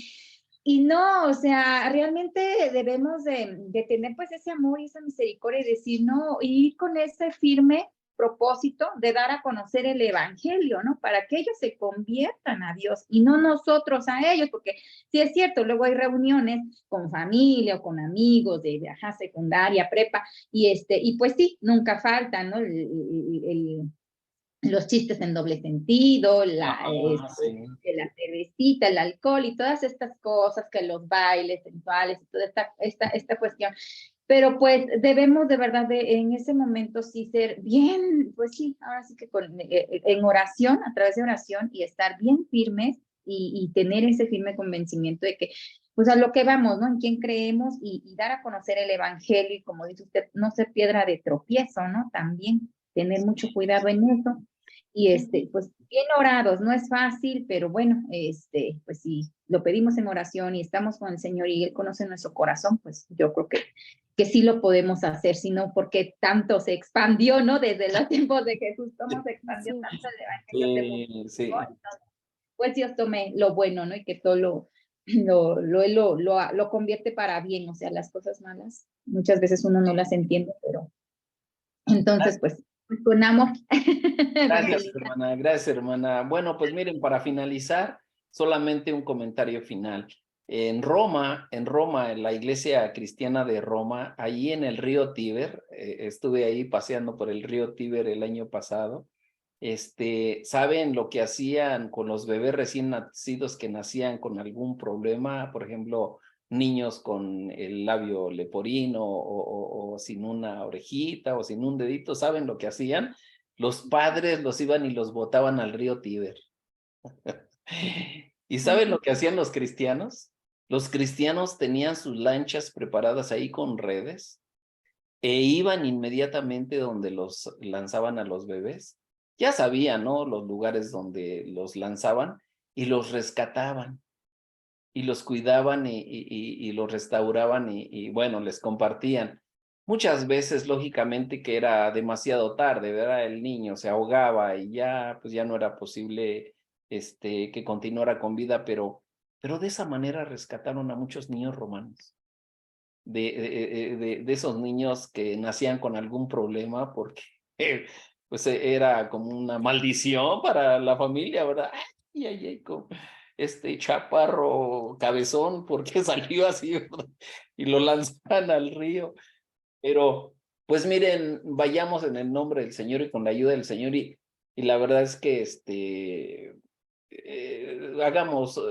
Y no, o sea, realmente debemos de tener pues ese amor y esa misericordia y decir, no, y ir con ese firme propósito de dar a conocer el evangelio, ¿no? Para que ellos se conviertan a Dios y no nosotros a ellos, porque sí es cierto, luego hay reuniones con familia o con amigos de secundaria, prepa, y pues sí, nunca falta, ¿no? Los chistes en doble sentido, la cervecita, el alcohol y todas estas cosas, que los bailes sensuales y toda esta cuestión. Pero pues debemos de verdad en ese momento sí ser bien, pues sí, ahora sí que en oración, a través de oración y estar bien firmes y tener ese firme convencimiento de que pues a lo que vamos, ¿no? En quién creemos y dar a conocer el evangelio y como dice usted, no ser piedra de tropiezo, ¿no? También tener mucho cuidado en eso. y pues bien orados, no es fácil, pero bueno, pues si lo pedimos en oración y estamos con el Señor y Él conoce nuestro corazón, pues yo creo que sí lo podemos hacer, sino porque tanto se expandió, ¿no? Desde los tiempos de Jesús, cómo se expandió Sí. tanto el evangelio de Sí. pues Dios tome lo bueno, ¿no? Y que todo lo convierte para bien, o sea, las cosas malas, muchas veces uno no las entiende, pero entonces, pues, con amor. Gracias, hermana. Gracias, hermana. Bueno, pues miren, para finalizar, solamente un comentario final. En Roma, en la iglesia cristiana de Roma, ahí en el río Tíber, estuve ahí paseando por el río Tíber el año pasado. ¿Saben lo que hacían con los bebés recién nacidos que nacían con algún problema? Por ejemplo, niños con el labio leporino o sin una orejita o sin un dedito, ¿saben lo que hacían? Los padres los iban y los botaban al río Tíber. ¿Y saben lo que hacían los cristianos? Los cristianos tenían sus lanchas preparadas ahí con redes e iban inmediatamente donde los lanzaban a los bebés. Ya sabían, ¿no? Los lugares donde los lanzaban y los rescataban y los cuidaban y los restauraban y bueno, les compartían. Muchas veces, lógicamente, que era demasiado tarde, ¿verdad? El niño se ahogaba y ya, pues ya no era posible que continuara con vida, pero de esa manera rescataron a muchos niños romanos. De esos niños que nacían con algún problema porque pues era como una maldición para la familia, ¿verdad? Ay, ay, ay, chaparro cabezón, porque salió así, ¿verdad? Y lo lanzan al río. Pero, pues miren, vayamos en el nombre del Señor y con la ayuda del Señor y la verdad es que hagamos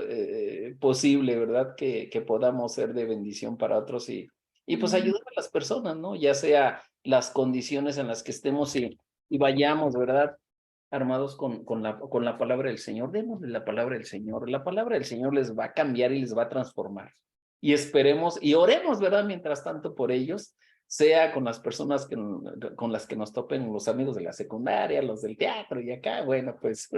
posible, ¿verdad? Que podamos ser de bendición para otros y pues ayudar a las personas, ¿no? Ya sea las condiciones en las que estemos y vayamos, ¿verdad? Armados con la palabra del Señor. Démosle la palabra del Señor. La palabra del Señor les va a cambiar y les va a transformar. Y esperemos y oremos, ¿verdad? Mientras tanto por ellos, sea con las personas con las que nos topen los amigos de la secundaria, los del teatro y acá, bueno, pues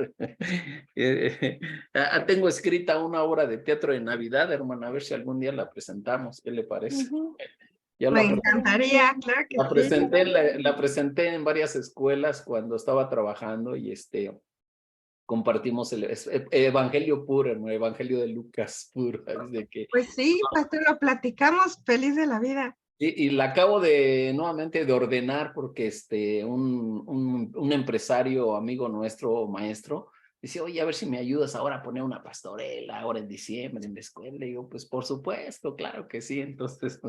tengo escrita una obra de teatro de Navidad, hermana, a ver si algún día la presentamos, ¿qué le parece? Ya Me encantaría, claro que sí. La presenté en varias escuelas cuando estaba trabajando y compartimos el evangelio puro, el evangelio de Lucas puro, desde que Pues sí, pastor, lo platicamos, feliz de la vida. y la acabo nuevamente de ordenar porque un empresario amigo nuestro, maestro, dice, oye, a ver si me ayudas ahora a poner una pastorela, ahora en diciembre en la escuela. Le digo, pues por supuesto, claro que sí. Entonces,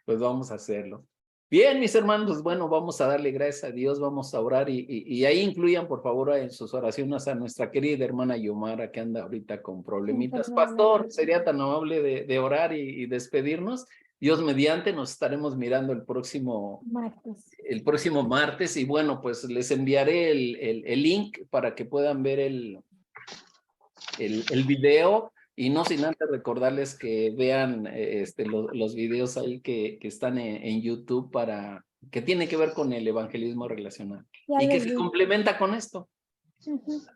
pues vamos a hacerlo. Bien, mis hermanos, bueno, vamos a darle gracias a Dios, vamos a orar y ahí incluyan, por favor, en sus oraciones a nuestra querida hermana Yomara, que anda ahorita con problemitas. Pastor, sería tan amable de orar y despedirnos. Dios mediante, nos estaremos mirando el próximo martes y bueno, pues les enviaré el link para que puedan ver el video y no sin antes recordarles que vean los videos ahí que están en YouTube que tiene que ver con el evangelismo relacional y que se complementa con esto.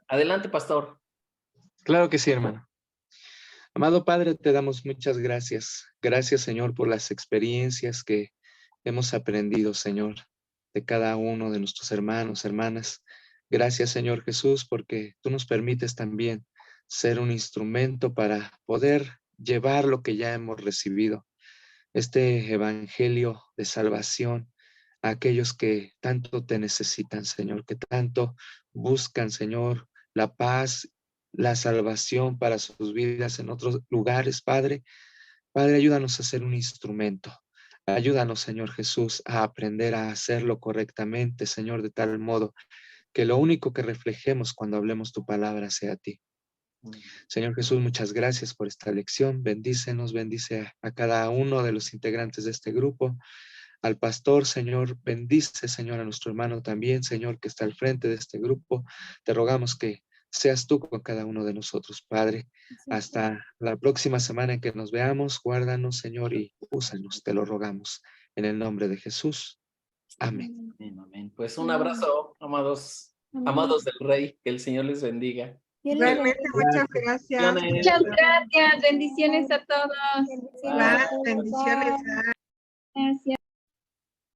Adelante, pastor. Claro que sí, hermano. Amado Padre, te damos muchas gracias. Gracias, Señor, por las experiencias que hemos aprendido, Señor, de cada uno de nuestros hermanos, hermanas. Gracias, Señor Jesús, porque tú nos permites también ser un instrumento para poder llevar lo que ya hemos recibido, este evangelio de salvación a aquellos que tanto te necesitan, Señor, que tanto buscan, Señor, la paz, la salvación para sus vidas en otros lugares, Padre. Padre, ayúdanos a ser un instrumento. Ayúdanos, Señor Jesús, a aprender a hacerlo correctamente, Señor, de tal modo que lo único que reflejemos cuando hablemos tu palabra sea a ti. Señor Jesús, muchas gracias por esta lección. Bendícenos, bendice a cada uno de los integrantes de este grupo. Al pastor, Señor, bendice, Señor, a nuestro hermano también, Señor, que está al frente de este grupo. Te rogamos que seas tú con cada uno de nosotros, Padre. Hasta la próxima semana en que nos veamos, guárdanos, Señor, y úsanos, te lo rogamos. En el nombre de Jesús. Amén. Amén. Pues un abrazo, amados. Amados del Rey, que el Señor les bendiga. Igualmente, muchas gracias. Muchas gracias. Bendiciones a todos. Igual, bendiciones. Gracias.